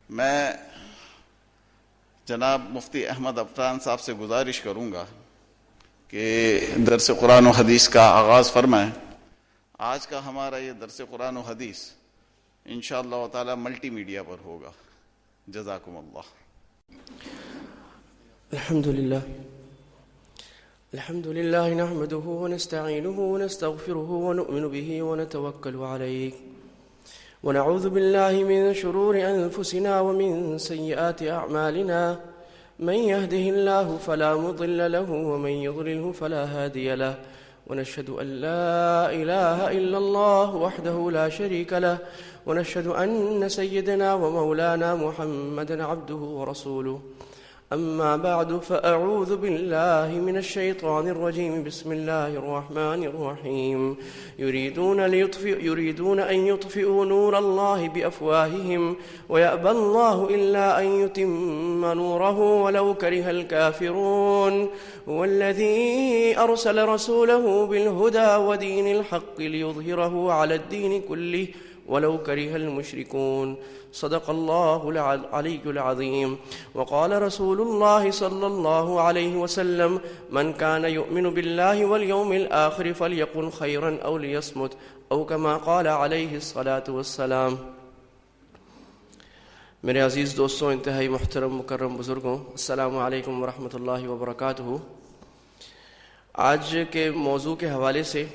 میں جناب مفتی احمد افران صاحب سے گزارش کروں گا کہ درس قرآن و حدیث کا آغاز فرمائیں۔ آج کا ہمارا یہ درس قرآن و حدیث انشاءاللہ تعالی ملٹی میڈیا پر ہوگا۔ جزاکم اللہ۔ الحمد لله نحمده ونستعينه ونستغفره ونؤمن به ونتوكل عليه ونعوذ بالله من شرور أنفسنا ومن سيئات أعمالنا، من يهده الله فلا مضل له ومن يضلله فلا هادي له، ونشهد أن لا إله إلا الله وحده لا شريك له، ونشهد أن سيدنا ومولانا محمدا عبده ورسوله. أما بعد فأعوذ بالله من الشيطان الرجيم. بسم الله الرحمن الرحيم. يريدون أن يطفئوا نور الله بأفواههم ويأبى الله إلا أن يتم نوره ولو كره الكافرون. هو الذي أرسل رسوله بالهدى ودين الحق ليظهره على الدين كله ولو كره المشركون. صدق الله العلي العظيم. وقال رسول الله صلى الله عليه وسلم: من كان يؤمن بالله واليوم الآخر فليقل خيرا أو ليصمت، أو كما قال عليه الصلاة والسلام. میرے عزیز دوستوں، انتہائی محترم مکرم بزرگوں، السلام علیکم ورحمۃ اللہ وبرکاتہ۔ آج کے موضوع کے حوالے سے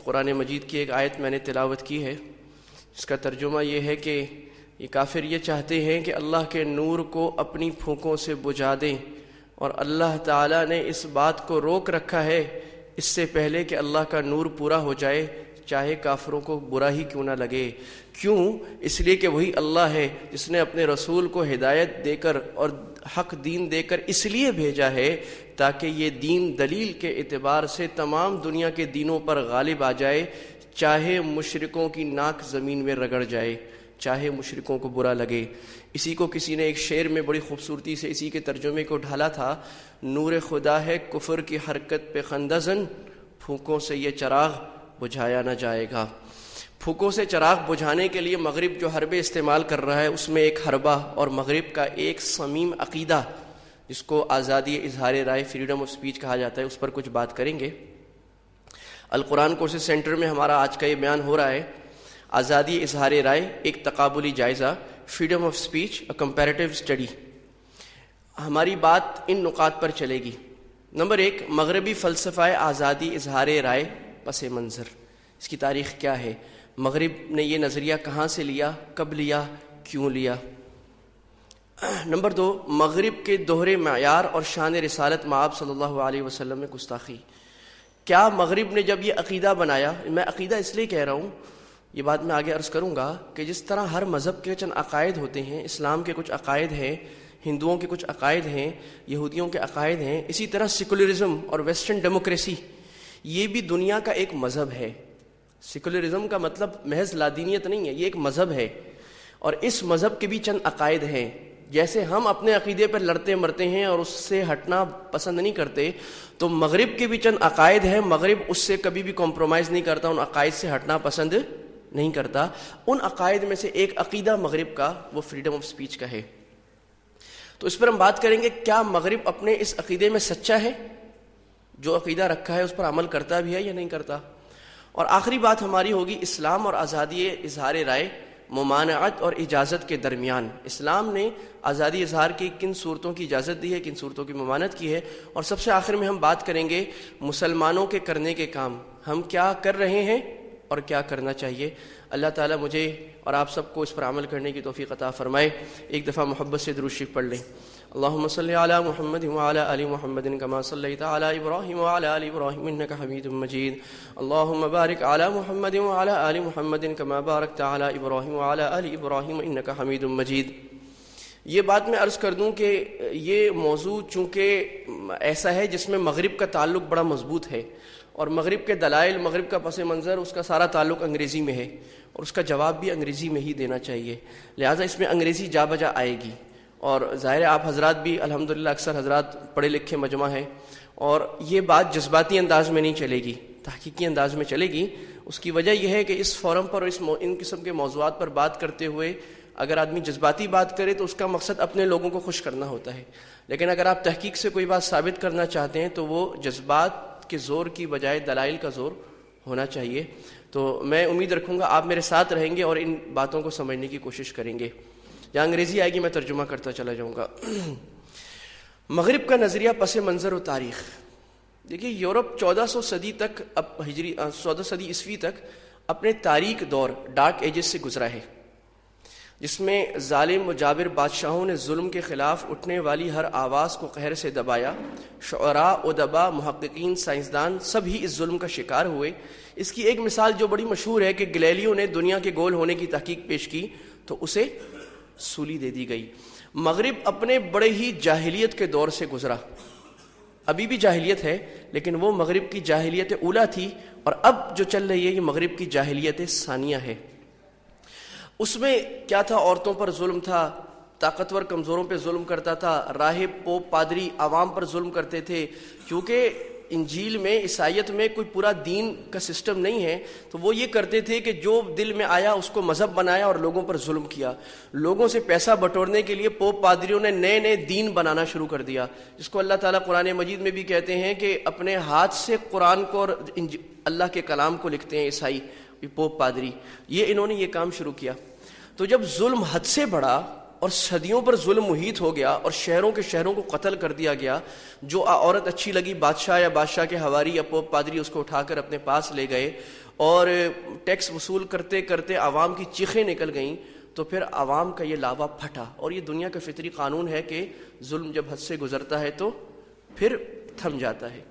قرآن مجید کی ایک آیت میں نے تلاوت کی ہے، اس کا ترجمہ یہ ہے کہ یہ کافر یہ چاہتے ہیں کہ اللہ کے نور کو اپنی پھونکوں سے بجھا دیں، اور اللہ تعالیٰ نے اس بات کو روک رکھا ہے اس سے پہلے کہ اللہ کا نور پورا ہو جائے، چاہے کافروں کو برا ہی کیوں نہ لگے۔ کیوں؟ اس لیے کہ وہی اللہ ہے جس نے اپنے رسول کو ہدایت دے کر اور حق دین دے کر اس لیے بھیجا ہے تاکہ یہ دین دلیل کے اعتبار سے تمام دنیا کے دینوں پر غالب آ جائے، چاہے مشرکوں کی ناک زمین میں رگڑ جائے، چاہے مشرکوں کو برا لگے۔ اسی کو کسی نے ایک شعر میں بڑی خوبصورتی سے اسی کے ترجمے کو ڈھالا تھا: نور خدا ہے کفر کی حرکت پہ خندہ زن، پھونکوں سے یہ چراغ بجھایا نہ جائے گا۔ پھونکوں سے چراغ بجھانے کے لیے مغرب جو حربے استعمال کر رہا ہے، اس میں ایک حربہ اور مغرب کا ایک صمیم عقیدہ جس کو آزادی اظہار رائے، فریڈم آف سپیچ کہا جاتا ہے، اس پر کچھ بات کریں گے۔ القرآن کورسز سینٹر میں ہمارا آج کا یہ بیان ہو رہا ہے، آزادی اظہار رائے ایک تقابلی جائزہ، freedom of speech a comparative study. ہماری بات ان نکات پر چلے گی۔ نمبر 1، مغربی فلسفہ آزادی اظہار رائے پس منظر، اس کی تاریخ کیا ہے، مغرب نے یہ نظریہ کہاں سے لیا، کب لیا، کیوں لیا۔ نمبر 2، مغرب کے دوہرے معیار اور شان رسالت مآب صلی اللہ علیہ وسلم میں گستاخی۔ کیا مغرب نے جب یہ عقیدہ بنایا، میں عقیدہ اس لیے کہہ رہا ہوں، یہ بات میں آگے عرض کروں گا کہ جس طرح ہر مذہب کے چند عقائد ہوتے ہیں، اسلام کے کچھ عقائد ہیں، ہندوؤں کے کچھ عقائد ہیں، یہودیوں کے عقائد ہیں، اسی طرح سیکولرزم اور ویسٹرن ڈیموکریسی یہ بھی دنیا کا ایک مذہب ہے۔ سیکولرزم کا مطلب محض لادینیت نہیں ہے، یہ ایک مذہب ہے، اور اس مذہب کے بھی چند عقائد ہیں۔ جیسے ہم اپنے عقیدے پر لڑتے مرتے ہیں اور اس سے ہٹنا پسند نہیں کرتے، تو مغرب کے بھی چند عقائد ہیں، مغرب اس سے کبھی بھی کمپرومائز نہیں کرتا، ان عقائد سے ہٹنا پسند نہیں کرتا۔ ان عقائد میں سے ایک عقیدہ مغرب کا وہ فریڈم آف سپیچ کا ہے۔ تو اس پر ہم بات کریں گے، کیا مغرب اپنے اس عقیدے میں سچا ہے، جو عقیدہ رکھا ہے اس پر عمل کرتا بھی ہے یا نہیں کرتا۔ اور آخری بات ہماری ہوگی اسلام اور آزادی اظہار رائے، ممانعت اور اجازت کے درمیان۔ اسلام نے آزادی اظہار کی کن صورتوں کی اجازت دی ہے، کن صورتوں کی ممانعت کی ہے، اور سب سے آخر میں ہم بات کریں گے مسلمانوں کے کرنے کے کام، ہم کیا کر رہے ہیں اور کیا کرنا چاہیے۔ اللہ تعالیٰ مجھے اور آپ سب کو اس پر عمل کرنے کی توفیق عطا فرمائے۔ ایک دفعہ محبت سے درود شریف پڑھ لیں۔ اللہم صلی علی محمد وعلی آل محمد کما صلیت علی ابراہیم وعلی آل ابراہیم انک حمید مجید۔ اللہم بارک علی محمد وعلی آل محمد کما بارکت علی ابراہیم وعلی آل ابراہیم انک حمید مجید۔ یہ بات میں عرض کر دوں کہ یہ موضوع چونکہ ایسا ہے جس میں مغرب کا تعلق بڑا مضبوط ہے، اور مغرب کے دلائل، مغرب کا پس منظر، اس کا سارا تعلق انگریزی میں ہے، اور اس کا جواب بھی انگریزی میں ہی دینا چاہیے، لہٰذا اس میں انگریزی جا بجا آئے گی۔ اور ظاہر ہے آپ حضرات بھی الحمدللہ اکثر حضرات پڑھے لکھے مجمع ہیں، اور یہ بات جذباتی انداز میں نہیں چلے گی، تحقیقی انداز میں چلے گی۔ اس کی وجہ یہ ہے کہ اس فورم پر ان قسم کے موضوعات پر بات کرتے ہوئے اگر آدمی جذباتی بات کرے تو اس کا مقصد اپنے لوگوں کو خوش کرنا ہوتا ہے، لیکن اگر آپ تحقیق سے کوئی بات ثابت کرنا چاہتے ہیں تو وہ جذبات کے زور کی بجائے دلائل کا زور ہونا چاہیے۔ تو میں امید رکھوں گا آپ میرے ساتھ رہیں گے اور ان باتوں کو سمجھنے کی کوشش کریں گے۔ جہاں انگریزی آئے گی میں ترجمہ کرتا چلا جاؤں گا۔ مغرب کا نظریہ پس منظر و تاریخ۔ دیکھیے یورپ 1400 صدی تک، اب ہجری 14 صدی عیسوی تک اپنے تاریک دور ڈارک ایجز سے گزرا ہے، جس میں ظالم و جابر بادشاہوں نے ظلم کے خلاف اٹھنے والی ہر آواز کو قہر سے دبایا۔ شعراء، ادباء، محققین، سائنسدان سب ہی اس ظلم کا شکار ہوئے۔ اس کی ایک مثال جو بڑی مشہور ہے کہ گلیلیو نے دنیا کے گول ہونے کی تحقیق پیش کی تو اسے سولی دے دی گئی۔ مغرب اپنے بڑے ہی جاہلیت کے دور سے گزرا، ابھی بھی جاہلیت ہے لیکن وہ مغرب کی جاہلیت اولیٰ تھی، اور اب جو چل رہی ہے یہ مغرب کی جاہلیت ثانیہ ہے۔ اس میں کیا تھا؟ عورتوں پر ظلم تھا، طاقتور کمزوروں پہ ظلم کرتا تھا، راہب، پوپ، پادری عوام پر ظلم کرتے تھے۔ کیونکہ انجیل میں، عیسائیت میں کوئی پورا دین کا سسٹم نہیں ہے، تو وہ یہ کرتے تھے کہ جو دل میں آیا اس کو مذہب بنایا اور لوگوں پر ظلم کیا۔ لوگوں سے پیسہ بٹورنے کے لیے پوپ پادریوں نے نئے نئے دین بنانا شروع کر دیا، جس کو اللہ تعالیٰ قرآن مجید میں بھی کہتے ہیں کہ اپنے ہاتھ سے قرآن کو اور اللہ کے کلام کو لکھتے ہیں عیسائی، پوپ پادری، یہ انہوں نے یہ کام شروع کیا۔ تو جب ظلم حد سے بڑھا اور صدیوں پر ظلم محیط ہو گیا اور شہروں کے شہروں کو قتل کر دیا گیا، جو عورت اچھی لگی بادشاہ یا بادشاہ کے حواری یا پوپ پادری اس کو اٹھا کر اپنے پاس لے گئے، اور ٹیکس وصول کرتے کرتے عوام کی چیخیں نکل گئیں، تو پھر عوام کا یہ لاوا پھٹا۔ اور یہ دنیا کا فطری قانون ہے کہ ظلم جب حد سے گزرتا ہے تو پھر تھم جاتا ہے۔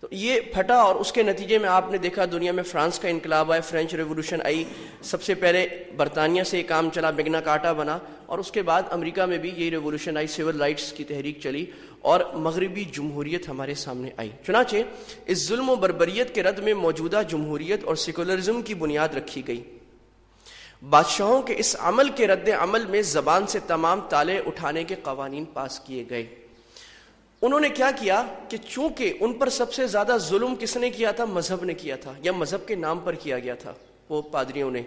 تو یہ پھٹا، اور اس کے نتیجے میں آپ نے دیکھا دنیا میں فرانس کا انقلاب آیا، فرینچ ریولوشن آئی، سب سے پہلے برطانیہ سے یہ کام چلا، میگنا کارٹا بنا، اور اس کے بعد امریکہ میں بھی یہی ریولوشن آئی، سول رائٹس کی تحریک چلی، اور مغربی جمہوریت ہمارے سامنے آئی۔ چنانچہ اس ظلم و بربریت کے رد میں موجودہ جمہوریت اور سیکولرزم کی بنیاد رکھی گئی۔ بادشاہوں کے اس عمل کے رد عمل میں زبان سے تمام تالے اٹھانے کے قوانین پاس کیے گئے۔ انہوں نے کیا کیا کہ چونکہ ان پر سب سے زیادہ ظلم کس نے کیا تھا؟ مذہب نے کیا تھا، یا مذہب کے نام پر کیا گیا تھا پوپ پادریوں نے،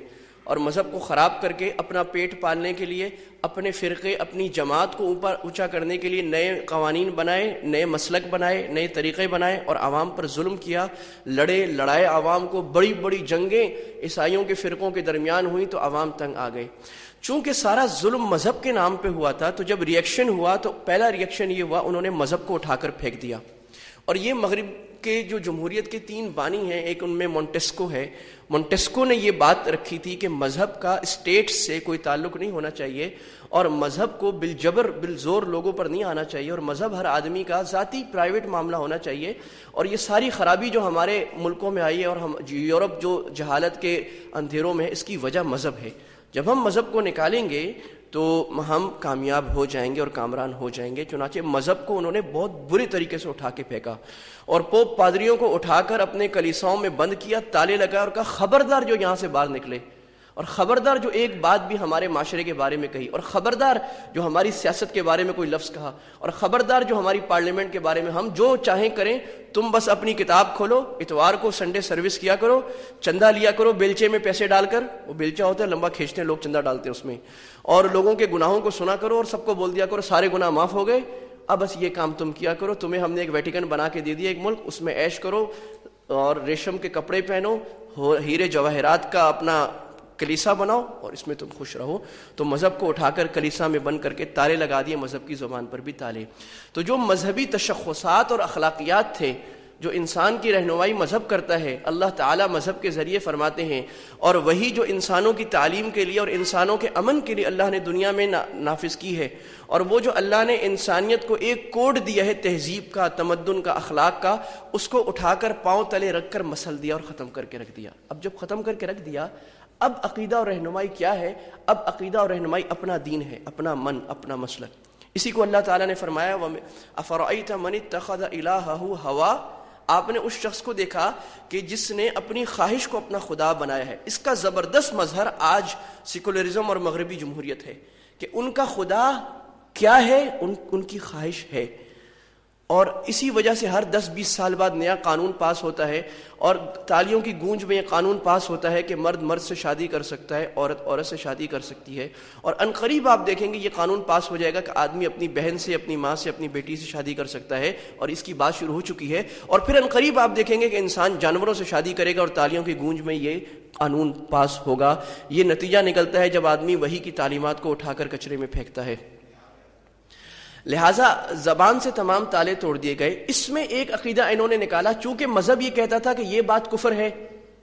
اور مذہب کو خراب کر کے اپنا پیٹ پالنے کے لیے، اپنے فرقے، اپنی جماعت کو اوپر اونچا کرنے کے لیے نئے قوانین بنائے، نئے مسلک بنائے، نئے طریقے بنائے، اور عوام پر ظلم کیا، لڑائے عوام کو، بڑی بڑی جنگیں عیسائیوں کے فرقوں کے درمیان ہوئیں تو عوام تنگ آ گئے۔ چونکہ سارا ظلم مذہب کے نام پہ ہوا تھا، تو جب ریئیکشن ہوا تو پہلا ریئیکشن یہ ہوا، انہوں نے مذہب کو اٹھا کر پھینک دیا۔ اور یہ مغرب کے جو جمہوریت کے 3 بانی ہیں، ایک ان میں مونٹیسکو ہے۔ مونٹیسکو نے یہ بات رکھی تھی کہ مذہب کا اسٹیٹ سے کوئی تعلق نہیں ہونا چاہیے، اور مذہب کو بالجبر بالزور لوگوں پر نہیں آنا چاہیے، اور مذہب ہر آدمی کا ذاتی پرائیویٹ معاملہ ہونا چاہیے۔ اور یہ ساری خرابی جو ہمارے ملکوں میں آئی ہے، اور ہم یورپ جو جہالت کے اندھیروں میں ہے، اس کی وجہ مذہب ہے۔ جب ہم مذہب کو نکالیں گے تو ہم کامیاب ہو جائیں گے اور کامران ہو جائیں گے۔ چنانچہ مذہب کو انہوں نے بہت بری طریقے سے اٹھا کے پھینکا، اور پوپ پادریوں کو اٹھا کر اپنے کلیساؤں میں بند کیا، تالے لگا، اور کہا خبردار جو یہاں سے باہر نکلے، اور خبردار جو ایک بات بھی ہمارے معاشرے کے بارے میں کہی، اور خبردار جو ہماری سیاست کے بارے میں کوئی لفظ کہا، اور خبردار جو ہماری پارلیمنٹ کے بارے میں، ہم جو چاہیں کریں، تم بس اپنی کتاب کھولو، اتوار کو سنڈے سروس کیا کرو، چندہ لیا کرو بیلچے میں پیسے ڈال کر، وہ بیلچہ ہوتا ہے لمبا کھینچتے ہیں لوگ، چندہ ڈالتے ہیں اس میں، اور لوگوں کے گناہوں کو سنا کرو اور سب کو بول دیا کرو سارے گناہ معاف ہو گئے، اب بس یہ کام تم کیا کرو، تمہیں ہم نے ایک ویٹیکن بنا کے دے دیا، ایک ملک، اس میں عیش کرو اور ریشم کے کپڑے پہنو، ہیرے جواہرات کا اپنا کلیسا بناؤ اور اس میں تم خوش رہو۔ تو مذہب کو اٹھا کر کلیسا میں بند کر کے تالے لگا دیے، مذہب کی زبان پر بھی تالے۔ تو جو مذہبی تشخصات اور اخلاقیات تھے جو انسان کی رہنمائی مذہب کرتا ہے، اللہ تعالیٰ مذہب کے ذریعے فرماتے ہیں، اور وہی جو انسانوں کی تعلیم کے لیے اور انسانوں کے امن کے لیے اللہ نے دنیا میں نافذ کی ہے، اور وہ جو اللہ نے انسانیت کو ایک کوڈ دیا ہے تہذیب کا، تمدن کا، اخلاق کا، اس کو اٹھا کر پاؤں تلے رکھ کر مسل دیا اور ختم کر کے رکھ دیا۔ اب جب ختم کر کے رکھ دیا، اب عقیدہ اور رہنمائی کیا ہے؟ اب عقیدہ اور رہنمائی اپنا دین ہے، اپنا من، اپنا مسلک۔ اسی کو اللہ تعالیٰ نے فرمایا أَفَرَأَيْتَ مَنِ اتَّخَذَ إِلَٰهَهُ هَوَىٰ، آپ نے اس شخص کو دیکھا کہ جس نے اپنی خواہش کو اپنا خدا بنایا ہے۔ اس کا زبردست مظہر آج سیکولرزم اور مغربی جمہوریت ہے کہ ان کا خدا کیا ہے؟ ان کی خواہش ہے۔ اور اسی وجہ سے ہر 10-20 سال بعد نیا قانون پاس ہوتا ہے اور تالیوں کی گونج میں یہ قانون پاس ہوتا ہے کہ مرد مرد سے شادی کر سکتا ہے، عورت عورت سے شادی کر سکتی ہے. اور عنقریب آپ دیکھیں گے یہ قانون پاس ہو جائے گا کہ آدمی اپنی بہن سے، اپنی ماں سے، اپنی بیٹی سے شادی کر سکتا ہے، اور اس کی بات شروع ہو چکی ہے. اور پھر عنقریب آپ دیکھیں گے کہ انسان جانوروں سے شادی کرے گا اور تالیوں کی گونج میں یہ قانون پاس ہوگا. یہ نتیجہ نکلتا ہے جب آدمی وحی کی تعلیمات کو اٹھا کر کچرے میں پھینکتا ہے. لہٰذا زبان سے تمام تالے توڑ دیے گئے. اس میں ایک عقیدہ انہوں نے نکالا، چونکہ مذہب یہ کہتا تھا کہ یہ بات کفر ہے،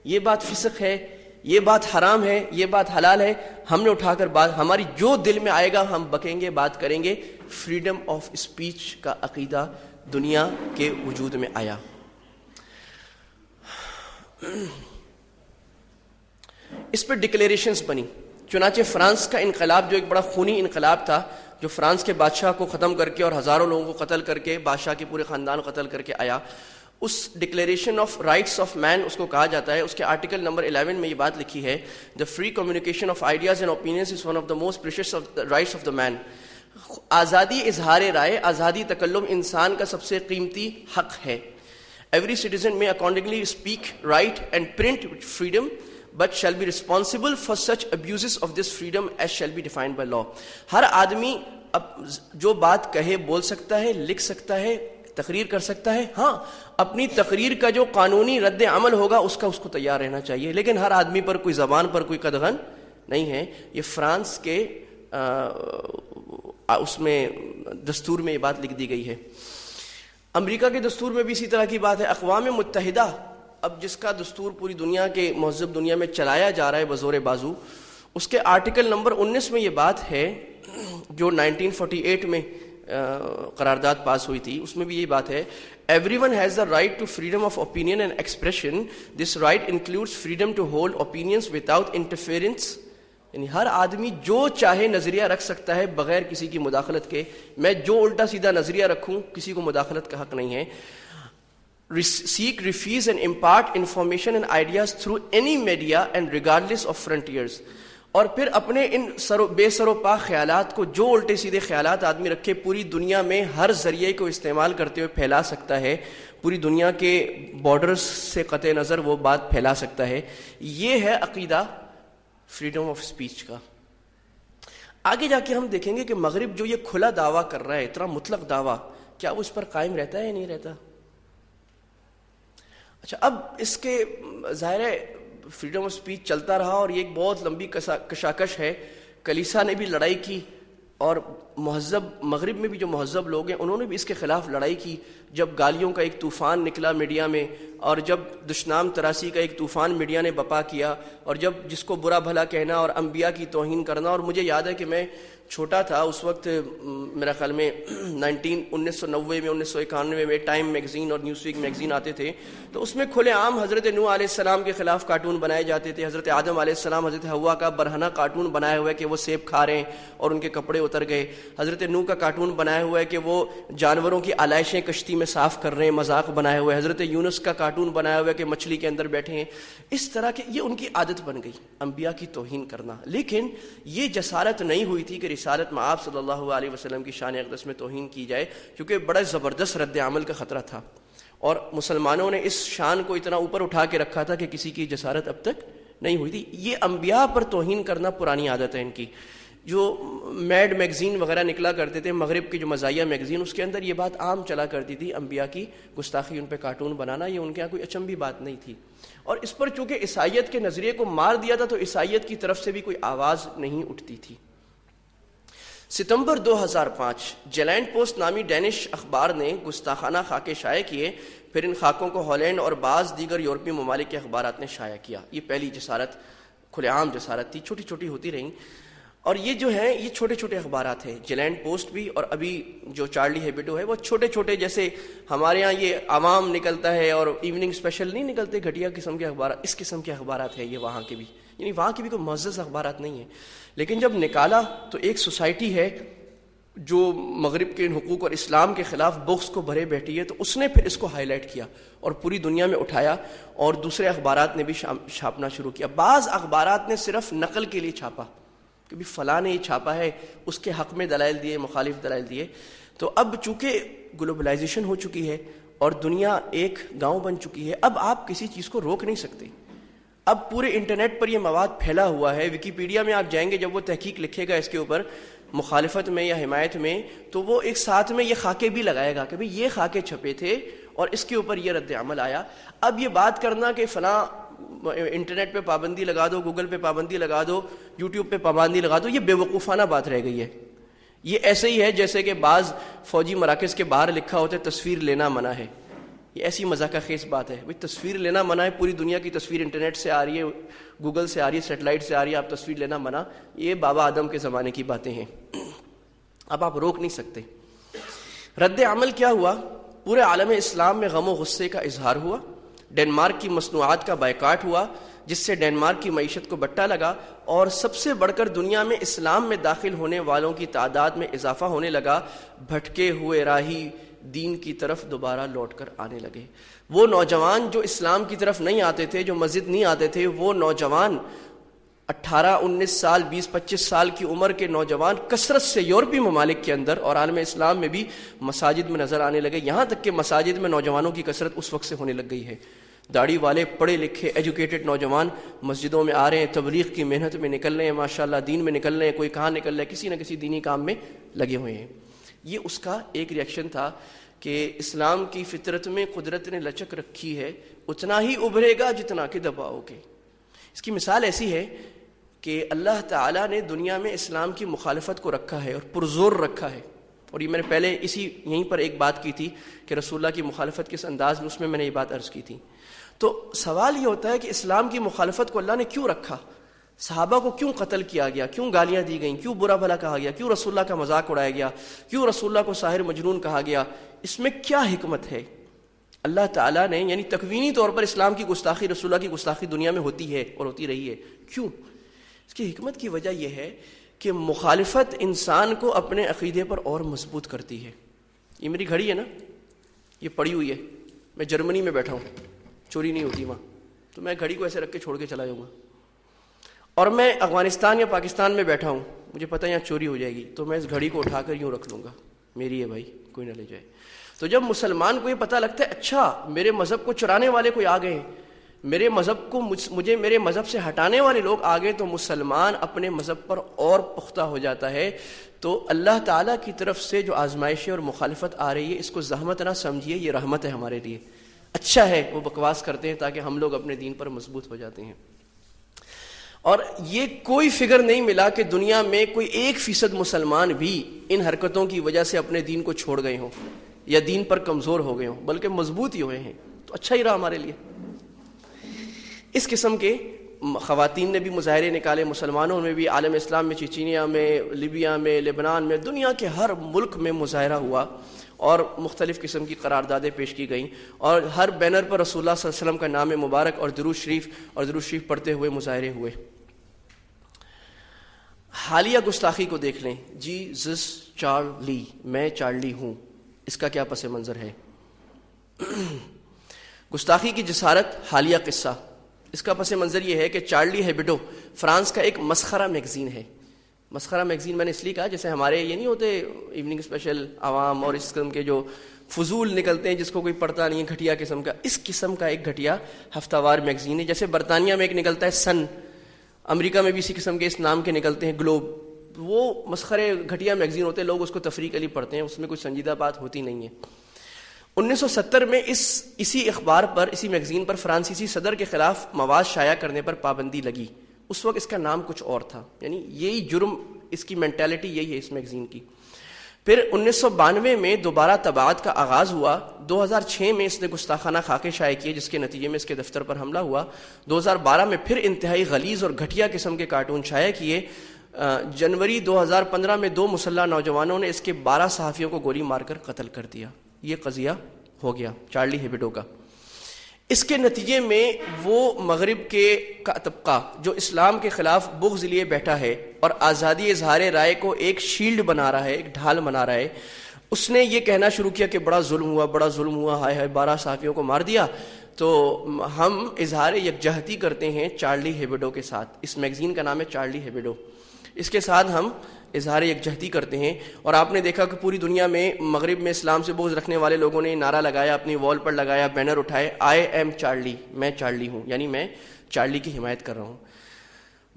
یہ بات فسق ہے، یہ بات حرام ہے، یہ بات حلال ہے، ہم نے اٹھا کر بات، ہماری جو دل میں آئے گا ہم بکیں گے، بات کریں گے. فریڈم آف اسپیچ کا عقیدہ دنیا کے وجود میں آیا. اس پہ ڈکلیریشنز بنی. چنانچہ فرانس کا انقلاب جو ایک بڑا خونی انقلاب تھا، جو فرانس کے بادشاہ کو ختم کر کے اور ہزاروں لوگوں کو قتل کر کے، بادشاہ کے پورے خاندان کو قتل کر کے آیا، اس ڈکلیریشن آف رائٹس آف مین اس کو کہا جاتا ہے. اس کے آرٹیکل نمبر 11 میں یہ بات لکھی ہے، the free communication of ideas and opinions is one of the most precious rights of the man. آزادی اظہار رائے، آزادی تکلم انسان کا سب سے قیمتی حق ہے. ایوری سٹیزن میں accordingly speak, right and print freedom but shall be responsible for such abuses of this freedom as shall be defined by law. ہر آدمی جو بات کہے بول سکتا ہے، لکھ سکتا ہے، تقریر کر سکتا ہے. ہاں اپنی تقریر کا جو قانونی رد عمل ہوگا اس کو تیار رہنا چاہیے، لیکن ہر آدمی پر کوئی زبان پر کوئی قدغن نہیں ہے. یہ فرانس کے اس میں دستور میں یہ بات لکھ دی گئی ہے. امریکہ کے دستور میں بھی اسی طرح کی بات ہے. اقوام متحدہ اب جس کا دستور پوری دنیا کے مہذب دنیا میں چلایا جا رہا ہے بزور بازو، اس کے آرٹیکل نمبر 19 میں یہ بات ہے جو 1948 میں قرارداد پاس ہوئی تھی. اس میں بھی یہ بات ہے، everyone has the right to freedom of opinion and expression. This right includes freedom to hold opinions without interference. یعنی ہر آدمی جو چاہے نظریہ رکھ سکتا ہے بغیر کسی کی مداخلت کے. میں جو الٹا سیدھا نظریہ رکھوں کسی کو مداخلت کا حق نہیں ہے. Seek, refuse and impart information and ideas through any media and regardless of frontiers. اور پھر اپنے ان بے سر و پا خیالات کو، جو الٹے سیدھے خیالات آدمی رکھے، پوری دنیا میں ہر ذریعے کو استعمال کرتے ہوئے پھیلا سکتا ہے. پوری دنیا کے بارڈرز سے قطع نظر وہ بات پھیلا سکتا ہے. یہ ہے عقیدہ فریڈم آف اسپیچ کا. آگے جا کے ہم دیکھیں گے کہ مغرب جو یہ کھلا دعویٰ کر رہا ہے، اتنا مطلق دعویٰ، کیا وہ اس پر قائم رہتا ہے یا نہیں رہتا؟ اچھا، اب اس کے ظاہر ہے فریڈم آف اسپیچ چلتا رہا اور یہ ایک بہت لمبی کشاکش ہے. کلیسا نے بھی لڑائی کی اور مہذب مغرب میں بھی جو مہذب لوگ ہیں انہوں نے بھی اس کے خلاف لڑائی کی. جب گالیوں کا ایک طوفان نکلا میڈیا میں، اور جب دشنام تراسی کا ایک طوفان میڈیا نے بپا کیا، اور جب جس کو برا بھلا کہنا اور انبیاء کی توہین کرنا. اور مجھے یاد ہے کہ میں چھوٹا تھا اس وقت، میرا خیال میں 1990 میں 1991 میں ٹائم میگزین اور نیوز ویک میگزین آتے تھے، تو اس میں کھلے عام حضرت نوح علیہ السلام کے خلاف کارٹون بنائے جاتے تھے. حضرت آدم علیہ السلام، حضرت حوا کا برہنہ کارٹون بنایا ہوا ہے کہ وہ سیب کھا رہے ہیں اور ان کے کپڑے اتر گئے. حضرت نوح کا کارٹون بنایا ہوا ہے کہ وہ جانوروں کی علائشیں کشتی میں صاف کر رہے ہیں، مذاق بنایا ہوا ہے. حضرت یونس کا کارٹون بنایا ہوا ہے کہ مچھلی کے اندر بیٹھے ہیں. اس طرح کے یہ ان کی عادت بن گئی، انبیاء کی توہین کرنا. لیکن یہ جسارت نہیں ہوئی تھی کہ رسالت مآب صلی اللہ علیہ وسلم کی شان اقدس میں توہین کی جائے، کیونکہ بڑا زبردست رد عمل کا خطرہ تھا. اور مسلمانوں نے اس شان کو اتنا اوپر اٹھا کے رکھا تھا کہ کسی کی جسارت اب تک نہیں ہوئی تھی. یہ انبیاء پر توہین کرنا پرانی عادت ہے ان کی. جو میڈ میگزین وغیرہ نکلا کرتے تھے، مغرب کی جو مزاحیہ میگزین، اس کے اندر یہ بات عام چلا کرتی تھی، انبیاء کی گستاخی، ان پہ کارٹون بنانا، یہ ان کے یہاں کوئی اچنبھی بات نہیں تھی. اور اس پر چونکہ عیسائیت کے نظریے کو مار دیا تھا تو عیسائیت کی طرف سے بھی کوئی آواز نہیں اٹھتی تھی. ستمبر 2005 جیلینڈ پوسٹ نامی ڈینش اخبار نے گستاخانہ خاکے شائع کیے. پھر ان خاکوں کو ہالینڈ اور بعض دیگر یورپی ممالک کے اخبارات نے شائع کیا. یہ پہلی جسارت، کھلے عام جسارت تھی، چھوٹی چھوٹی ہوتی رہیں. اور یہ جو ہیں یہ چھوٹے چھوٹے اخبارات ہیں، جیلینڈ پوسٹ بھی، اور ابھی جو چارلی ہیبیڈو ہے وہ چھوٹے چھوٹے، جیسے ہمارے ہاں یہ عوام نکلتا ہے اور ایوننگ اسپیشل نہیں نکلتے گھٹیا قسم کے اخبارات، اس قسم کے اخبارات ہیں یہ وہاں کے بھی. یعنی وہاں کی بھی کوئی معزز اخبارات نہیں ہیں. لیکن جب نکالا تو ایک سوسائٹی ہے جو مغرب کے حقوق اور اسلام کے خلاف بغض کو بھرے بیٹھی ہے، تو اس نے پھر اس کو ہائی لائٹ کیا اور پوری دنیا میں اٹھایا، اور دوسرے اخبارات نے بھی چھاپنا شروع کیا. بعض اخبارات نے صرف نقل کے لیے چھاپا کہ بھی فلاں نے یہ چھاپا ہے، اس کے حق میں دلائل دیے، مخالف دلائل دیے. تو اب چونکہ گلوبلائزیشن ہو چکی ہے اور دنیا ایک گاؤں بن چکی ہے، اب آپ کسی چیز کو روک نہیں سکتے. اب پورے انٹرنیٹ پر یہ مواد پھیلا ہوا ہے. ویکیپیڈیا میں آپ جائیں گے، جب وہ تحقیق لکھے گا اس کے اوپر مخالفت میں یا حمایت میں، تو وہ ایک ساتھ میں یہ خاکے بھی لگائے گا کہ بھئی یہ خاکے چھپے تھے اور اس کے اوپر یہ رد عمل آیا. اب یہ بات کرنا کہ فلاں انٹرنیٹ پہ پابندی لگا دو، گوگل پہ پابندی لگا دو، یوٹیوب پہ پابندی لگا دو، یہ بے وقوفانہ بات رہ گئی ہے. یہ ایسے ہی ہے جیسے کہ بعض فوجی مراکز کے باہر لکھا ہوتا ہے تصویر لینا منع ہے. یہ ایسی مذاقہ خیز بات ہے. بھئی تصویر لینا منع ہے، پوری دنیا کی تصویر انٹرنیٹ سے آ رہی ہے، گوگل سے آ رہی ہے، سیٹلائٹ سے آ رہی ہے، آپ تصویر لینا منع. یہ بابا آدم کے زمانے کی باتیں ہیں، اب آپ روک نہیں سکتے. رد عمل کیا ہوا؟ پورے عالم اسلام میں غم و غصے کا اظہار ہوا. ڈنمارک کی مصنوعات کا بائیکاٹ ہوا، جس سے ڈنمارک کی معیشت کو بٹا لگا، اور سب سے بڑھ کر دنیا میں اسلام میں داخل ہونے والوں کی تعداد میں اضافہ ہونے لگا. بھٹکے ہوئے راہی دین کی طرف دوبارہ لوٹ کر آنے لگے. وہ نوجوان جو اسلام کی طرف نہیں آتے تھے، جو مسجد نہیں آتے تھے، وہ نوجوان 18 19 سال 20 25 سال کی عمر کے نوجوان کثرت سے یورپی ممالک کے اندر اور عالم اسلام میں بھی مساجد میں نظر آنے لگے. یہاں تک کہ مساجد میں نوجوانوں کی کثرت اس وقت سے ہونے لگ گئی ہے. داڑھی والے پڑھے لکھے ایجوکیٹڈ نوجوان مسجدوں میں آ رہے ہیں، تبلیغ کی محنت میں نکل رہے ہیں، ماشاءاللہ دین میں نکل رہے ہیں. کوئی کہاں نکل رہا ہے، کسی نہ کسی دینی کام میں لگے ہوئے ہیں. یہ اس کا ایک ریئیکشن تھا کہ اسلام کی فطرت میں قدرت نے لچک رکھی ہے، اتنا ہی ابھرے گا جتنا کہ دباؤ گے. اس کی مثال ایسی ہے کہ اللہ تعالیٰ نے دنیا میں اسلام کی مخالفت کو رکھا ہے اور پرزور رکھا ہے. اور یہ میں نے پہلے یہیں پر ایک بات کی تھی کہ رسول اللہ کی مخالفت کس انداز میں، اس میں نے یہ بات عرض کی تھی. تو سوال یہ ہوتا ہے کہ اسلام کی مخالفت کو اللہ نے کیوں رکھا؟ صحابہ کو کیوں قتل کیا گیا، کیوں گالیاں دی گئیں، کیوں برا بھلا کہا گیا، کیوں رسول اللہ کا مذاق اڑایا گیا، کیوں رسول اللہ کو ساحر مجنون کہا گیا؟ اس میں کیا حکمت ہے؟ اللہ تعالیٰ نے یعنی تکوینی طور پر اسلام کی گستاخی، رسول اللہ کی گستاخی دنیا میں ہوتی ہے اور ہوتی رہی ہے. کیوں؟ اس کی حکمت کی وجہ یہ ہے کہ مخالفت انسان کو اپنے عقیدے پر اور مضبوط کرتی ہے. یہ میری گھڑی ہے نا، یہ پڑی ہوئی ہے، میں جرمنی میں بیٹھا ہوں، چوری نہیں ہوتی وہاں، تو میں گھڑی کو ایسے رکھ کے چھوڑ کے چلا جاؤں گا. اور میں افغانستان یا پاکستان میں بیٹھا ہوں، مجھے پتہ ہے یہاں چوری ہو جائے گی، تو میں اس گھڑی کو اٹھا کر یوں رکھ لوں گا، میری ہے بھائی، کوئی نہ لے جائے. تو جب مسلمان کو یہ پتہ لگتا ہے اچھا میرے مذہب کو چرانے والے کوئی آ گئے ہیں، میرے مذہب کو مجھے میرے مذہب سے ہٹانے والے لوگ آ گئے، تو مسلمان اپنے مذہب پر اور پختہ ہو جاتا ہے. تو اللہ تعالیٰ کی طرف سے جو آزمائشیں اور مخالفت آ رہی ہے، اس کو زحمت نہ سمجھیے، یہ رحمت ہے ہمارے لیے. اچھا ہے وہ بکواس کرتے ہیں تاکہ ہم لوگ اپنے دین پر مضبوط ہو جاتے ہیں. اور یہ کوئی فگر نہیں ملا کہ دنیا میں کوئی 1% مسلمان بھی ان حرکتوں کی وجہ سے اپنے دین کو چھوڑ گئے ہوں یا دین پر کمزور ہو گئے ہوں، بلکہ مضبوط ہی ہوئے ہیں. تو اچھا ہی رہا ہمارے لیے. اس قسم کے خواتین نے بھی مظاہرے نکالے، مسلمانوں میں بھی، عالم اسلام میں، چچینیا میں، لیبیا میں، لبنان میں، دنیا کے ہر ملک میں مظاہرہ ہوا اور مختلف قسم کی قراردادیں پیش کی گئیں، اور ہر بینر پر رسول اللہ صلی اللہ علیہ وسلم کا نام مبارک اور درود شریف پڑھتے ہوئے مظاہرے ہوئے. حالیہ گستاخی کو دیکھ لیں. جیزس چارلی، میں چارلی ہوں، اس کا کیا پس منظر ہے؟ گستاخی کی جسارت. حالیہ قصہ، اس کا پس منظر یہ ہے کہ چارلی ہیبڈو فرانس کا ایک مسخرہ میگزین ہے. مسخرہ میگزین میں نے اس لیے کہا جیسے ہمارے یہ نہیں ہوتے ایوننگ اسپیشل عوام اور اس قسم کے جو فضول نکلتے ہیں جس کو کوئی پڑھتا نہیں ہے، گھٹیا قسم کا. اس قسم کا ایک گھٹیا ہفتہ وار میگزین ہے. جیسے برطانیہ میں ایک نکلتا ہے سن، امریکہ میں بھی اسی قسم کے اس نام کے نکلتے ہیں گلوب. وہ مسخرے گھٹیا میگزین ہوتے ہیں، لوگ اس کو تفریح کے لیے پڑھتے ہیں، اس میں کوئی سنجیدہ بات ہوتی نہیں ہے. 1970 میں اسی اخبار پر، اسی میگزین پر فرانسیسی صدر کے خلاف مواد شائع کرنے پر پابندی لگی. اس وقت اس کا نام کچھ اور تھا، یعنی یہی جرم، اس کی مینٹیلٹی یہی ہے اس میگزین کی. پھر 1992 میں دوبارہ طباعت کا آغاز ہوا. 2006 میں اس نے گستاخانہ خاکے شائع کیے جس کے نتیجے میں اس کے دفتر پر حملہ ہوا. 2012 میں پھر انتہائی غلیظ اور گھٹیا قسم کے کارٹون شائع کیے. جنوری 2015 میں 2 مسلح نوجوانوں نے اس کے 12 صحافیوں کو گولی مار کر قتل کر دیا. یہ قضیہ ہو گیا چارلی ہیبڈو کا. اس کے نتیجے میں وہ مغرب کا طبقہ جو اسلام کے خلاف بغض لیے بیٹھا ہے اور آزادی اظہار رائے کو ایک شیلڈ بنا رہا ہے، ایک ڈھال بنا رہا ہے، اس نے یہ کہنا شروع کیا کہ بڑا ظلم ہوا، ہائے ہائے 12 صحافیوں کو مار دیا. تو ہم اظہار یکجہتی کرتے ہیں چارلی ہیبڈو کے ساتھ. اس میگزین کا نام ہے چارلی ہیبڈو. اس کے ساتھ ہم اظہار یکجہتی کرتے ہیں. اور آپ نے دیکھا کہ پوری دنیا میں مغرب میں اسلام سے بغض رکھنے والے لوگوں نے نعرہ لگایا, اپنی وال پر لگایا, بینر اٹھائے, آئی ایم چارلی, میں چارلی ہوں, یعنی میں چارلی کی حمایت کر رہا ہوں.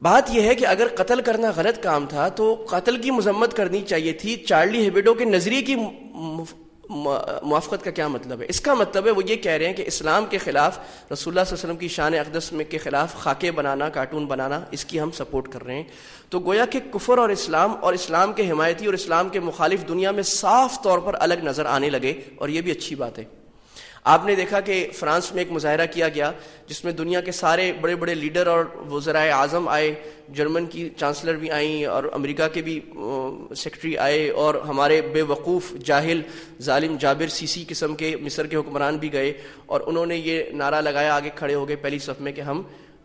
بات یہ ہے کہ اگر قتل کرنا غلط کام تھا تو قتل کی مذمت کرنی چاہیے تھی. چارلی ہیبڈو کے نظریے کی موافقت کا کیا مطلب ہے؟ اس کا مطلب ہے وہ یہ کہہ رہے ہیں کہ اسلام کے خلاف, رسول اللہ صلی اللہ علیہ وسلم کی شان اقدس میں کے خلاف خاکے بنانا, کارٹون بنانا, اس کی ہم سپورٹ کر رہے ہیں. تو گویا کہ کفر اور اسلام کے حمایتی اور اسلام کے مخالف دنیا میں صاف طور پر الگ نظر آنے لگے, اور یہ بھی اچھی بات ہے. آپ نے دیکھا کہ فرانس میں ایک مظاہرہ کیا گیا جس میں دنیا کے سارے بڑے بڑے لیڈر اور وزرائے اعظم آئے, جرمن کی چانسلر بھی آئیں اور امریکہ کے بھی سیکرٹری آئے, اور ہمارے بے وقوف جاہل ظالم جابر سیسی قسم کے مصر کے حکمران بھی گئے, اور انہوں نے یہ نعرہ لگایا, آگے کھڑے ہو گئے پہلی صف میں کہ ہم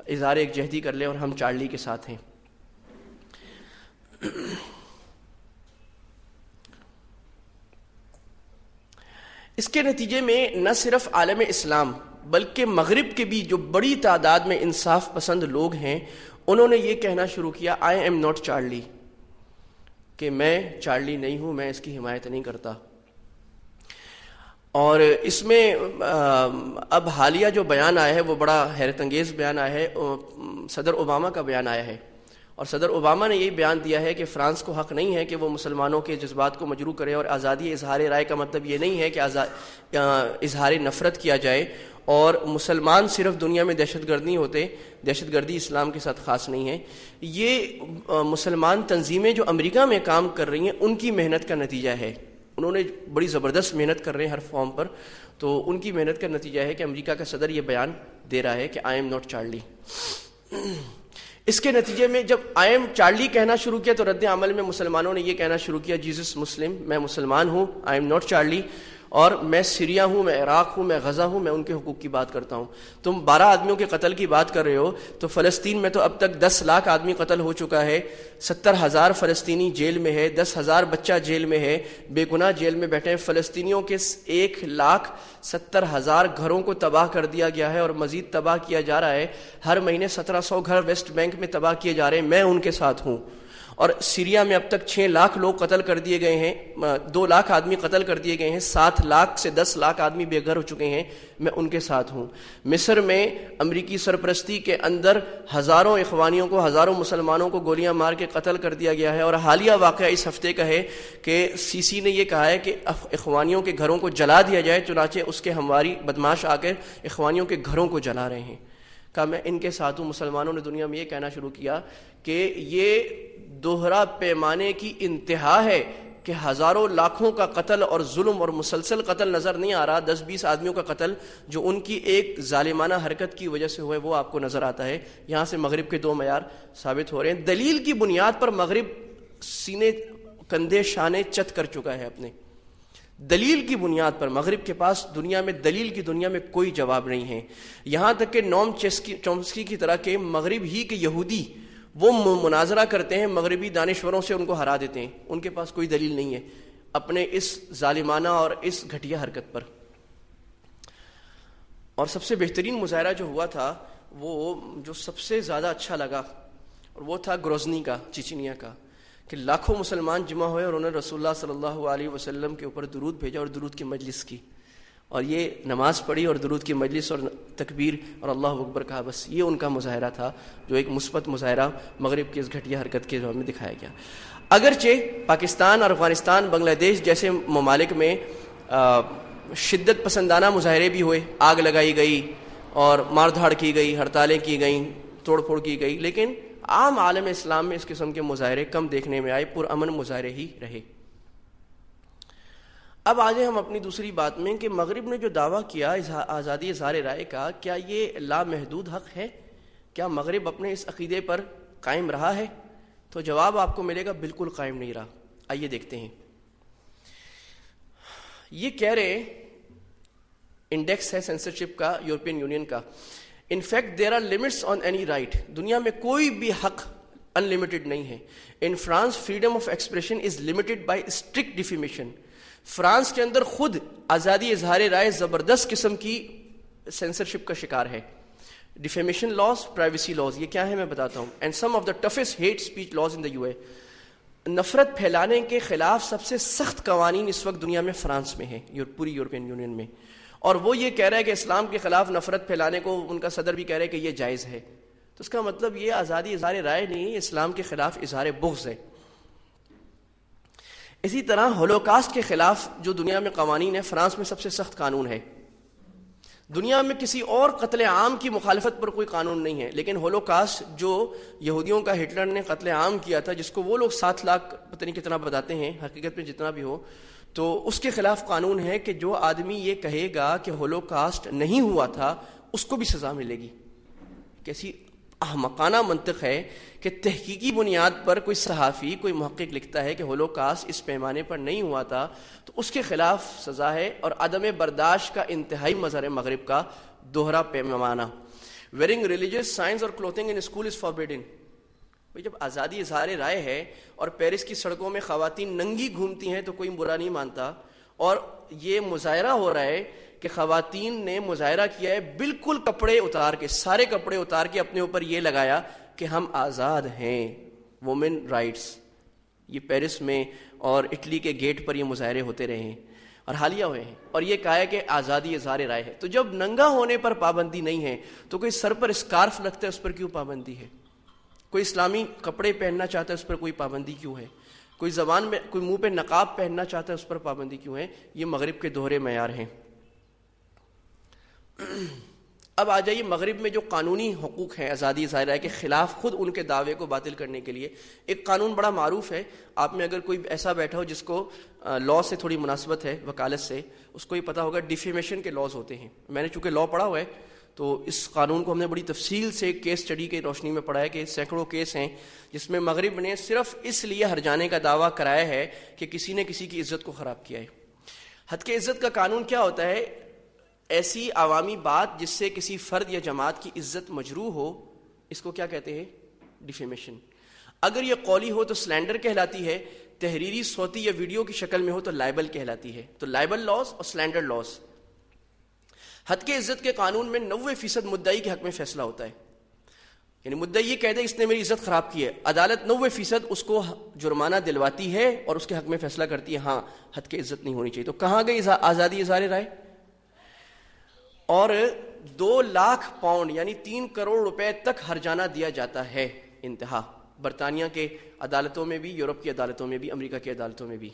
اظہار یکجہتی کر لیں اور ہم چارلی کے ساتھ ہیں. اس کے نتیجے میں نہ صرف عالم اسلام بلکہ مغرب کے بھی جو بڑی تعداد میں انصاف پسند لوگ ہیں, انہوں نے یہ کہنا شروع کیا, آئی ایم ناٹ چارلی, کہ میں چارلی نہیں ہوں, میں اس کی حمایت نہیں کرتا. اور اس میں اب حالیہ جو بیان آیا ہے وہ بڑا حیرت انگیز بیان آیا ہے, صدر اوباما کا بیان آیا ہے. اور صدر اوباما نے یہ بیان دیا ہے کہ فرانس کو حق نہیں ہے کہ وہ مسلمانوں کے جذبات کو مجروح کرے, اور آزادی اظہار رائے کا مطلب یہ نہیں ہے کہ اظہار نفرت کیا جائے, اور مسلمان صرف دنیا میں دہشت گردی ہوتے, دہشت گردی اسلام کے ساتھ خاص نہیں ہے. یہ مسلمان تنظیمیں جو امریکہ میں کام کر رہی ہیں ان کی محنت کا نتیجہ ہے. انہوں نے بڑی زبردست محنت کر رہے ہیں ہر فارم پر, تو ان کی محنت کا نتیجہ ہے کہ امریکہ کا صدر یہ بیان دے رہا ہے کہ آئی ایم ناٹ چارلی. اس کے نتیجے میں جب آئی ایم چارلی کہنا شروع کیا تو رد عمل میں مسلمانوں نے یہ کہنا شروع کیا, جیزس مسلم, میں مسلمان ہوں, آئی ایم ناٹ چارلی, اور میں سیریا ہوں, میں عراق ہوں, میں غزہ ہوں, میں ان کے حقوق کی بات کرتا ہوں. تم 12 آدمیوں کے قتل کی بات کر رہے ہو, تو فلسطین میں تو اب تک 10 لاکھ آدمی قتل ہو چکا ہے, 70,000 فلسطینی جیل میں ہے, 10,000 بچہ جیل میں ہے, بے گناہ جیل میں بیٹھے ہیں. فلسطینیوں کے 1,70,000 گھروں کو تباہ کر دیا گیا ہے, اور مزید تباہ کیا جا رہا ہے. ہر مہینے 1700 گھر ویسٹ بینک میں تباہ کیے جا رہے ہیں, میں ان کے ساتھ ہوں. اور سیریا میں اب تک 6 لاکھ لوگ قتل کر دیے گئے ہیں, 2 لاکھ آدمی قتل کر دیے گئے ہیں, 7 لاکھ سے 10 لاکھ آدمی بے گھر ہو چکے ہیں, میں ان کے ساتھ ہوں. مصر میں امریکی سرپرستی کے اندر ہزاروں اخوانیوں کو, ہزاروں مسلمانوں کو گولیاں مار کے قتل کر دیا گیا ہے. اور حالیہ واقعہ اس ہفتے کا ہے کہ سیسی نے یہ کہا ہے کہ اخوانیوں کے گھروں کو جلا دیا جائے, چنانچہ اس کے ہمواری بدماش آ کر اخوانیوں کے گھروں کو جلا رہے ہیں. کہا میں ان کے ساتھ ہوں. مسلمانوں نے دنیا میں یہ کہنا شروع کیا کہ یہ دوہرا پیمانے کی انتہا ہے کہ ہزاروں لاکھوں کا قتل اور ظلم اور مسلسل قتل نظر نہیں آ رہا, 10-20 آدمیوں کا قتل جو ان کی ایک ظالمانہ حرکت کی وجہ سے ہوئے وہ آپ کو نظر آتا ہے. یہاں سے مغرب کے 2 معیار ثابت ہو رہے ہیں. دلیل کی بنیاد پر مغرب سینے کندھے شانے چت کر چکا ہے اپنے. دلیل کی بنیاد پر مغرب کے پاس دنیا میں, دلیل کی دنیا میں کوئی جواب نہیں ہے. یہاں تک کہ نوم چومسکی کی طرح کے مغرب ہی کے یہودی وہ مناظرہ کرتے ہیں مغربی دانشوروں سے, ان کو ہرا دیتے ہیں. ان کے پاس کوئی دلیل نہیں ہے اپنے اس ظالمانہ اور اس گھٹیا حرکت پر. اور سب سے بہترین مظاہرہ جو ہوا تھا, وہ جو سب سے زیادہ اچھا لگا, اور وہ تھا گروزنی کا, چچنیا کا, کہ لاکھوں مسلمان جمع ہوئے اور انہوں نے رسول اللہ صلی اللہ علیہ وسلم کے اوپر درود بھیجا اور درود کی مجلس کی, اور یہ نماز پڑھی اور درود کی مجلس اور تکبیر اور اللہ اکبر کہا. بس یہ ان کا مظاہرہ تھا, جو ایک مثبت مظاہرہ مغرب کی اس گھٹیا حرکت کے میں دکھایا گیا. اگرچہ پاکستان اور افغانستان, بنگلہ دیش جیسے ممالک میں شدت پسندانہ مظاہرے بھی ہوئے, آگ لگائی گئی اور مار دھاڑ کی گئی, ہڑتالیں کی گئیں, توڑ پھوڑ کی گئی, لیکن عام عالم اسلام میں اس قسم کے مظاہرے کم دیکھنے میں آئے, پرامن مظاہرے ہی رہے. اب آ جائیں ہم اپنی دوسری بات میں کہ مغرب نے جو دعویٰ کیا آزادی اظہار رائے کا, کیا یہ لامحدود حق ہے؟ کیا مغرب اپنے اس عقیدے پر قائم رہا ہے؟ تو جواب آپ کو ملے گا بالکل قائم نہیں رہا. آئیے دیکھتے ہیں. یہ کہہ رہے انڈیکس ہے سینسرشپ کا یورپین یونین کا. In fact there are limits on any right. دنیا میں کوئی بھی حق ان لمیٹڈ نہیں ہے. In France freedom of expression is limited by strict defamation. France کے اندر خود آزادی اظہار رائے زبردست قسم کی سینسرشپ کا شکار ہے. ڈیفیمیشن لاز, پرائیویسی لاز, یہ کیا ہے میں بتاتا ہوں. And some of the toughest hate speech laws in the U A. نفرت پھیلانے کے خلاف سب سے سخت قوانین اس وقت دنیا میں فرانس میں ہیں، پوری یورپین یونین میں، اور وہ یہ کہہ رہا ہے کہ اسلام کے خلاف نفرت پھیلانے کو ان کا صدر بھی کہہ رہا ہے کہ یہ جائز ہے. تو اس کا مطلب یہ آزادی اظہار رائے نہیں ہے، اسلام کے خلاف اظہار بغض ہے. اسی طرح ہولوکاسٹ کے خلاف جو دنیا میں قوانین ہے، فرانس میں سب سے سخت قانون ہے. دنیا میں کسی اور قتل عام کی مخالفت پر کوئی قانون نہیں ہے، لیکن ہولوکاسٹ جو یہودیوں کا ہٹلر نے قتل عام کیا تھا، جس کو وہ لوگ 7 لاکھ پتہ نہیں کتنا بتاتے ہیں، حقیقت میں جتنا بھی ہو، تو اس کے خلاف قانون ہے کہ جو آدمی یہ کہے گا کہ ہولوکاسٹ نہیں ہوا تھا اس کو بھی سزا ملے گی. کیسی احمقانہ منطق ہے کہ تحقیقی بنیاد پر کوئی صحافی، کوئی محقق لکھتا ہے کہ ہولوکاسٹ اس پیمانے پر نہیں ہوا تھا تو اس کے خلاف سزا ہے. اور عدم برداشت کا انتہائی مظہر ہے مغرب کا دوہرا پیمانہ. ویئرنگ ریلیجیس سائنس اور clothing in school is forbidden. بھئی جب آزادی اظہار رائے ہے اور پیرس کی سڑکوں میں خواتین ننگی گھومتی ہیں تو کوئی برا نہیں مانتا، اور یہ مظاہرہ ہو رہا ہے کہ خواتین نے مظاہرہ کیا ہے بالکل کپڑے اتار کے، سارے کپڑے اتار کے اپنے اوپر یہ لگایا کہ ہم آزاد ہیں، وومن رائٹس. یہ پیرس میں اور اٹلی کے گیٹ پر یہ مظاہرے ہوتے رہے ہیں اور حالیہ ہوئے ہیں، اور یہ کہا ہے کہ آزادی اظہار رائے ہے. تو جب ننگا ہونے پر پابندی نہیں ہے تو کوئی سر پر اسکارف لگتا ہے اس پر کیوں پابندی ہے؟ کوئی اسلامی کپڑے پہننا چاہتا ہے اس پر کوئی پابندی کیوں ہے؟ کوئی زبان میں، کوئی منہ پہ نقاب پہننا چاہتا ہے اس پر پابندی کیوں ہے؟ یہ مغرب کے دوہرے معیار ہیں. اب آ جائیے مغرب میں جو قانونی حقوق ہیں آزادی اظہار رائے کے خلاف خود ان کے دعوے کو باطل کرنے کے لیے. ایک قانون بڑا معروف ہے، آپ میں اگر کوئی ایسا بیٹھا ہو جس کو لاء سے تھوڑی مناسبت ہے، وکالت سے، اس کو یہ پتہ ہوگا ڈیفیمیشن کے لاز ہوتے ہیں. میں نے چونکہ لاء پڑھا ہوا ہے تو اس قانون کو ہم نے بڑی تفصیل سے کیس اسٹڈی کی روشنی میں پڑھا ہے کہ سینکڑوں کیس ہیں جس میں مغرب نے صرف اس لیے ہرجانے کا دعویٰ کرایا ہے کہ کسی نے کسی کی عزت کو خراب کیا ہے. حد کے عزت کا قانون کیا ہوتا ہے؟ ایسی عوامی بات جس سے کسی فرد یا جماعت کی عزت مجروح ہو، اس کو کیا کہتے ہیں؟ ڈیفیمیشن. اگر یہ قولی ہو تو سلینڈر کہلاتی ہے، تحریری، صوتی یا ویڈیو کی شکل میں ہو تو لائبل کہلاتی ہے. تو لائبل لاز اور سلینڈر لاز. حد کے عزت کے قانون میں 90% مدعی کے حق میں فیصلہ ہوتا ہے. یعنی مدعی یہ کہتے ہیں اس نے میری عزت خراب کی ہے، عدالت 90% اس کو جرمانہ دلواتی ہے اور اس کے حق میں فیصلہ کرتی ہے ہاں حد کے عزت نہیں ہونی چاہیے. تو کہاں گئی آزادی اظہار رائے؟ اور 2 لاکھ پاؤنڈ یعنی 3 کروڑ روپے تک ہرجانہ دیا جاتا ہے. انتہا. برطانیہ کے عدالتوں میں بھی، یورپ کی عدالتوں میں بھی، امریکہ کی عدالتوں میں بھی.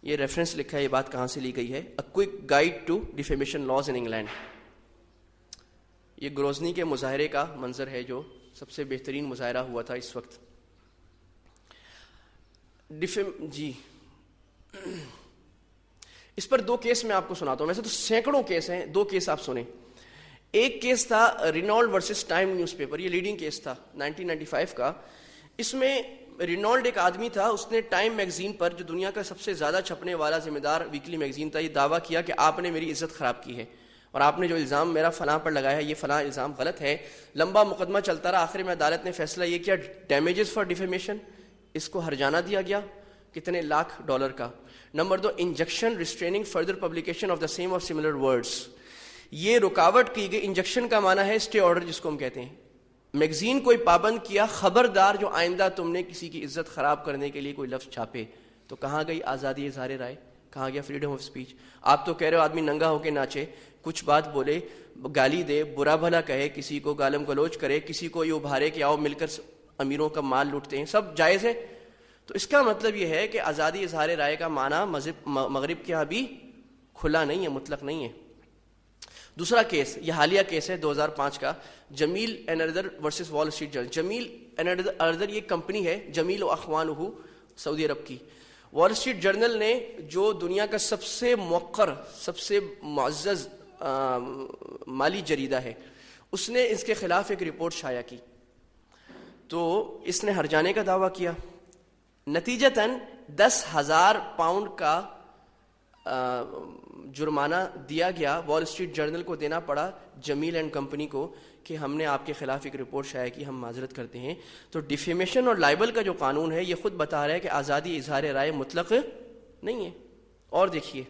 یہ ریفرنس لکھا ہے، یہ بات کہاں سے لی گئی ہے؟ A quick guide to defamation laws in England. یہ گروزنی کے مظاہرے کا منظر ہے جو سب سے بہترین مظاہرہ ہوا تھا اس وقت. جی اس پر 2 کیس میں آپ کو سناتا ہوں. ویسے تو سینکڑوں کیس ہیں، 2 کیس آپ سنیں. ایک کیس تھا Reynold versus Time newspaper. یہ لیڈنگ کیس تھا 1995 کا. اس میں رینالڈ ایک آدمی تھا، اس نے ٹائم میگزین پر، جو دنیا کا سب سے زیادہ چھپنے والا ذمہ دار ویکلی میگزین تھا، یہ دعویٰ کیا کہ آپ نے میری عزت خراب کی ہے اور آپ نے جو الزام میرا فلاں پر لگایا ہے یہ فلاں الزام غلط ہے. لمبا مقدمہ چلتا رہا. آخر میں عدالت نے فیصلہ یہ کیا، ڈیمیجز فار ڈیفیمیشن، اس کو ہرجانہ دیا گیا. کتنے لاکھ ڈالر کا. Number 2 injection restraining further publication of the same اور سملر ورڈز. یہ رکاوٹ کی گئی. انجیکشن کا معنی ہے اسٹے آرڈر جس کو ہم کہتے ہیں. میگزین کوئی پابند کیا، خبردار جو آئندہ تم نے کسی کی عزت خراب کرنے کے لیے کوئی لفظ چھاپے. تو کہاں گئی آزادی اظہار رائے؟ کہاں گیا فریڈم آف اسپیچ؟ آپ تو کہہ رہے ہو آدمی ننگا ہو کے ناچے، کچھ بات بولے، گالی دے، برا بھلا کہے، کسی کو گالم گلوچ کرے، کسی کو یہ ابھارے کہ آؤ مل کر امیروں کا مال لوٹتے ہیں، سب جائز ہے. تو اس کا مطلب یہ ہے کہ آزادی اظہار رائے کا معنی مغرب کے یہاں بھی کھلا نہیں ہے، مطلق نہیں ہے. دوسرا کیس، یہ حالیہ کیس ہے 2005 کا، Jameel and other versus Wall Street Journal. Jameel and other یہ کمپنی ہے، جمیل و اخوانہ، سعودی عرب کی. وال اسٹریٹ جرنل نے جو دنیا کا سب سے موقر، سب سے معزز مالی جریدہ ہے، اس نے اس کے خلاف ایک رپورٹ شائع کی. تو اس نے ہرجانے کا دعویٰ کیا. نتیجتاً 10,000 پاؤنڈ کا جرمانہ دیا گیا. وال اسٹریٹ جرنل کو دینا پڑا، جمیل اینڈ کمپنی کو، کہ ہم نے آپ کے خلاف ایک رپورٹ شائع کی، ہم معذرت کرتے ہیں. تو ڈیفیمیشن اور لائبل کا جو قانون ہے یہ خود بتا رہا ہے کہ آزادی اظہار رائے مطلق نہیں ہے. اور دیکھیے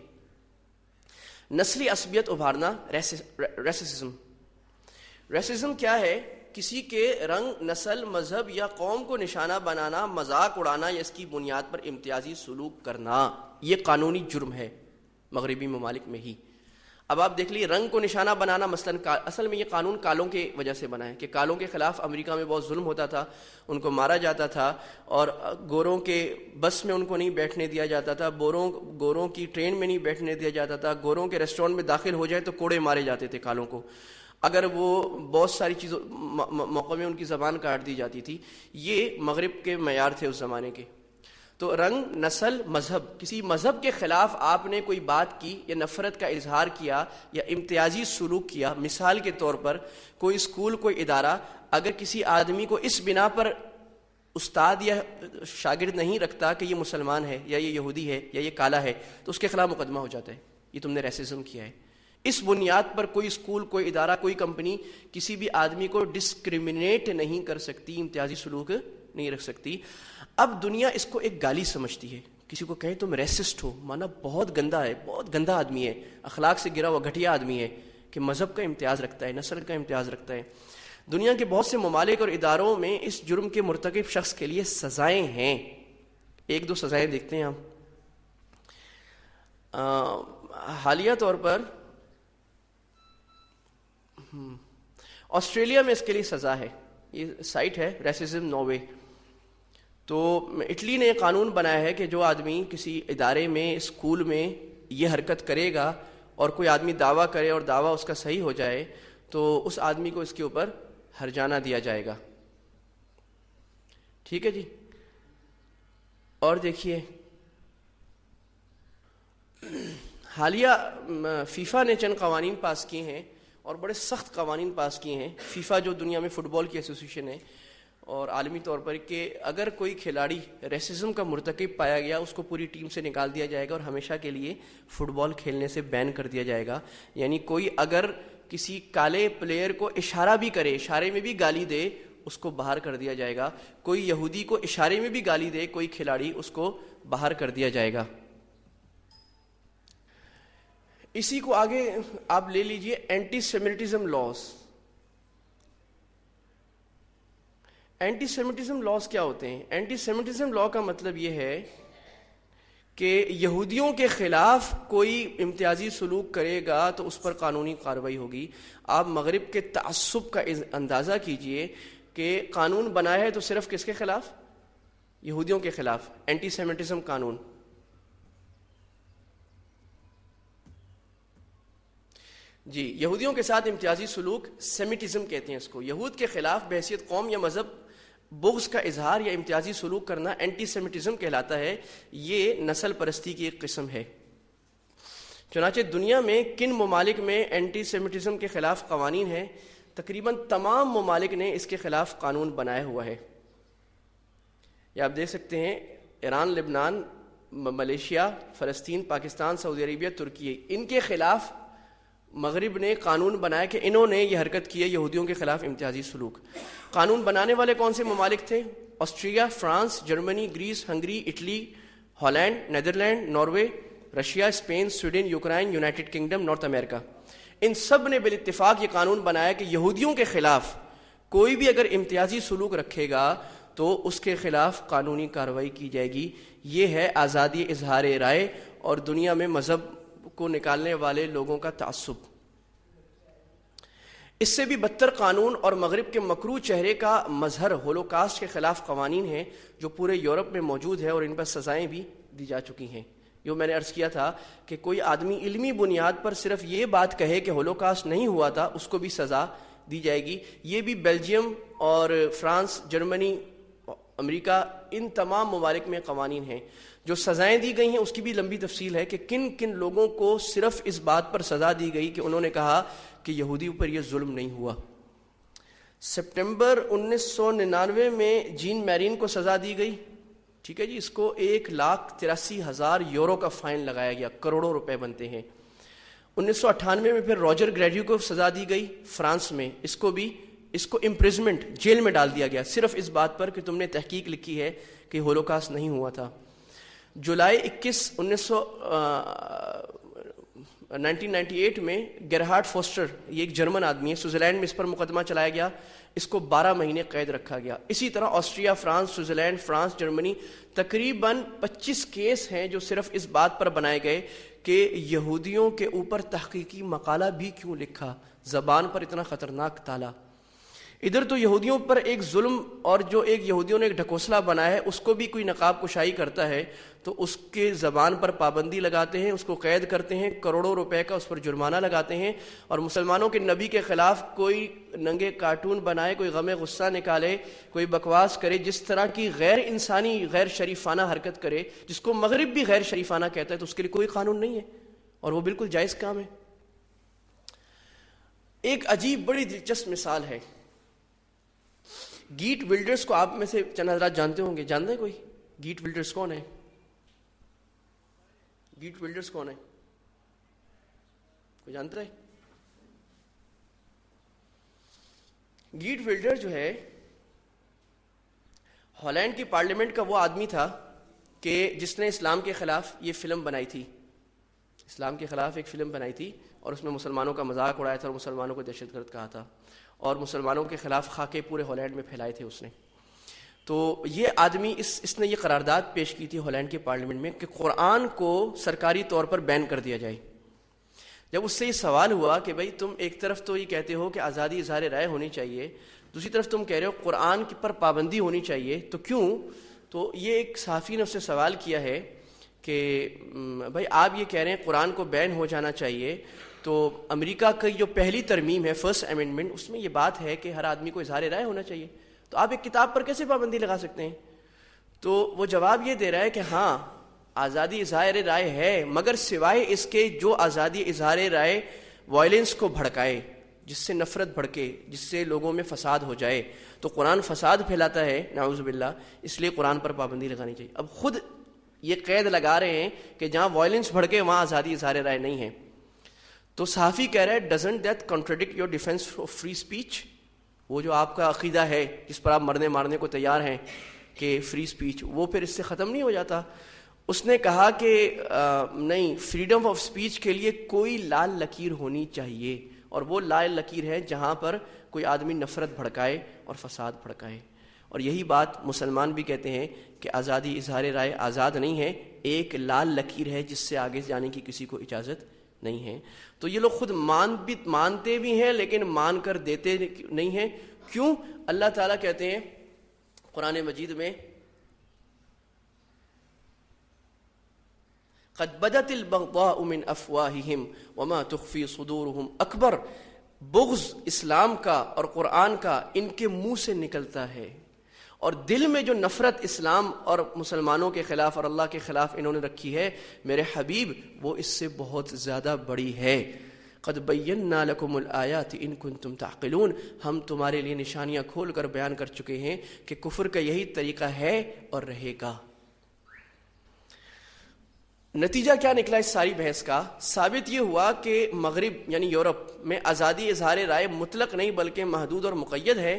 نسلی عصبیت ابھارنا، ریسزم. ریسزم کیا ہے کسی کے رنگ، نسل، مذہب یا قوم کو نشانہ بنانا، مذاق اڑانا یا اس کی بنیاد پر امتیازی سلوک کرنا یہ قانونی جرم ہے مغربی ممالک میں ہی۔ اب آپ دیکھ لیے رنگ کو نشانہ بنانا، مثلا اصل میں یہ قانون کالوں کی وجہ سے بنا ہے کہ کالوں کے خلاف امریکہ میں بہت ظلم ہوتا تھا، ان کو مارا جاتا تھا، اور گوروں کے بس میں ان کو نہیں بیٹھنے دیا جاتا تھا، گوروں کی ٹرین میں نہیں بیٹھنے دیا جاتا تھا، گوروں کے ریسٹورینٹ میں داخل ہو جائے تو کوڑے مارے جاتے تھے کالوں کو، اگر وہ بہت ساری چیزوں موقع میں ان کی زبان کاٹ دی جاتی تھی۔ یہ مغرب کے معیار تھے اس زمانے کے۔ تو رنگ، نسل، مذہب، کسی مذہب کے خلاف آپ نے کوئی بات کی یا نفرت کا اظہار کیا یا امتیازی سلوک کیا، مثال کے طور پر کوئی اسکول، کوئی ادارہ اگر کسی آدمی کو اس بنا پر استاد یا شاگرد نہیں رکھتا کہ یہ مسلمان ہے یا یہ یہودی ہے یا یہ کالا ہے، تو اس کے خلاف مقدمہ ہو جاتا ہے، یہ تم نے ریسزم کیا ہے۔ اس بنیاد پر کوئی اسکول، کوئی ادارہ، کوئی کمپنی کسی بھی آدمی کو ڈسکریمنیٹ نہیں کر سکتی، امتیازی سلوک نہیں رکھ سکتی۔ اب دنیا اس کو ایک گالی سمجھتی ہے، کسی کو کہے تم ریسسٹ ہو، مانا بہت گندا ہے، بہت گندا آدمی ہے، اخلاق سے گرا ہوا گھٹیا آدمی ہے کہ مذہب کا امتیاز رکھتا ہے، نسل کا امتیاز رکھتا ہے۔ دنیا کے بہت سے ممالک اور اداروں میں اس جرم کے مرتکب شخص کے لیے سزائیں ہیں۔ ایک دو سزائیں دیکھتے ہیں ہم۔ حالیہ طور پر آسٹریلیا میں اس کے لیے سزا ہے، یہ سائٹ ہے ریسزم ناروے۔ تو اٹلی نے قانون بنایا ہے کہ جو آدمی کسی ادارے میں، اسکول میں یہ حرکت کرے گا اور کوئی آدمی دعویٰ کرے اور دعویٰ اس کا صحیح ہو جائے تو اس آدمی کو اس کے اوپر ہرجانہ دیا جائے گا۔ ٹھیک ہے جی۔ اور دیکھیے حالیہ فیفا نے چند قوانین پاس کیے ہیں اور بڑے سخت قوانین پاس کیے ہیں۔ فیفا جو دنیا میں فٹ بال کی ایسوسیشن ہے اور عالمی طور پر، کہ اگر کوئی کھلاڑی ریسزم کا مرتکب پایا گیا اس کو پوری ٹیم سے نکال دیا جائے گا اور ہمیشہ کے لیے فٹ بال کھیلنے سے بین کر دیا جائے گا۔ یعنی کوئی اگر کسی کالے پلیئر کو اشارہ بھی کرے، اشارے میں بھی گالی دے، اس کو باہر کر دیا جائے گا۔ کوئی یہودی کو اشارے میں بھی گالی دے کوئی کھلاڑی، اس کو باہر کر دیا جائے گا۔ اسی کو آگے آپ لے لیجئے anti Semitism laws. Anti Semitism laws کیا ہوتے ہیں؟ اینٹی سیمیٹزم لا کا مطلب یہ ہے کہ یہودیوں کے خلاف کوئی امتیازی سلوک کرے گا تو اس پر قانونی کارروائی ہوگی۔ آپ مغرب کے تعصب کا اندازہ کیجئے کہ قانون بنا ہے تو صرف کس کے خلاف؟ یہودیوں کے خلاف، اینٹی سیمیٹزم قانون۔ جی، یہودیوں کے ساتھ امتیازی سلوک سیمیٹزم کہتے ہیں اس کو۔ یہود کے خلاف بحیثیت قوم یا مذہب بغض کا اظہار یا امتیازی سلوک کرنا اینٹی سیمیٹزم کہلاتا ہے۔ یہ نسل پرستی کی ایک قسم ہے۔ چنانچہ دنیا میں کن ممالک میں اینٹی سیمیٹزم کے خلاف قوانین ہیں؟ تقریباً تمام ممالک نے اس کے خلاف قانون بنایا ہوا ہے۔ یہ آپ دیکھ سکتے ہیں، ایران، لبنان، ملیشیا، فلسطین، پاکستان، سعودی عربیہ، ترکی، ان کے خلاف مغرب نے قانون بنایا کہ انہوں نے یہ حرکت کی ہے، یہودیوں کے خلاف امتیازی سلوک۔ قانون بنانے والے کون سے ممالک تھے؟ Austria, France, Germany, Greece, Hungary, Italy, Holland, Netherland, Norway, Russia, Spain, Sweden, Ukraine, United Kingdom, North America. ان سب نے بالاتفاق یہ قانون بنایا کہ یہودیوں کے خلاف کوئی بھی اگر امتیازی سلوک رکھے گا تو اس کے خلاف قانونی کارروائی کی جائے گی۔ یہ ہے آزادی اظہار رائے اور دنیا میں مذہب کو نکالنے والے لوگوں کا تعصب۔ اس سے بھی بدتر قانون اور مغرب کے مکروہ چہرے کا مظہر ہولوکاسٹ کے خلاف قوانین ہیں جو پورے یورپ میں موجود ہے اور ان پر سزائیں بھی دی جا چکی ہیں۔ جو میں نے عرض کیا تھا کہ کوئی آدمی علمی بنیاد پر صرف یہ بات کہے کہ ہولوکاسٹ نہیں ہوا تھا، اس کو بھی سزا دی جائے گی۔ یہ بھی بیلجیم اور فرانس، جرمنی، امریکہ، ان تمام ممالک میں قوانین ہیں۔ جو سزائیں دی گئی ہیں اس کی بھی لمبی تفصیل ہے کہ کن کن لوگوں کو صرف اس بات پر سزا دی گئی کہ انہوں نے کہا کہ یہودیوں پر یہ ظلم نہیں ہوا۔ سپٹمبر 1999 میں جین میرین کو سزا دی گئی، ٹھیک ہے جی، اس کو 1,83,000 یورو کا فائن لگایا گیا، کروڑوں روپے بنتے ہیں۔ 1998 میں پھر راجر گریڈیو کو سزا دی گئی فرانس میں، اس کو امپریزمنٹ، جیل میں ڈال دیا گیا صرف اس بات پر کہ تم نے تحقیق لکھی ہے کہ ہولوکاسٹ نہیں ہوا تھا۔ جولائی 21، 1998 میں گیرہارڈ فوسٹر، یہ ایک جرمن آدمی ہے، سوئٹزرلینڈ میں اس پر مقدمہ چلایا گیا، اس کو 12 مہینے قید رکھا گیا. اسی طرح Austria, France, Switzerland, France, Germany, تقریباً 25 کیس ہیں جو صرف اس بات پر بنائے گئے کہ یہودیوں کے اوپر تحقیقی مقالہ بھی کیوں لکھا، زبان پر اتنا خطرناک تالا. ادھر تو یہودیوں پر ایک ظلم، اور جو ایک یہودیوں نے ایک ڈھکوسلا بنایا ہے اس کو بھی کوئی نقاب کشائی کرتا ہے تو اس کے زبان پر پابندی لگاتے ہیں، اس کو قید کرتے ہیں، کروڑوں روپے کا اس پر جرمانہ لگاتے ہیں. اور مسلمانوں کے نبی کے خلاف کوئی ننگے کارٹون بنائے، کوئی غم غصہ نکالے، کوئی بکواس کرے، جس طرح کی غیر انسانی، غیر شریفانہ حرکت کرے، جس کو مغرب بھی غیر شریفانہ کہتا ہے، تو اس کے لیے کوئی قانون نہیں ہے اور وہ بالکل جائز کام ہے. ایک عجیب بڑی دلچسپ مثال ہے. گیٹ ولڈرز کو آپ میں سے چند حضرات جانتے ہوں گے. جانتے ہیں کوئی گیٹ ولڈرز کون ہے؟ گیٹ ولڈرز کون ہے؟ کوئی جانتا ہے؟ گیٹ ولڈر جو ہے ہالینڈ کی پارلیمنٹ کا وہ آدمی تھا کہ جس نے اسلام کے خلاف یہ فلم بنائی تھی. اسلام کے خلاف ایک فلم بنائی تھی اور اس میں مسلمانوں کا مذاق اڑایا تھا اور مسلمانوں کو دہشت گرد کہا تھا اور مسلمانوں کے خلاف خاکے پورے ہالینڈ میں پھیلائے تھے اس نے. تو یہ آدمی اس نے یہ قرارداد پیش کی تھی ہالینڈ کی پارلیمنٹ میں کہ قرآن کو سرکاری طور پر بین کر دیا جائے. جب اس سے یہ سوال ہوا کہ بھائی تم ایک طرف تو یہ کہتے ہو کہ آزادی اظہار رائے ہونی چاہیے، دوسری طرف تم کہہ رہے ہو قرآن پر پابندی ہونی چاہیے، تو کیوں؟ تو یہ ایک صحافی نے اس سے سوال کیا ہے کہ بھائی آپ یہ کہہ رہے ہیں قرآن کو بین ہو جانا چاہیے، تو امریکہ کی جو پہلی ترمیم ہے فرسٹ امینڈمنٹ، اس میں یہ بات ہے کہ ہر آدمی کو اظہار رائے ہونا چاہیے، تو آپ ایک کتاب پر کیسے پابندی لگا سکتے ہیں؟ تو وہ جواب یہ دے رہا ہے کہ ہاں آزادی اظہار رائے ہے، مگر سوائے اس کے جو آزادی اظہار رائے وائلنس کو بھڑکائے، جس سے نفرت بھڑکے، جس سے لوگوں میں فساد ہو جائے، تو قرآن فساد پھیلاتا ہے نعوذ باللہ، اس لیے قرآن پر پابندی لگانی چاہیے. اب خود یہ قید لگا رہے ہیں کہ جہاں وائلنس بھڑکے وہاں آزادی اظہار رائے نہیں ہے. تو صحافی کہہ رہا ہے doesn't that contradict your defence of free speech? وہ جو آپ کا عقیدہ ہے جس پر آپ مرنے مارنے کو تیار ہیں کہ فری اسپیچ، وہ پھر اس سے ختم نہیں ہو جاتا؟ اس نے کہا کہ نہیں، فریڈم آف اسپیچ کے لیے کوئی لال لکیر ہونی چاہیے، اور وہ لال لکیر ہے جہاں پر کوئی آدمی نفرت بھڑکائے اور فساد بھڑکائے. اور یہی بات مسلمان بھی کہتے ہیں کہ آزادی اظہار رائے آزاد نہیں ہے، ایک لال لکیر ہے جس سے آگے جانے کی کسی کو اجازت نہیں ہے. تو یہ لوگ خود مانتے بھی ہیں لیکن مان کر دیتے نہیں ہیں. کیوں؟ اللہ تعالیٰ کہتے ہیں قرآن مجید میں قد بدت البغضاء من افواہہم وما تخفی صدورہم اکبر. بغض اسلام کا اور قرآن کا ان کے منہ سے نکلتا ہے، اور دل میں جو نفرت اسلام اور مسلمانوں کے خلاف اور اللہ کے خلاف انہوں نے رکھی ہے میرے حبیب، وہ اس سے بہت زیادہ بڑی ہے. قد بینا لکم الآیات ان کنتم تعقلون. ہم تمہارے لیے نشانیاں کھول کر بیان کر چکے ہیں کہ کفر کا یہی طریقہ ہے اور رہے گا. نتیجہ کیا نکلا اس ساری بحث کا؟ ثابت یہ ہوا کہ مغرب یعنی یورپ میں آزادی اظہار رائے مطلق نہیں بلکہ محدود اور مقید ہے.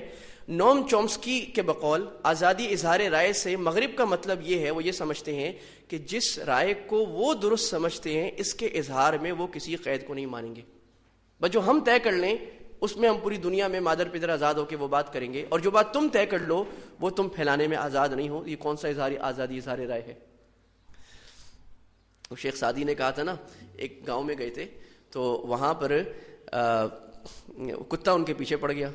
نوم چومسکی کے بقول آزادی اظہار رائے سے مغرب کا مطلب یہ ہے، وہ یہ سمجھتے ہیں کہ جس رائے کو وہ درست سمجھتے ہیں اس کے اظہار میں وہ کسی قید کو نہیں مانیں گے، بس جو ہم طے کر لیں اس میں ہم پوری دنیا میں مادر پدر آزاد ہو کے وہ بات کریں گے، اور جو بات تم طے کر لو وہ تم پھیلانے میں آزاد نہیں ہو. یہ کون سا آزادی اظہار رائے ہے؟ شیخ سعدی نے کہا تھا نا، ایک گاؤں میں گئے تھے تو وہاں پر کتا ان کے پیچھے پڑ گیا.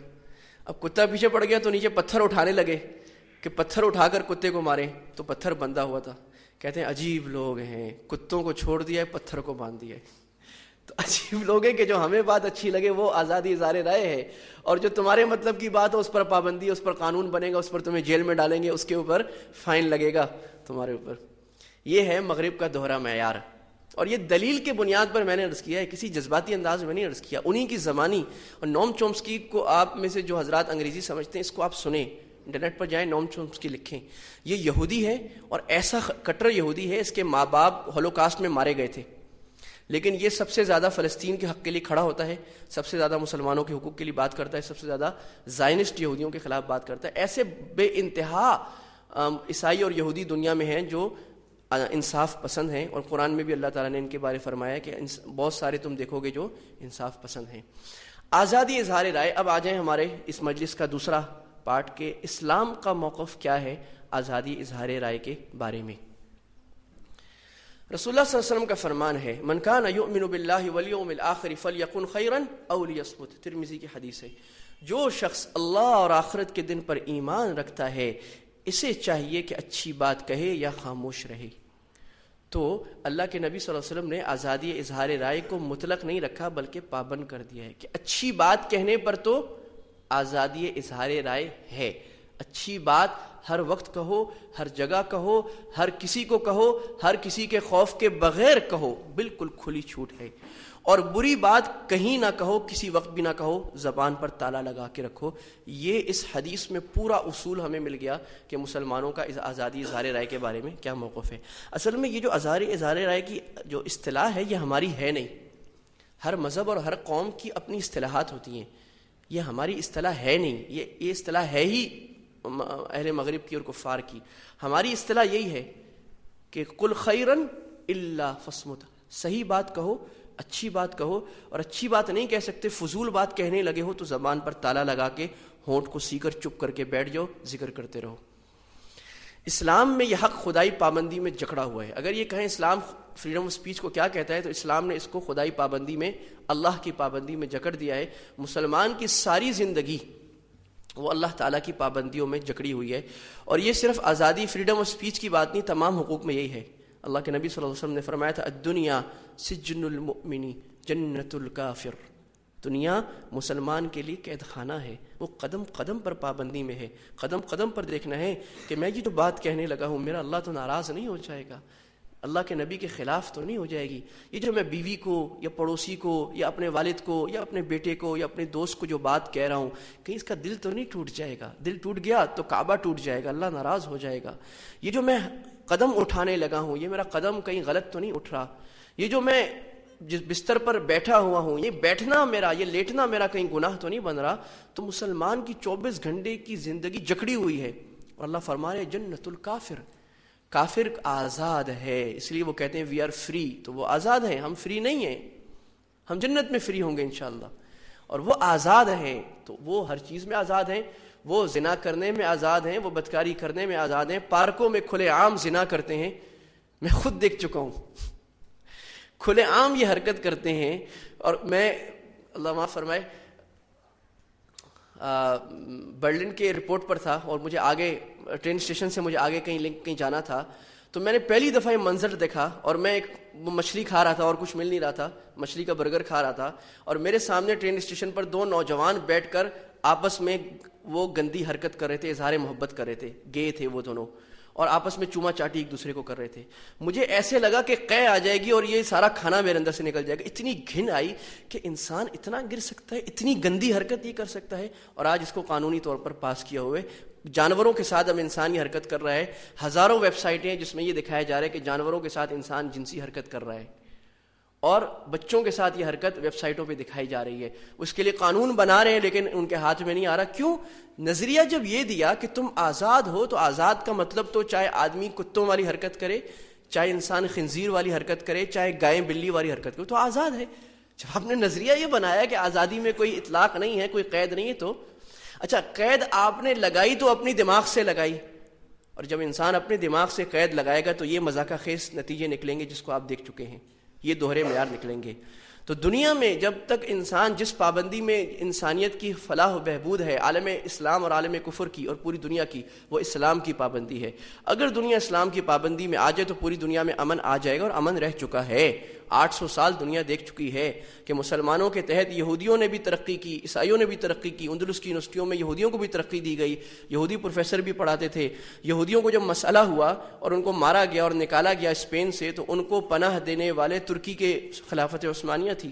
اب کتا پیچھے پڑ گیا تو نیچے پتھر اٹھانے لگے کہ پتھر اٹھا کر کتے کو ماریں، تو پتھر بندھا ہوا تھا. کہتے ہیں عجیب لوگ ہیں، کتوں کو چھوڑ دیا ہے، پتھر کو باندھ دیا ہے. تو عجیب لوگ ہیں کہ جو ہمیں بات اچھی لگے وہ آزادی اظہار رائے ہے، اور جو تمہارے مطلب کی بات ہو اس پر پابندی، اس پر قانون بنے گا، اس پر تمہیں جیل میں ڈالیں گے، اس کے اوپر فائن لگے گا تمہارے اوپر. یہ ہے مغرب کا دوہرا معیار. اور یہ دلیل کے بنیاد پر میں نے عرض کیا ہے، کسی جذباتی انداز میں نہیں عرض کیا. انہی کی زمانی. اور نوم چومسکی کو آپ میں سے جو حضرات انگریزی سمجھتے ہیں اس کو آپ سنیں، انٹرنیٹ پر جائیں، نوم چومسکی لکھیں. یہ یہودی ہے اور ایسا کٹر یہودی ہے، اس کے ماں باپ ہولوکاسٹ میں مارے گئے تھے، لیکن یہ سب سے زیادہ فلسطین کے حق کے لیے کھڑا ہوتا ہے، سب سے زیادہ مسلمانوں کے حقوق کے لیے بات کرتا ہے، سب سے زیادہ زائنسٹ یہودیوں کے خلاف بات کرتا ہے. ایسے بے انتہا عیسائی اور یہودی دنیا میں ہیں جو انصاف پسند ہیں، اور قرآن میں بھی اللہ تعالیٰ نے ان کے بارے فرمایا کہ بہت سارے تم دیکھو گے جو انصاف پسند ہیں۔ آزادی اظہار رائے۔ اب آ جائیں ہمارے اس مجلس کا دوسرا پارٹ کہ اسلام کا موقف کیا ہے آزادی اظہار رائے کے بارے میں۔ رسول اللہ صلی اللہ علیہ وسلم کا فرمان ہے من کان یؤمن باللہ والیوم الآخر فلیکن خیرا او لیصمت، ترمذی کی حدیث ہے، جو شخص اللہ اور آخرت کے دن پر ایمان رکھتا ہے اسے چاہیے کہ اچھی بات کہے یا خاموش رہے۔ تو اللہ کے نبی صلی اللہ علیہ وسلم نے آزادی اظہار رائے کو مطلق نہیں رکھا بلکہ پابند کر دیا ہے کہ اچھی بات کہنے پر تو آزادی اظہار رائے ہے۔ اچھی بات ہر وقت کہو، ہر جگہ کہو، ہر کسی کو کہو، ہر کسی کے خوف کے بغیر کہو، بالکل کھلی چھوٹ ہے۔ اور بری بات کہیں نہ کہو، کسی وقت بھی نہ کہو، زبان پر تالا لگا کے رکھو۔ یہ اس حدیث میں پورا اصول ہمیں مل گیا کہ مسلمانوں کا آزادی اظہار رائے کے بارے میں کیا موقف ہے۔ اصل میں یہ جو آزادی اظہار رائے کی جو اصطلاح ہے یہ ہماری ہے نہیں، ہر مذہب اور ہر قوم کی اپنی اصطلاحات ہوتی ہیں، یہ ہماری اصطلاح ہے نہیں، یہ اصطلاح ہے ہی اہل مغرب کی اور کفار کی۔ ہماری اصطلاح یہی ہے کہ قل خیرن الا فصمت، صحیح بات کہو، اچھی بات کہو، اور اچھی بات نہیں کہہ سکتے، فضول بات کہنے لگے ہو تو زبان پر تالا لگا کے ہونٹ کو سی کر چپ کر کے بیٹھ جاؤ، ذکر کرتے رہو۔ اسلام میں یہ حق خدائی پابندی میں جکڑا ہوا ہے۔ اگر یہ کہیں اسلام فریڈم آف سپیچ کو کیا کہتا ہے تو اسلام نے اس کو خدائی پابندی میں، اللہ کی پابندی میں جکڑ دیا ہے۔ مسلمان کی ساری زندگی وہ اللہ تعالیٰ کی پابندیوں میں جکڑی ہوئی ہے، اور یہ صرف آزادی فریڈم آف سپیچ کی بات نہیں، تمام حقوق میں یہی ہے۔ اللہ کے نبی صلی اللہ علیہ وسلم نے فرمایا تھا الدنیا سجن المؤمن جنت الکافر، دنیا مسلمان کے لیے قید خانہ ہے، وہ قدم قدم پر پابندی میں ہے، قدم قدم پر دیکھنا ہے کہ میں یہ جو بات کہنے لگا ہوں میرا اللہ تو ناراض نہیں ہو جائے گا، اللہ کے نبی کے خلاف تو نہیں ہو جائے گی، یہ جو میں بیوی کو یا پڑوسی کو یا اپنے والد کو یا اپنے بیٹے کو یا اپنے دوست کو جو بات کہہ رہا ہوں کہیں اس کا دل تو نہیں ٹوٹ جائے گا، دل ٹوٹ گیا تو کعبہ ٹوٹ جائے گا، اللہ ناراض ہو جائے گا، یہ جو میں قدم اٹھانے لگا ہوں یہ میرا قدم کہیں غلط تو نہیں اٹھ رہا، یہ جو میں جس بستر پر بیٹھا ہوا ہوں یہ بیٹھنا میرا، یہ لیٹنا میرا کہیں گناہ تو نہیں بن رہا۔ تو مسلمان کی 24 گھنٹے کی زندگی جکڑی ہوئی ہے، اور اللہ فرما رہے جنت الکافر، کافر آزاد ہے، اس لیے وہ کہتے ہیں وی آر فری، تو وہ آزاد ہیں، ہم فری نہیں ہیں، ہم جنت میں فری ہوں گے انشاءاللہ، اور وہ آزاد ہیں، تو وہ ہر چیز میں آزاد ہیں، وہ زنا کرنے میں آزاد ہیں، وہ بدکاری کرنے میں آزاد ہیں، پارکوں میں کھلے عام زنا کرتے ہیں، میں خود دیکھ چکا ہوں، کھلے عام یہ حرکت کرتے ہیں۔ اور میں اللہ معاف فرمائے برلن کے ایئرپورٹ پر تھا اور مجھے آگے ٹرین اسٹیشن سے مجھے آگے کہیں جانا تھا، تو میں نے پہلی دفعہ یہ منظر دیکھا، اور میں ایک مچھلی کھا رہا تھا اور کچھ مل نہیں رہا تھا، مچھلی کا برگر کھا رہا تھا، اور میرے سامنے ٹرین اسٹیشن پر 2 نوجوان بیٹھ کر آپس میں وہ گندی حرکت کر رہے تھے، اظہار محبت کر رہے تھے، گے تھے وہ دونوں، اور آپس میں چوما چاٹی ایک دوسرے کو کر رہے تھے۔ مجھے ایسے لگا کہ قے آ جائے گی اور یہ سارا کھانا میرے اندر سے نکل جائے گا، اتنی گھن آئی کہ انسان اتنا گر سکتا ہے، اتنی گندی حرکت یہ کر سکتا ہے، اور آج اس کو قانونی طور پر پاس کیا ہوئے۔ جانوروں کے ساتھ اب انسان یہ حرکت کر رہا ہے، ہزاروں ویب سائٹیں ہیں جس میں یہ دکھایا جا رہا ہے کہ جانوروں کے ساتھ انسان جنسی حرکت کر رہا ہے، اور بچوں کے ساتھ یہ حرکت ویب سائٹوں پہ دکھائی جا رہی ہے۔ اس کے لیے قانون بنا رہے ہیں لیکن ان کے ہاتھ میں نہیں آ رہا۔ کیوں؟ نظریہ جب یہ دیا کہ تم آزاد ہو، تو آزاد کا مطلب تو چاہے آدمی کتوں والی حرکت کرے، چاہے انسان خنزیر والی حرکت کرے، چاہے گائے بلی والی حرکت کرے، تو آزاد ہے۔ جب آپ نے نظریہ یہ بنایا کہ آزادی میں کوئی اطلاق نہیں ہے، کوئی قید نہیں ہے، تو اچھا قید آپ نے لگائی تو اپنی دماغ سے لگائی، اور جب انسان اپنے دماغ سے قید لگائے گا تو یہ مذاق خیز نتیجے نکلیں گے جس کو آپ دیکھ چکے ہیں، یہ دوہرے معیار نکلیں گے۔ تو دنیا میں جب تک انسان جس پابندی میں انسانیت کی فلاح و بہبود ہے، عالم اسلام اور عالم کفر کی اور پوری دنیا کی، وہ اسلام کی پابندی ہے۔ اگر دنیا اسلام کی پابندی میں آ جائے تو پوری دنیا میں امن آ جائے گا، اور امن رہ چکا ہے۔ 800 سال دنیا دیکھ چکی ہے کہ مسلمانوں کے تحت یہودیوں نے بھی ترقی کی، عیسائیوں نے بھی ترقی کی، اندلس کی یونیورسٹیوں میں یہودیوں کو بھی ترقی دی گئی، یہودی پروفیسر بھی پڑھاتے تھے۔ یہودیوں کو جب مسئلہ ہوا اور ان کو مارا گیا اور نکالا گیا اسپین سے، تو ان کو پناہ دینے والے ترکی کے خلافت عثمانیہ تھی۔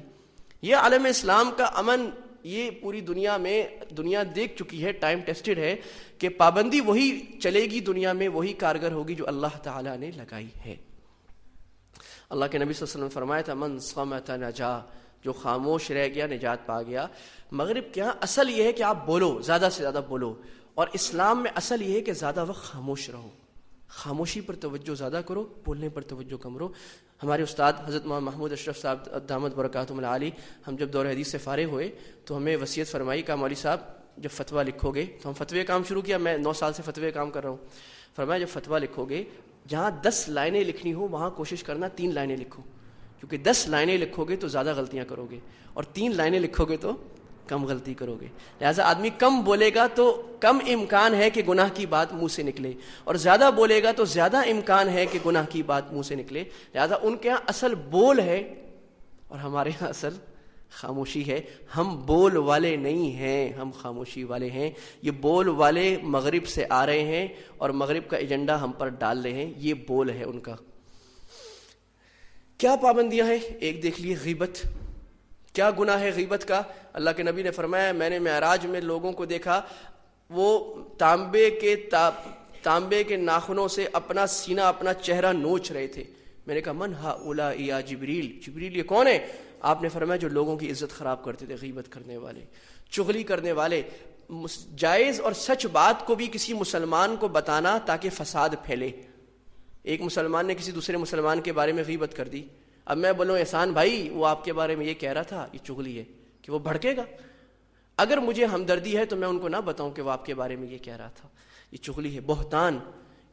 یہ عالم اسلام کا امن یہ پوری دنیا میں دنیا دیکھ چکی ہے، ٹائم ٹیسٹڈ ہے کہ پابندی وہی چلے گی دنیا میں، وہی کارگر ہوگی جو اللہ تعالیٰ نے لگائی ہے۔ اللہ کے نبی صلی اللہ علیہ وسلم نے فرمایا تھا من صمت نجا، جو خاموش رہ گیا نجات پا گیا۔ مغرب کے ہاں اصل یہ ہے کہ آپ بولو، زیادہ سے زیادہ بولو، اور اسلام میں اصل یہ ہے کہ زیادہ وقت خاموش رہو۔ خاموشی پر توجہ زیادہ کرو، بولنے پر توجہ کم کرو. ہمارے استاد حضرت مولانا محمود اشرف صاحب دامت برکاتہم العالی، ہم جب دور حدیث سے فارغ ہوئے تو ہمیں وصیت فرمائی کہ مولوی صاحب جب فتویٰ لکھو گے، تو ہم فتوے کام شروع کیا، میں 9 سال سے فتوے کام کر رہا ہوں. فرمایا جب فتویٰ لکھو گے جہاں 10 لائنیں لکھنی ہو وہاں کوشش کرنا 3 لائنیں لکھو، کیونکہ 10 لائنیں لکھو گے تو زیادہ غلطیاں کرو گے، اور 3 لائنیں لکھو گے تو کم غلطی کرو گے. لہٰذا آدمی کم بولے گا تو کم امکان ہے کہ گناہ کی بات منہ سے نکلے، اور زیادہ بولے گا تو زیادہ امکان ہے کہ گناہ کی بات منہ سے نکلے. لہٰذا ان کے ہاں اصل بول ہے اور ہمارے ہاں اصل خاموشی ہے. ہم بول والے نہیں ہیں، ہم خاموشی والے ہیں. یہ بول والے مغرب سے آ رہے ہیں اور مغرب کا ایجنڈا ہم پر ڈال رہے ہیں، یہ بول ہے ان کا. کیا پابندیاں ہیں؟ ایک دیکھ لیے غیبت. کیا گناہ ہے غیبت کا؟ اللہ کے نبی نے فرمایا میں نے معراج میں لوگوں کو دیکھا وہ تانبے کے ناخنوں سے اپنا سینہ اپنا چہرہ نوچ رہے تھے. میں نے کہا من ہؤلاء یا جبریل، جبریل یہ کون ہے؟ آپ نے فرمایا جو لوگوں کی عزت خراب کرتے تھے، غیبت کرنے والے، چغلی کرنے والے. جائز اور سچ بات کو بھی کسی مسلمان کو بتانا تاکہ فساد پھیلے. ایک مسلمان نے کسی دوسرے مسلمان کے بارے میں غیبت کر دی، اب میں بولوں احسان بھائی وہ آپ کے بارے میں یہ کہہ رہا تھا، یہ چغلی ہے کہ وہ بھڑکے گا. اگر مجھے ہمدردی ہے تو میں ان کو نہ بتاؤں کہ وہ آپ کے بارے میں یہ کہہ رہا تھا، یہ چغلی ہے. بہتان،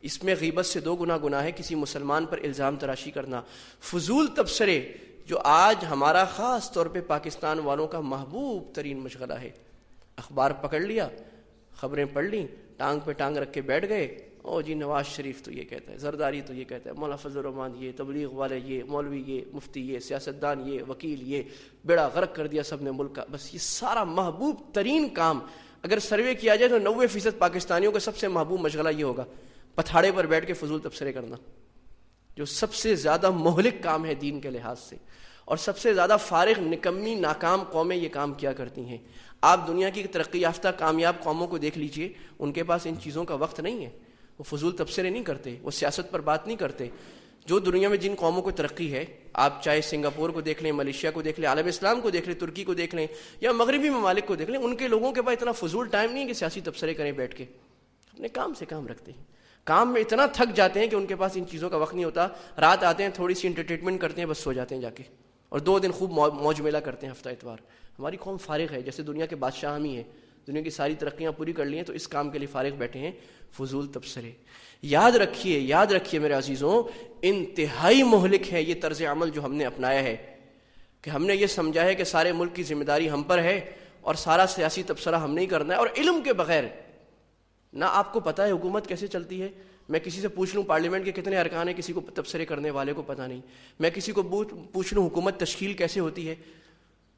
اس میں غیبت سے 2 گنا گناہ ہے، کسی مسلمان پر الزام تراشی کرنا. فضول تبصرے جو آج ہمارا خاص طور پہ پاکستان والوں کا محبوب ترین مشغلہ ہے. اخبار پکڑ لیا، خبریں پڑھ لیں، ٹانگ پہ ٹانگ رکھ کے بیٹھ گئے، او جی نواز شریف تو یہ کہتا ہے، زرداری تو یہ کہتا ہے، مولانا فضل الرحمان یہ، تبلیغ والے یہ، مولوی یہ، مفتی یہ، سیاستدان یہ، وکیل یہ، بیڑا غرق کر دیا سب نے ملک کا. بس یہ سارا محبوب ترین کام اگر سروے کیا جائے تو 90% پاکستانیوں کا سب سے محبوب مشغلہ یہ ہوگا، پتھاڑے پر بیٹھ کے فضول تبصرے کرنا، جو سب سے زیادہ مہلک کام ہے دین کے لحاظ سے. اور سب سے زیادہ فارغ، نکمی، ناکام قومیں یہ کام کیا کرتی ہیں. آپ دنیا کی ترقی یافتہ کامیاب قوموں کو دیکھ لیجئے، ان کے پاس ان چیزوں کا وقت نہیں ہے، وہ فضول تبصرے نہیں کرتے، وہ سیاست پر بات نہیں کرتے. جو دنیا میں جن قوموں کو ترقی ہے، آپ چاہے سنگاپور کو دیکھ لیں، ملیشیا کو دیکھ لیں، عالم اسلام کو دیکھ لیں، ترکی کو دیکھ لیں، یا مغربی ممالک کو دیکھ لیں، ان کے لوگوں کے پاس اتنا فضول ٹائم نہیں ہے کہ سیاسی تبصرے کریں بیٹھ کے. اپنے کام سے کام رکھتے ہیں، کام میں اتنا تھک جاتے ہیں کہ ان کے پاس ان چیزوں کا وقت نہیں ہوتا. رات آتے ہیں، تھوڑی سی انٹرٹینمنٹ کرتے ہیں، بس سو جاتے ہیں جا کے، اور 2 دن خوب موج میلہ کرتے ہیں ہفتہ اتوار. ہماری قوم فارغ ہے، جیسے دنیا کے بادشاہ ہم ہی ہیں، دنیا کی ساری ترقیاں پوری کر لی ہیں تو اس کام کے لیے فارغ بیٹھے ہیں، فضول تبصرے. یاد رکھیے میرے عزیزوں، انتہائی مہلک ہے یہ طرز عمل جو ہم نے اپنایا ہے، کہ ہم نے یہ سمجھا ہے کہ سارے ملک کی ذمہ داری ہم پر ہے اور سارا سیاسی تبصرہ ہم نہیں کرنا ہے، اور علم کے بغیر. نہ آپ کو پتہ ہے حکومت کیسے چلتی ہے، میں کسی سے پوچھ لوں پارلیمنٹ کے کتنے ارکان ہیں، کسی کو تبصرے کرنے والے کو پتہ نہیں. میں کسی کو پوچھ لوں حکومت تشکیل کیسے ہوتی ہے،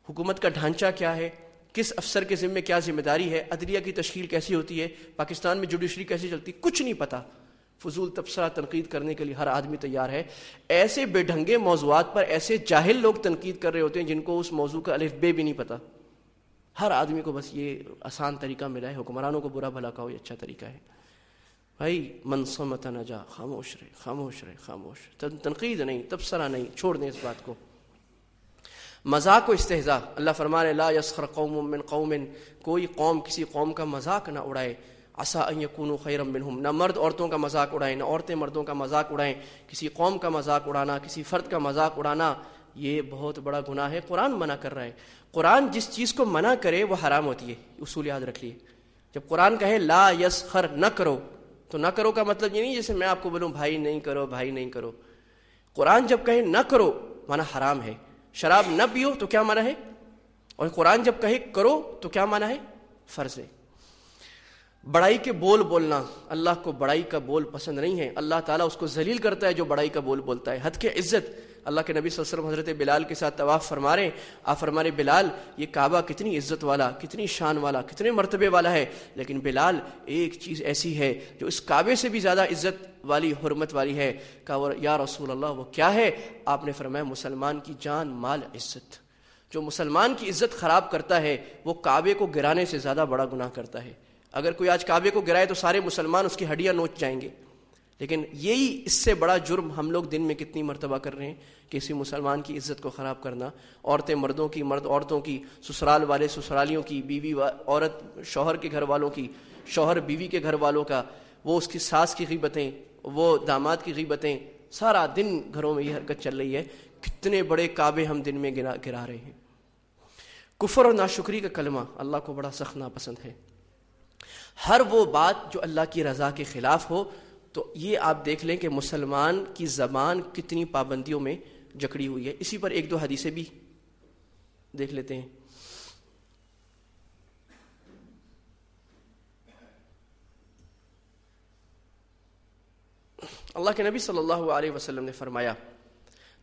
حکومت کا ڈھانچہ کیا ہے، کس افسر کے ذمہ کیا ذمہ داری ہے، عدلیہ کی تشکیل کیسی ہوتی ہے، پاکستان میں جوڈیشری کیسے چلتی، کچھ نہیں پتہ. فضول تبصرہ تنقید کرنے کے لیے ہر آدمی تیار ہے. ایسے بے ڈھنگے موضوعات پر ایسے جاہل لوگ تنقید کر رہے ہوتے ہیں جن کو اس موضوع کا الف بے بھی نہیں پتہ. ہر آدمی کو بس یہ آسان طریقہ ملا ہے، حکمرانوں کو برا بھلا کہو، یہ اچھا طریقہ ہے. بھائی من صمت نجا، خاموش رہے، خاموش رہے، خاموش. تنقید نہیں، تبصرہ نہیں، چھوڑ دیں اس بات کو. مذاق و استہزاء، اللہ فرمانے لا یسخر قوم من قوم، کوئی قوم کسی قوم کا مذاق نہ اڑائے. عسیٰ ان یکونوا خیرا منہم، نہ مرد عورتوں کا مذاق اڑائیں، نہ عورتیں مردوں کا مذاق اڑائیں. کسی قوم کا مذاق اڑانا، کسی فرد کا مذاق اڑانا، یہ بہت بڑا گناہ ہے. قرآن منع کر رہا ہے. قرآن جس چیز کو منع کرے وہ حرام ہوتی ہے، اصول یاد رکھ لیے. جب قرآن کہے لا یسخر، نہ کرو، تو نہ کرو کا مطلب یہ نہیں جیسے میں آپ کو بولوں بھائی نہیں کرو، بھائی نہیں کرو. قرآن جب کہے نہ کرو معنی حرام ہے. شراب نہ پیو تو کیا معنی ہے، اور قرآن جب کہے کرو تو کیا معنی ہے، فرض ہے. بڑائی کے بول بولنا، اللہ کو بڑائی کا بول پسند نہیں ہے. اللہ تعالیٰ اس کو ذلیل کرتا ہے جو بڑائی کا بول بولتا ہے. حد کے عزت، اللہ کے نبی صلی اللہ علیہ وسلم حضرت بلال کے ساتھ طواف فرما رہے ہیں، آپ فرما رہے بلال یہ کعبہ کتنی عزت والا، کتنی شان والا، کتنے مرتبے والا ہے، لیکن بلال ایک چیز ایسی ہے جو اس کعبے سے بھی زیادہ عزت والی، حرمت والی ہے. کہا یا رسول اللہ وہ کیا ہے؟ آپ نے فرمایا مسلمان کی جان، مال، عزت. جو مسلمان کی عزت خراب کرتا ہے وہ کعبے کو گرانے سے زیادہ بڑا گناہ کرتا ہے. اگر کوئی آج کعبے کو گرائے تو سارے مسلمان اس کی ہڈیاں نوچ جائیں گے، لیکن یہی اس سے بڑا جرم ہم لوگ دن میں کتنی مرتبہ کر رہے ہیں، کسی مسلمان کی عزت کو خراب کرنا. عورتیں مردوں کی، مرد عورتوں کی، سسرال والے سسرالیوں کی، بیوی عورت شوہر کے گھر والوں کی، شوہر بیوی کے گھر والوں کا، وہ اس کی ساس کی غیبتیں، وہ داماد کی غیبتیں، سارا دن گھروں میں یہ حرکت چل رہی ہے. کتنے بڑے کعبے ہم دن میں گرا رہے ہیں. کفر اور ناشکری کا کلمہ اللہ کو بڑا سخت ناپسند ہے. ہر وہ بات جو اللہ کی رضا کے خلاف ہو. تو یہ آپ دیکھ لیں کہ مسلمان کی زبان کتنی پابندیوں میں جکڑی ہوئی ہے. اسی پر ایک دو حدیثیں بھی دیکھ لیتے ہیں. اللہ کے نبی صلی اللہ علیہ وسلم نے فرمایا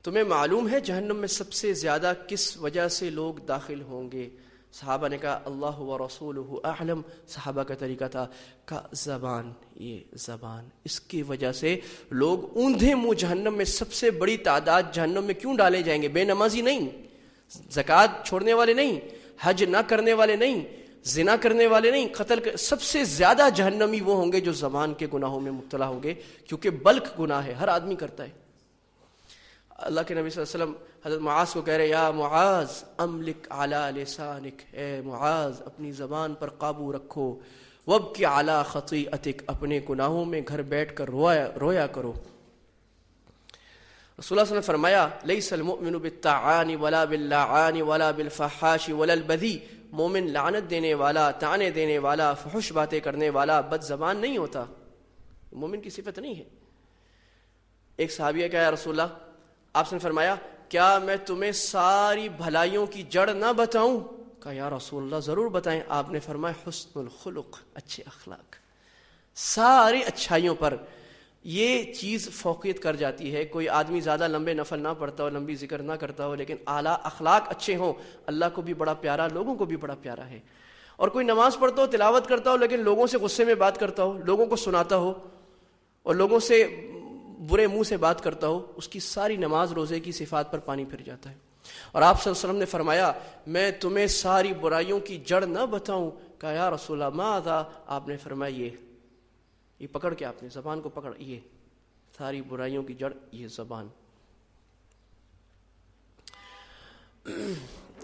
تمہیں معلوم ہے جہنم میں سب سے زیادہ کس وجہ سے لوگ داخل ہوں گے؟ صحابہ نے کہا اللہ و رسولہ اعلم. صحابہ کا طریقہ تھا کہ زبان، یہ زبان، اس کی وجہ سے لوگ اوندھے منہ جہنم میں سب سے بڑی تعداد جہنم میں کیوں ڈالے جائیں گے؟ بے نمازی نہیں، زکوٰۃ چھوڑنے والے نہیں، حج نہ کرنے والے نہیں، زنا کرنے والے نہیں، سب سے زیادہ جہنمی وہ ہوں گے جو زبان کے گناہوں میں مبتلا ہوں گے، کیونکہ بلک گناہ ہے، ہر آدمی کرتا ہے. اللہ کے نبی صلی اللہ علیہ وسلم حضرت معاذ کو کہہ رہے یا معاذ املک علی لسانک، اے معاذ اپنی زبان پر قابو رکھو، وابکی علی خطیئتک، اپنے گناہوں میں گھر بیٹھ کر رویا کرو. رسول اللہ صلی اللہ علیہ وسلم نے فرمایا لیس المؤمن بالطاعان ولا باللعان ولا بالفحاش ولا البذی. مومن لعنت دینے والا، طعنے دینے والا، فحش باتیں کرنے والا، بد زبان نہیں ہوتا. مومن کی صفت نہیں ہے. ایک صحابیہ کہا یا رسول اللہ، آپ نے فرمایا کیا میں تمہیں ساری بھلائیوں کی جڑ نہ بتاؤں؟ کہا یا رسول اللہ ضرور بتائیں. آپ نے فرمایا حسن الخلق، اچھے اخلاق. ساری اچھائیوں پر یہ چیز فوقیت کر جاتی ہے. کوئی آدمی زیادہ لمبے نفل نہ پڑھتا ہو، لمبی ذکر نہ کرتا ہو، لیکن اعلیٰ اخلاق اچھے ہوں، اللہ کو بھی بڑا پیارا، لوگوں کو بھی بڑا پیارا ہے. اور کوئی نماز پڑھتا ہو، تلاوت کرتا ہو، لیکن لوگوں سے غصے میں بات کرتا ہو، لوگوں کو سناتا ہو اور لوگوں سے برے منہ سے بات کرتا ہو، اس کی ساری نماز روزے کی صفات پر پانی پھر جاتا ہے. اور آپ صلی اللہ علیہ وسلم نے فرمایا میں تمہیں ساری برائیوں کی جڑ نہ بتاؤں؟ کہا یا رسول اللہ ماذا؟ آپ نے فرمایا یہ پکڑ کے، آپ نے زبان کو پکڑ، یہ ساری برائیوں کی جڑ یہ زبان.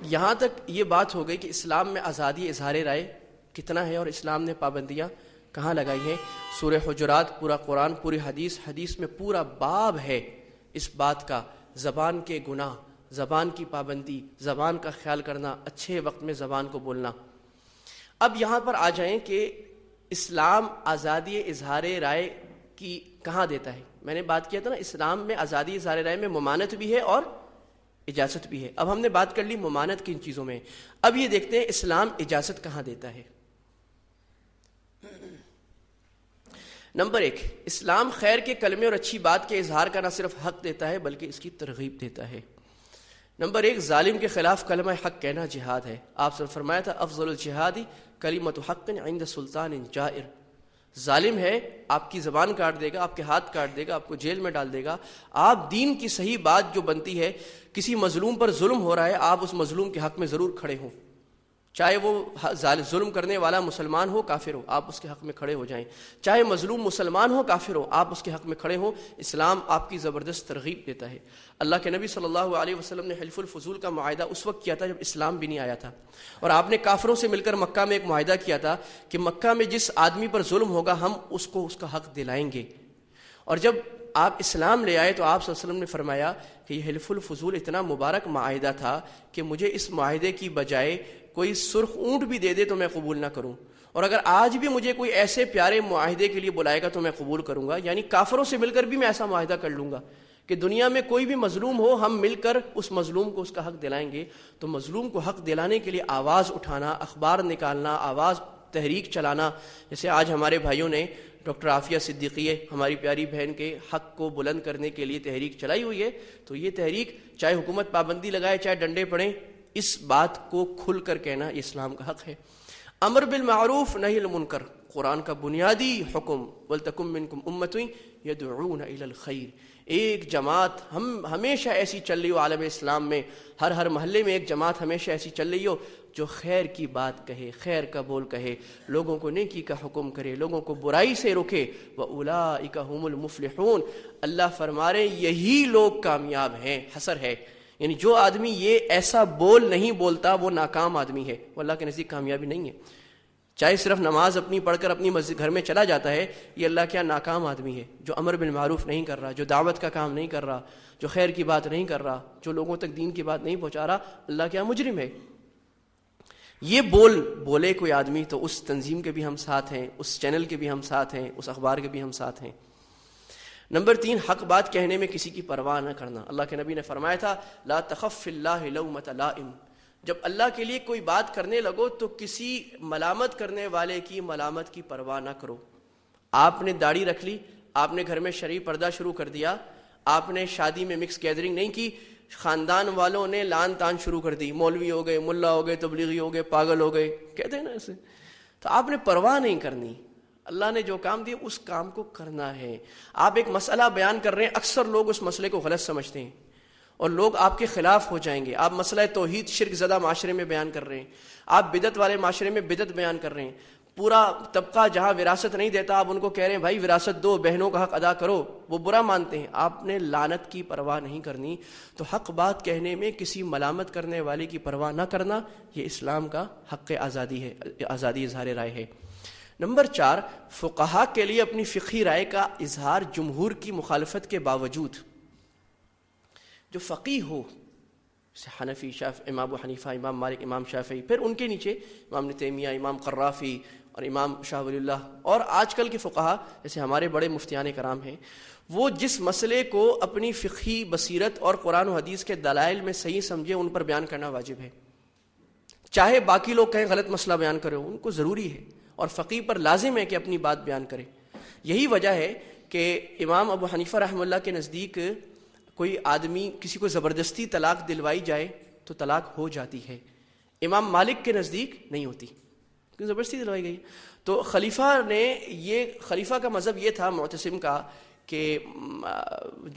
یہاں تک یہ بات ہو گئی کہ اسلام میں آزادی اظہار رائے کتنا ہے اور اسلام نے پابندیاں کہاں لگائی ہیں. سورہ حجرات، پورا قرآن، پوری حدیث میں پورا باب ہے اس بات کا، زبان کے گناہ، زبان کی پابندی، زبان کا خیال کرنا، اچھے وقت میں زبان کو بولنا. اب یہاں پر آ جائیں کہ اسلام آزادی اظہار رائے کی کہاں دیتا ہے. میں نے بات کیا تھا نا، اسلام میں آزادی اظہار رائے میں ممانعت بھی ہے اور اجازت بھی ہے. اب ہم نے بات کر لی ممانعت کن چیزوں میں. اب یہ دیکھتے ہیں اسلام اجازت کہاں دیتا ہے. نمبر 1، اسلام خیر کے کلمے اور اچھی بات کے اظہار کا نہ صرف حق دیتا ہے بلکہ اس کی ترغیب دیتا ہے. نمبر 1، ظالم کے خلاف کلمہ حق کہنا جہاد ہے. آپ سے فرمایا تھا افضل الجہاد کلمۃ حق عند سلطان جائر. ظالم ہے، آپ کی زبان کاٹ دے گا، آپ کے ہاتھ کاٹ دے گا، آپ کو جیل میں ڈال دے گا. آپ دین کی صحیح بات جو بنتی ہے، کسی مظلوم پر ظلم ہو رہا ہے، آپ اس مظلوم کے حق میں ضرور کھڑے ہوں، چاہے وہ ظلم کرنے والا مسلمان ہو کافر ہو، آپ اس کے حق میں کھڑے ہو جائیں. چاہے مظلوم مسلمان ہو کافر ہو، آپ اس کے حق میں کھڑے ہوں. اسلام آپ کی زبردست ترغیب دیتا ہے. اللہ کے نبی صلی اللہ علیہ وسلم نے حلف الفضول کا معاہدہ اس وقت کیا تھا جب اسلام بھی نہیں آیا تھا، اور آپ نے کافروں سے مل کر مکہ میں ایک معاہدہ کیا تھا کہ مکہ میں جس آدمی پر ظلم ہوگا ہم اس کو اس کا حق دلائیں گے. اور جب آپ اسلام لے آئے تو آپ صلی اللہ علیہ وسلم نے فرمایا کہ یہ حلف الفضول اتنا مبارک معاہدہ تھا کہ مجھے اس معاہدے کی بجائے کوئی سرخ اونٹ بھی دے دے تو میں قبول نہ کروں، اور اگر آج بھی مجھے کوئی ایسے پیارے معاہدے کے لیے بلائے گا تو میں قبول کروں گا. یعنی کافروں سے مل کر بھی میں ایسا معاہدہ کر لوں گا کہ دنیا میں کوئی بھی مظلوم ہو، ہم مل کر اس مظلوم کو اس کا حق دلائیں گے. تو مظلوم کو حق دلانے کے لیے آواز اٹھانا، اخبار نکالنا، آواز تحریک چلانا، جیسے آج ہمارے بھائیوں نے ڈاکٹر عافیہ صدیقیہ ہماری پیاری بہن کے حق کو بلند کرنے کے لیے تحریک چلائی ہوئی ہے. تو یہ تحریک چاہے حکومت پابندی لگائے چاہے ڈنڈے پڑیں، اس بات کو کھل کر کہنا یہ اسلام کا حق ہے. امر بالمعروف نہی المنکر قرآن کا بنیادی حکم، وَلْتَكُن مِّنكُمْ أُمَّةٌ يَدْعُونَ إِلَى الْخَيْرِ. ایک جماعت ہمیشہ ایسی چل رہی ہو عالم اسلام میں، ہر محلے میں ایک جماعت ہمیشہ ایسی چل رہی ہو جو خیر کی بات کہے، خیر کا بول کہے، لوگوں کو نیکی کا حکم کرے، لوگوں کو برائی سے روکے. وَأُولَٰئِكَ هُمُ الْمُفْلِحُونَ. اللہ فرما رہے یہی لوگ کامیاب ہیں. حسر ہے، یعنی جو آدمی یہ ایسا بول نہیں بولتا وہ ناکام آدمی ہے، وہ اللہ کے نزدیک کامیابی نہیں ہے. چاہے صرف نماز اپنی پڑھ کر اپنی مسجد گھر میں چلا جاتا ہے، یہ اللہ کیا ناکام آدمی ہے، جو امر بالمعروف نہیں کر رہا، جو دعوت کا کام نہیں کر رہا، جو خیر کی بات نہیں کر رہا، جو لوگوں تک دین کی بات نہیں پہنچا رہا، اللہ کیا مجرم ہے۔ یہ بولے کوئی آدمی تو اس تنظیم کے بھی ہم ساتھ ہیں، اس چینل کے بھی ہم ساتھ ہیں، اس اخبار کے بھی ہم ساتھ ہیں۔ نمبر 3، حق بات کہنے میں کسی کی پرواہ نہ کرنا۔ اللہ کے نبی نے فرمایا تھا لا تخف فی اللہ لومۃ لائم، جب اللہ کے لیے کوئی بات کرنے لگو تو کسی ملامت کرنے والے کی ملامت کی پرواہ نہ کرو۔ آپ نے داڑھی رکھ لی، آپ نے گھر میں شرعی پردہ شروع کر دیا، آپ نے شادی میں مکس گیدرنگ نہیں کی، خاندان والوں نے لان تان شروع کر دی، مولوی ہو گئے، ملا ہو گئے، تبلیغی ہو گئے، پاگل ہو گئے، کہتے ہیں نا ایسے، تو آپ نے پرواہ نہیں کرنی۔ اللہ نے جو کام دیا اس کام کو کرنا ہے۔ آپ ایک مسئلہ بیان کر رہے ہیں، اکثر لوگ اس مسئلے کو غلط سمجھتے ہیں اور لوگ آپ کے خلاف ہو جائیں گے۔ آپ مسئلہ توحید شرک زدہ معاشرے میں بیان کر رہے ہیں، آپ بدعت والے معاشرے میں بدعت بیان کر رہے ہیں، پورا طبقہ جہاں وراثت نہیں دیتا آپ ان کو کہہ رہے ہیں بھائی وراثت دو، بہنوں کا حق ادا کرو، وہ برا مانتے ہیں۔ آپ نے لعنت کی پرواہ نہیں کرنی۔ تو حق بات کہنے میں کسی ملامت کرنے والے کی پرواہ نہ کرنا، یہ اسلام کا حق آزادی ہے، آزادی اظہار رائے ہے۔ نمبر 4، فقہا کے لیے اپنی فقہی رائے کا اظہار جمہور کی مخالفت کے باوجود۔ جو فقیہ ہو، حنفی، امام ابو حنیفہ، امام مالک، امام شافعی، پھر ان کے نیچے امام ابن تیمیہ، امام قرافی اور امام شاہ ولی اللہ، اور آج کل کے فقہا جیسے ہمارے بڑے مفتیان کرام ہیں، وہ جس مسئلے کو اپنی فقہی بصیرت اور قرآن و حدیث کے دلائل میں صحیح سمجھے ان پر بیان کرنا واجب ہے۔ چاہے باقی لوگ کہیں غلط مسئلہ بیان کرے، ان کو ضروری ہے اور فقیہ پر لازم ہے کہ اپنی بات بیان کرے۔ یہی وجہ ہے کہ امام ابو حنیفہ رحمہ اللہ کے نزدیک کوئی آدمی کسی کو زبردستی طلاق دلوائی جائے تو طلاق ہو جاتی ہے، امام مالک کے نزدیک نہیں ہوتی، کیونکہ زبردستی دلوائی گئی۔ تو خلیفہ کا مذہب یہ تھا معتصم کا کہ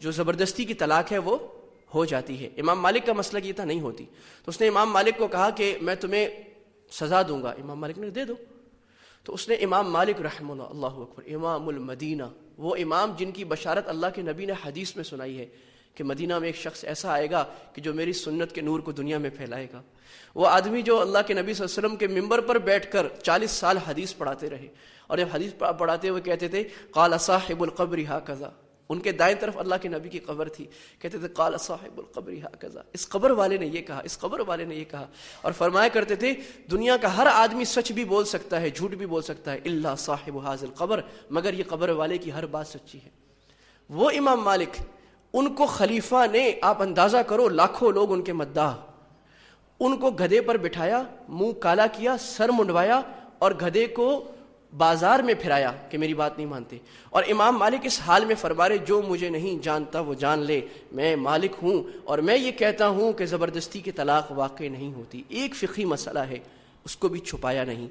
جو زبردستی کی طلاق ہے وہ ہو جاتی ہے۔ امام مالک کا مسئلہ یہ تھا نہیں ہوتی، تو اس نے امام مالک کو کہا کہ میں تمہیں سزا دوں گا، امام مالک نے دے دو۔ تو اس نے امام مالک رحمہ اللہ، اللہ اکبر، امام المدینہ، وہ امام جن کی بشارت اللہ کے نبی نے حدیث میں سنائی ہے کہ مدینہ میں ایک شخص ایسا آئے گا کہ جو میری سنت کے نور کو دنیا میں پھیلائے گا، وہ آدمی جو اللہ کے نبی صلی اللہ علیہ وسلم کے ممبر پر بیٹھ کر 40 سال حدیث پڑھاتے رہے، اور جب حدیث پڑھاتے ہوئے کہتے تھے قال صاحب القبر ہاکذا، ان کے دائیں طرف اللہ کے نبی کی قبر تھی، کہتے تھے قال صاحب القبر ہاکذا، اس قبر والے نے یہ کہا، اس قبر والے نے یہ کہا، اور فرمایا کرتے تھے دنیا کا ہر آدمی سچ بھی بول سکتا ہے، جھوٹ بھی بول سکتا ہے، الا صاحب ھذا القبر، مگر یہ قبر والے کی ہر بات سچی ہے۔ وہ امام مالک، ان کو خلیفہ نے، آپ اندازہ کرو لاکھوں لوگ ان کے مداح، ان کو گدھے پر بٹھایا، منہ کالا کیا، سر منڈوایا اور گدھے کو بازار میں پھرایا کہ میری بات نہیں مانتے، اور امام مالک اس حال میں فرما رہے جو مجھے نہیں جانتا وہ جان لے، میں مالک ہوں اور میں یہ کہتا ہوں کہ زبردستی کی طلاق واقع نہیں ہوتی۔ ایک فقہی مسئلہ ہے، اس کو بھی چھپایا نہیں۔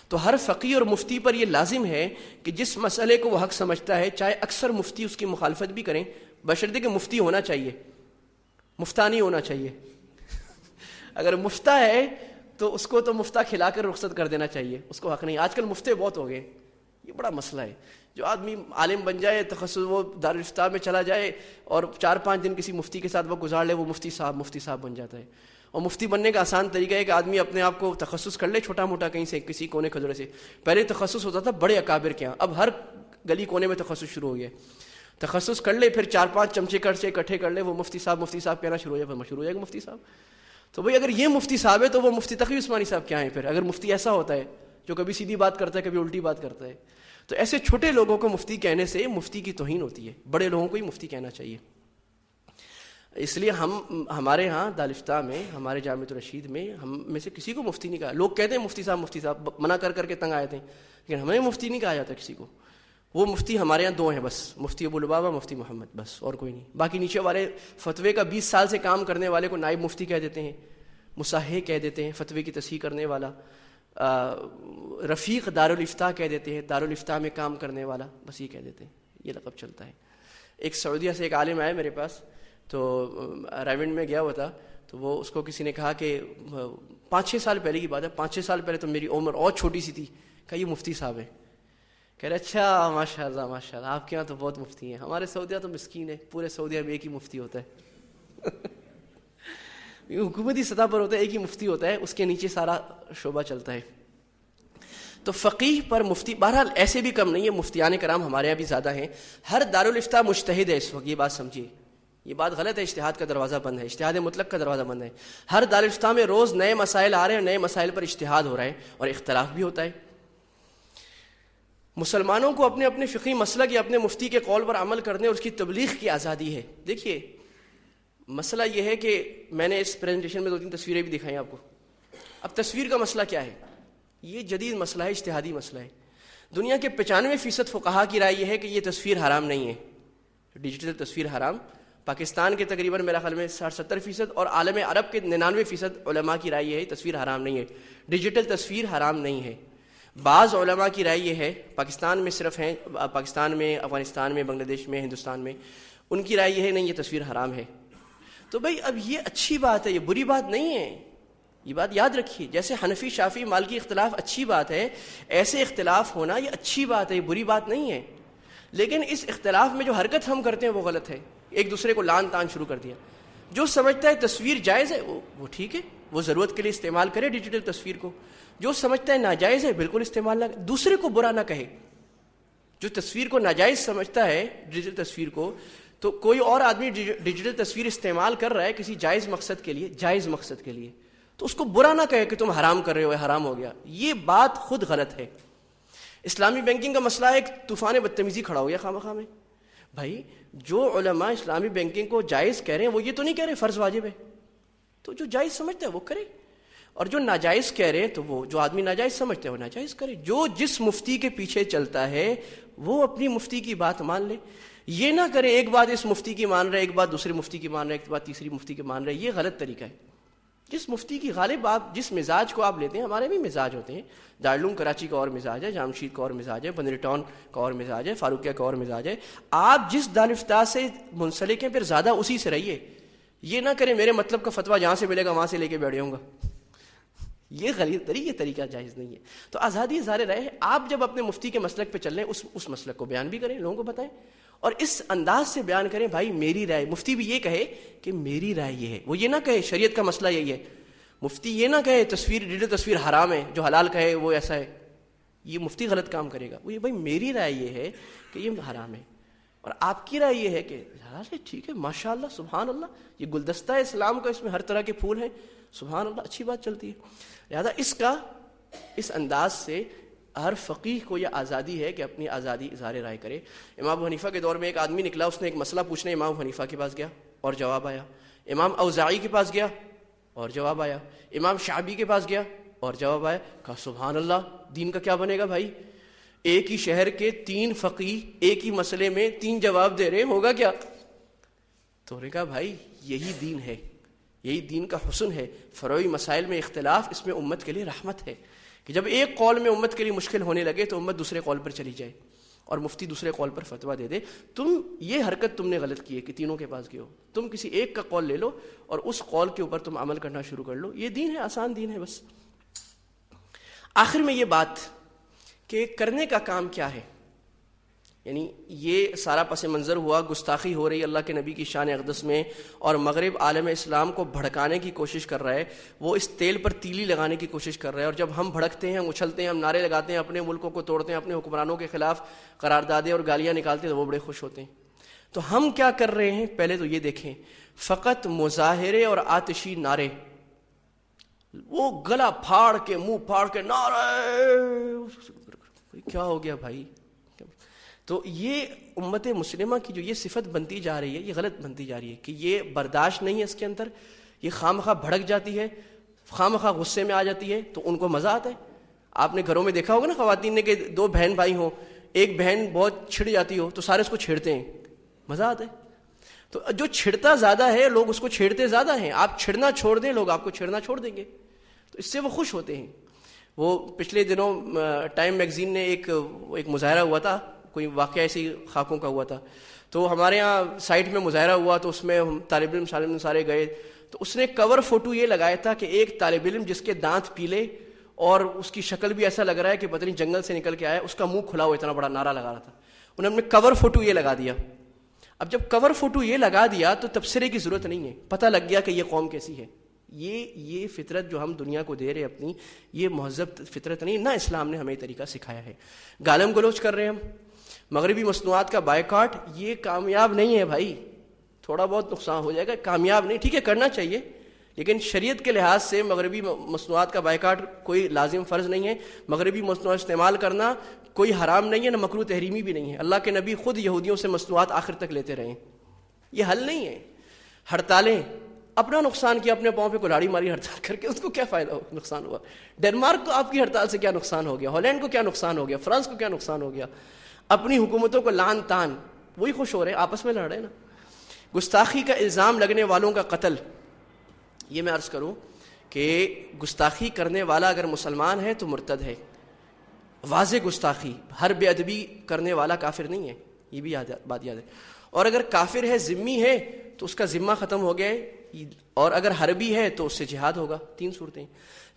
تو ہر فقیہ اور مفتی پر یہ لازم ہے کہ جس مسئلے کو وہ حق سمجھتا ہے، چاہے اکثر مفتی اس کی مخالفت بھی کریں، بشرطے کہ مفتی ہونا چاہیے، مفتہ نہیں ہونا چاہیے۔ اگر مفتہ ہے تو اس کو تو مفتہ کھلا کر رخصت کر دینا چاہیے، اس کو حق نہیں۔ آج کل مفتے بہت ہو گئے، یہ بڑا مسئلہ ہے۔ جو آدمی عالم بن جائے، تخصص وہ دارالافتاء میں چلا جائے اور 4-5 دن کسی مفتی کے ساتھ وہ گزار لے، وہ مفتی صاحب بن جاتا ہے۔ اور مفتی بننے کا آسان طریقہ ہے کہ آدمی اپنے آپ کو تخصص کر لے چھوٹا موٹا کہیں سے، کسی کونے کھجورے سے۔ پہلے تخصص ہوتا تھا بڑے اکابر کے ہاں، اب ہر گلی کونے میں تخصص شروع ہو گیا۔ تخصص کر لے، پھر 4-5 چمچے اکٹھے کر لے، وہ مفتی صاحب کہنا شروع ہو جائے، پھر مشہور ہو جائے گا مفتی صاحب۔ تو بھئی اگر یہ مفتی صاحب ہے تو وہ مفتی تقی عثمانی صاحب کیا ہیں پھر؟ اگر مفتی ایسا ہوتا ہے جو کبھی سیدھی بات کرتا ہے کبھی الٹی بات کرتا ہے، تو ایسے چھوٹے لوگوں کو مفتی کہنے سے مفتی کی توہین ہوتی ہے، بڑے لوگوں کو ہی مفتی کہنا چاہیے۔ اس لیے ہمارے ہاں دارالافتاء میں، ہمارے جامعۃ الرشید میں، ہم میں سے کسی کو مفتی نہیں کہا۔ لوگ کہتے ہیں مفتی صاحب منع کر کے تنگ آئے تھے، لیکن ہمیں مفتی نہیں کہا جاتا کسی کو۔ وہ مفتی ہمارے یہاں 2 ہیں بس، مفتی ابو لبابہ، مفتی محمد، بس اور کوئی نہیں۔ باقی نیچے والے فتوے کا 20 سال سے کام کرنے والے کو نائب مفتی کہہ دیتے ہیں، مصحح کہہ دیتے ہیں، فتوے کی تصحیح کرنے والا، رفیق دارالافتاء کہہ دیتے ہیں، دارالافتاء میں کام کرنے والا، بس یہ کہہ دیتے ہیں، یہ لقب چلتا ہے۔ ایک سعودیہ سے ایک عالم آیا میرے پاس، تو رائیونڈ میں گیا ہوا تھا، تو وہ اس کو کسی نے کہا کہ 5-6 سال پہلے کی بات ہے، 5-6 سال پہلے تو میری عمر اور چھوٹی سی تھی، کہا یہ مفتی صاحب ہے۔ کہہ رہے اچھا ماشاء اللہ ماشاء اللہ، آپ کے یہاں تو بہت مفتی ہیں، ہمارے سعودیہ تو مسکین ہے، پورے سعودیہ میں ایک ہی مفتی ہوتا ہے۔ حکومتی سطح پر ہوتا ہے، ایک ہی مفتی ہوتا ہے، اس کے نیچے سارا شعبہ چلتا ہے۔ تو فقیہ پر مفتی بہرحال ایسے بھی کم نہیں ہے، مفتیان کرام ہمارے یہاں بھی زیادہ ہیں. ہر دارالافتاء مجتہد ہے اس وقت، یہ بات سمجھیے، یہ بات غلط ہے، اجتہاد کا دروازہ بند ہے، اجتہاد مطلق کا دروازہ بند ہے. ہر دارالافتاء میں روز نئے مسائل آ رہے ہیں، نئے مسائل پر اجتہاد ہو رہا ہے اور اختلاف بھی ہوتا ہے. مسلمانوں کو اپنے اپنے فقہی مسلک یا اپنے مفتی کے قول پر عمل کرنے اور اس کی تبلیغ کی آزادی ہے. دیکھیے مسئلہ یہ ہے کہ میں نے اس پریزنٹیشن میں 2-3 تصویریں بھی دکھائیں آپ کو. اب تصویر کا مسئلہ کیا ہے؟ یہ جدید مسئلہ ہے، اجتہادی مسئلہ ہے. دنیا کے 95% فقہا کی رائے یہ ہے کہ یہ تصویر حرام نہیں ہے، ڈیجیٹل تصویر حرام. پاکستان کے تقریباً میرا خیال میں 60-70% اور عالم عرب کے 99% علماء کی رائے یہ ہے تصویر حرام نہیں ہے، ڈیجیٹل تصویر حرام نہیں ہے. بعض علماء کی رائے یہ ہے، پاکستان میں صرف ہیں، پاکستان میں، افغانستان میں، بنگلہ دیش میں، ہندوستان میں، ان کی رائے یہ ہے نہیں یہ تصویر حرام ہے. تو بھائی اب یہ اچھی بات ہے، یہ بری بات نہیں ہے، یہ بات یاد رکھیے. جیسے حنفی شافعی مالکی اختلاف اچھی بات ہے، ایسے اختلاف ہونا یہ اچھی بات ہے، یہ بری بات نہیں ہے. لیکن اس اختلاف میں جو حرکت ہم کرتے ہیں وہ غلط ہے. ایک دوسرے کو لان تان شروع کر دیا. جو سمجھتا ہے تصویر جائز ہے وہ ٹھیک ہے، وہ ضرورت کے لیے استعمال کرے ڈیجیٹل تصویر کو. جو سمجھتا ہے ناجائز ہے بالکل استعمال نہ، دوسرے کو برا نہ کہے. جو تصویر کو ناجائز سمجھتا ہے ڈیجیٹل تصویر کو، تو کوئی اور آدمی ڈیجیٹل تصویر استعمال کر رہا ہے کسی جائز مقصد کے لیے، جائز مقصد کے لیے، تو اس کو برا نہ کہے کہ تم حرام کر رہے ہو، حرام ہو گیا. یہ بات خود غلط ہے. اسلامی بینکنگ کا مسئلہ ایک طوفان بدتمیزی کھڑا ہو گیا خواہ میں. بھائی جو علماء اسلامی بینکنگ کو جائز کہہ رہے ہیں وہ یہ تو نہیں کہہ رہے فرض واجب ہے، تو جو جائز سمجھتا ہے وہ کرے، اور جو ناجائز کہہ رہے ہیں تو وہ جو آدمی ناجائز سمجھتا ہے وہ ناجائز کرے. جو جس مفتی کے پیچھے چلتا ہے وہ اپنی مفتی کی بات مان لے. یہ نہ کرے ایک بات اس مفتی کی مان رہے، ایک بات دوسرے مفتی کی مان رہے، ایک بات تیسری مفتی کی مان رہے. یہ غلط طریقہ ہے. جس مفتی کی غالب آپ جس مزاج کو آپ لیتے ہیں، ہمارے بھی مزاج ہوتے ہیں. دارالعلوم کراچی کا اور مزاج ہے، جامشید کا اور مزاج ہے، بندری ٹاؤن کا اور مزاج ہے، فاروقیہ کا اور مزاج ہے. آپ جس دارالفتاء سے منسلک ہیں پھر زیادہ اسی سے رہیے. یہ نہ کریں میرے مطلب کا فتویٰ جہاں سے ملے گا وہاں سے لے کے بیٹھ جاؤں گا، یہ غلط طریقہ جائز نہیں ہے. تو آزادی اظہار رائے ہے. آپ جب اپنے مفتی کے مسلک پہ چل رہے ہیں اس مسلک کو بیان بھی کریں، لوگوں کو بتائیں، اور اس انداز سے بیان کریں بھائی میری رائے. مفتی بھی یہ کہے کہ میری رائے یہ ہے، وہ یہ نہ کہے شریعت کا مسئلہ یہی ہے. مفتی یہ نہ کہے ڈیجیٹل تصویر حرام ہے، جو حلال کہے وہ ایسا ہے. یہ مفتی غلط کام کرے گا. وہ یہ بھائی میری رائے یہ ہے کہ یہ حرام ہے، اور آپ کی رائے یہ ہے کہ حلال ہے. ٹھیک ہے، ماشاء اللہ، سبحان اللہ، یہ گلدستہ ہے اسلام کا، اس میں ہر طرح کے پھول ہیں، سبحان اللہ، اچھی بات چلتی ہے. لہذا اس انداز سے ہر فقیہ کو یہ آزادی ہے کہ اپنی آزادی اظہار رائے کرے. امام ابو حنیفہ کے دور میں ایک آدمی نکلا، اس نے ایک مسئلہ پوچھنے امام ابو حنیفہ کے پاس گیا اور جواب آیا. امام اوزاعی کے پاس گیا اور جواب آیا. امام شعبی کے پاس گیا اور جواب آیا. کہا سبحان اللہ، دین کا کیا بنے گا بھائی؟ ایک ہی شہر کے 3 فقیہ ایک ہی مسئلے میں 3 جواب دے رہے، ہوگا کیا؟ تو نے کہا بھائی یہی دین ہے، یہی دین کا حسن ہے. فروعی مسائل میں اختلاف اس میں امت کے لیے رحمت ہے کہ جب ایک قول میں امت کے لیے مشکل ہونے لگے تو امت دوسرے قول پر چلی جائے اور مفتی دوسرے قول پر فتویٰ دے دے. یہ حرکت تم نے غلط کی ہے کہ تینوں کے پاس گئے ہو. تم کسی ایک کا قول لے لو اور اس قول کے اوپر تم عمل کرنا شروع کر لو. یہ دین ہے، آسان دین ہے. بس آخر میں یہ بات کہ کرنے کا کام کیا ہے، یعنی یہ سارا پس منظر ہوا، گستاخی ہو رہی اللہ کے نبی کی شان اقدس میں، اور مغرب عالم اسلام کو بھڑکانے کی کوشش کر رہا ہے. وہ اس تیل پر تیلی لگانے کی کوشش کر رہا ہے. اور جب ہم بھڑکتے ہیں، ہم اچھلتے ہیں، ہم نعرے لگاتے ہیں، اپنے ملکوں کو توڑتے ہیں، اپنے حکمرانوں کے خلاف قراردادیں اور گالیاں نکالتے ہیں، تو وہ بڑے خوش ہوتے ہیں. تو ہم کیا کر رہے ہیں؟ پہلے تو یہ دیکھیں، فقط مظاہرے اور آتشی نعرے، وہ گلا پھاڑ کے منہ پھاڑ کے نعرے، کیا ہو گیا بھائی؟ تو یہ امت مسلمہ کی جو یہ صفت بنتی جا رہی ہے، یہ غلط بنتی جا رہی ہے کہ یہ برداشت نہیں ہے اس کے اندر. یہ خواہ بھڑک جاتی ہے، خواہ غصے میں آ جاتی ہے، تو ان کو مزہ آتا ہے. آپ نے گھروں میں دیکھا ہوگا نا خواتین نے کہ 2 بہن بھائی ہوں، ایک بہن بہت چھڑ جاتی ہو تو سارے اس کو چھیڑتے ہیں، مزہ آتا ہے. تو جو چھڑتا زیادہ ہے لوگ اس کو چھیڑتے زیادہ ہیں. آپ چھڑنا چھوڑ دیں، لوگ آپ کو چھیڑنا چھوڑ دیں گے. تو اس سے وہ خوش ہوتے ہیں. وہ پچھلے دنوں ٹائم میگزین نے ایک مظاہرہ ہوا تھا، کوئی واقعہ ایسی خاکوں کا ہوا تھا. تو ہمارے ہاں سائٹ میں مظاہرہ ہوا تو اس میں ہم طالب علم سارے گئے. تو اس نے کور فوٹو یہ لگایا تھا کہ ایک طالب علم جس کے دانت پیلے اور اس کی شکل بھی ایسا لگ رہا ہے کہ پتہ نہیں جنگل سے نکل کے آیا، اس کا منہ کھلا ہوا اتنا بڑا نعرہ لگا رہا تھا. انہوں نے کور فوٹو یہ لگا دیا. اب جب کور فوٹو یہ لگا دیا تو تبصرے کی ضرورت نہیں ہے، پتہ لگ گیا کہ یہ قوم کیسی ہے. یہ فطرت جو ہم دنیا کو دے رہے ہیں اپنی، یہ مہذب فطرت نہیں، نہ اسلام نے ہمیں یہ طریقہ سکھایا ہے. گالم گلوچ کر رہے ہیں ہم، مغربی مصنوعات کا بائیکاٹ، یہ کامیاب نہیں ہے بھائی. تھوڑا بہت نقصان ہو جائے گا، کامیاب نہیں. ٹھیک ہے کرنا چاہیے، لیکن شریعت کے لحاظ سے مغربی مصنوعات کا بائیکاٹ کوئی لازم فرض نہیں ہے. مغربی مصنوعات استعمال کرنا کوئی حرام نہیں ہے، نہ مکروہ تحریمی بھی نہیں ہے. اللہ کے نبی خود یہودیوں سے مصنوعات آخر تک لیتے رہے. یہ حل نہیں ہے. ہڑتالیں، اپنا نقصان کیا، اپنے پاؤں پہ کلاڑی ماری ہڑتال کر کے، اس کو کیا فائدہ ہو، نقصان ہوا. ڈنمارک کو آپ کی ہڑتال سے کیا نقصان ہو گیا، ہالینڈ کو کیا نقصان ہو گیا، فرانس کو کیا نقصان ہو گیا. اپنی حکومتوں کو لعن تان، وہی خوش ہو رہے ہیں، آپس میں لڑ رہے ہیں نا. گستاخی کا الزام لگنے والوں کا قتل. یہ میں عرض کروں کہ گستاخی کرنے والا اگر مسلمان ہے تو مرتد ہے. واضح گستاخی، ہر بے ادبی کرنے والا کافر نہیں ہے، یہ بھی بات یاد ہے. اور اگر کافر ہے، ذمی ہے، تو اس کا ذمہ ختم ہو گیا ہے. اور اگر حربی ہے تو اس سے جہاد ہوگا. 3 صورتیں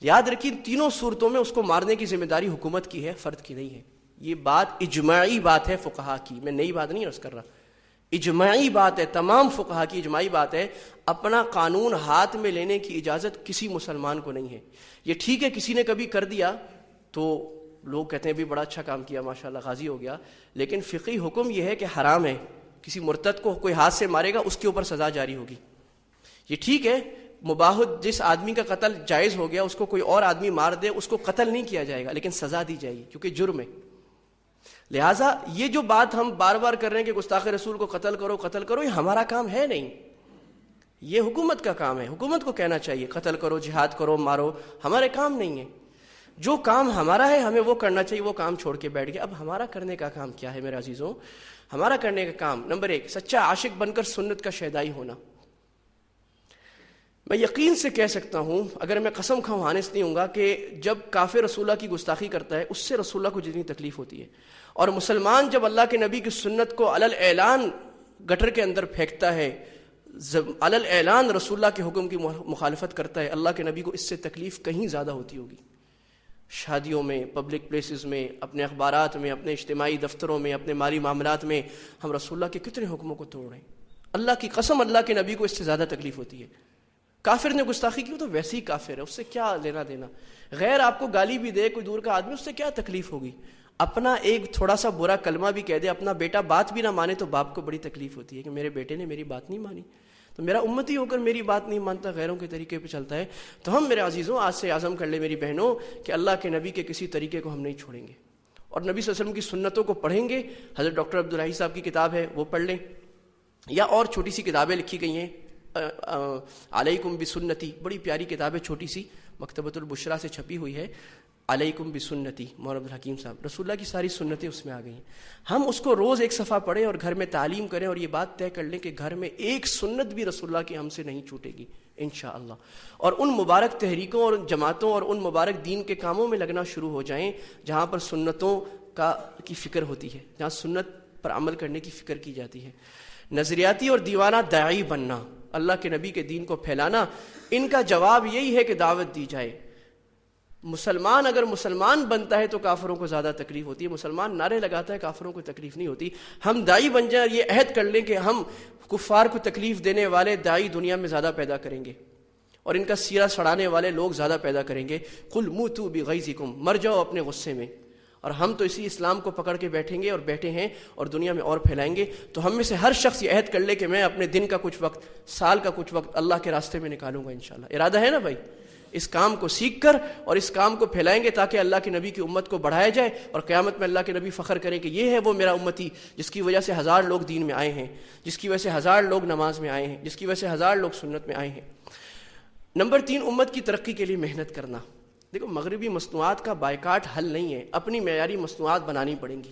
یاد رکھیں. تینوں صورتوں میں اس کو مارنے کی ذمہ داری حکومت کی ہے، فرد کی نہیں ہے. یہ بات اجماعی بات ہے فقہا کی، میں نئی بات نہیں عرض کر رہا. اجماعی بات ہے، تمام فقہا کی اجماعی بات ہے. اپنا قانون ہاتھ میں لینے کی اجازت کسی مسلمان کو نہیں ہے. یہ ٹھیک ہے کسی نے کبھی کر دیا تو لوگ کہتے ہیں بھی بڑا اچھا کام کیا، ماشاءاللہ غازی ہو گیا، لیکن فقہی حکم یہ ہے کہ حرام ہے. کسی مرتد کو کوئی ہاتھ سے مارے گا، اس کے اوپر سزا جاری ہوگی. یہ ٹھیک ہے مباح، جس آدمی کا قتل جائز ہو گیا، اس کو کوئی اور آدمی مار دے، اس کو قتل نہیں کیا جائے گا، لیکن سزا دی جائے گی کیونکہ جرم ہے. لہٰذا یہ جو بات ہم بار بار کر رہے ہیں کہ گستاخ رسول کو قتل کرو قتل کرو، یہ ہمارا کام ہے نہیں، یہ حکومت کا کام ہے. حکومت کو کہنا چاہیے قتل کرو، جہاد کرو، مارو، ہمارے کام نہیں ہے. جو کام ہمارا ہے ہمیں وہ کرنا چاہیے. وہ کام چھوڑ کے بیٹھ گئے. اب ہمارا کرنے کا کام کیا ہے میرے عزیزوں؟ ہمارا کرنے کا کام نمبر 1، سچا عاشق بن کر سنت کا شیدائی ہونا. میں یقین سے کہہ سکتا ہوں، اگر میں قسم کھاؤں ہانس نہیں ہوں گا، کہ جب کافر رسول اللہ کی گستاخی کرتا ہے اس سے رسول اللہ کو جتنی تکلیف ہوتی ہے، اور مسلمان جب اللہ کے نبی کی سنت کو علل اعلان گٹر کے اندر پھینکتا ہے، علل اعلان رسول اللہ کے حکم کی مخالفت کرتا ہے، اللہ کے نبی کو اس سے تکلیف کہیں زیادہ ہوتی ہوگی. شادیوں میں، پبلک پلیسز میں، اپنے اخبارات میں، اپنے اجتماعی دفتروں میں، اپنے مالی معاملات میں ہم رسول اللہ کے کتنے حکموں کو توڑ رہے ہیں. اللہ کی قسم اللہ کے نبی کو اس سے زیادہ تکلیف ہوتی ہے. کافر نے گستاخی کی تو ویسے ہی کافر ہے، اس سے کیا لینا دینا. غیر آپ کو گالی بھی دے کوئی دور کا آدمی، اس سے کیا تکلیف ہوگی. اپنا ایک تھوڑا سا برا کلمہ بھی کہہ دے، اپنا بیٹا بات بھی نہ مانے تو باپ کو بڑی تکلیف ہوتی ہے کہ میرے بیٹے نے میری بات نہیں مانی، تو میرا امتی ہو کر میری بات نہیں مانتا، غیروں کے طریقے پہ چلتا ہے. تو ہم میرے عزیزوں آج سے عزم کر لیں میری بہنوں کہ اللہ کے نبی کے کسی طریقے کو ہم نہیں چھوڑیں گے، اور نبی صلی اللہ علیہ وسلم کی سنتوں کو پڑھیں گے. حضرت ڈاکٹر عبدالحی صاحب کی کتاب ہے وہ پڑھ لیں، یا اور چھوٹی سی کتابیں لکھی گئی ہیں، علیکم بسنتی، بڑی پیاری کتاب ہے، چھوٹی سی، مکتبۃ البشرا سے چھپی ہوئی ہے، علیکم بسنتی، مولانا عبدالحکیم صاحب. رسول اللہ کی ساری سنتیں اس میں آ گئی ہیں. ہم اس کو روز ایک صفحہ پڑھیں اور گھر میں تعلیم کریں، اور یہ بات طے کر لیں کہ گھر میں ایک سنت بھی رسول اللہ کی ہم سے نہیں چھوٹے گی انشاءاللہ. اور ان مبارک تحریکوں اور جماعتوں اور ان مبارک دین کے کاموں میں لگنا شروع ہو جائیں جہاں پر سنتوں کی فکر ہوتی ہے، جہاں سنت پر عمل کرنے کی فکر کی جاتی ہے. نظریاتی اور دیوانہ داعی بننا، اللہ کے نبی کے دین کو پھیلانا، ان کا جواب یہی ہے کہ دعوت دی جائے. مسلمان اگر مسلمان بنتا ہے تو کافروں کو زیادہ تکلیف ہوتی ہے، مسلمان نعرے لگاتا ہے کافروں کو تکلیف نہیں ہوتی. ہم داعی بن جائیں، یہ عہد کر لیں کہ ہم کفار کو تکلیف دینے والے داعی دنیا میں زیادہ پیدا کریں گے، اور ان کا سیرہ سڑانے والے لوگ زیادہ پیدا کریں گے. قل موتوا بغیظکم، مر جاؤ اپنے غصے میں. اور ہم تو اسی اسلام کو پکڑ کے بیٹھیں گے اور بیٹھے ہیں اور دنیا میں اور پھیلائیں گے. تو ہم میں سے ہر شخص یہ عہد کر لے کہ میں اپنے دن کا کچھ وقت، سال کا کچھ وقت اللہ کے راستے میں نکالوں گا انشاءاللہ. ارادہ ہے نا بھائی؟ اس کام کو سیکھ کر اور اس کام کو پھیلائیں گے تاکہ اللہ کے نبی کی امت کو بڑھایا جائے، اور قیامت میں اللہ کے نبی فخر کریں کہ یہ ہے وہ میرا امتی جس کی وجہ سے 1000 لوگ دین میں آئے ہیں، جس کی وجہ سے 1000 لوگ نماز میں آئے ہیں، جس کی وجہ سے 1000 لوگ سنت میں آئے ہیں. نمبر 3، امت کی ترقی کے لیے محنت کرنا. دیکھو مغربی مصنوعات کا بائیکاٹ حل نہیں ہے، اپنی معیاری مصنوعات بنانی پڑیں گی.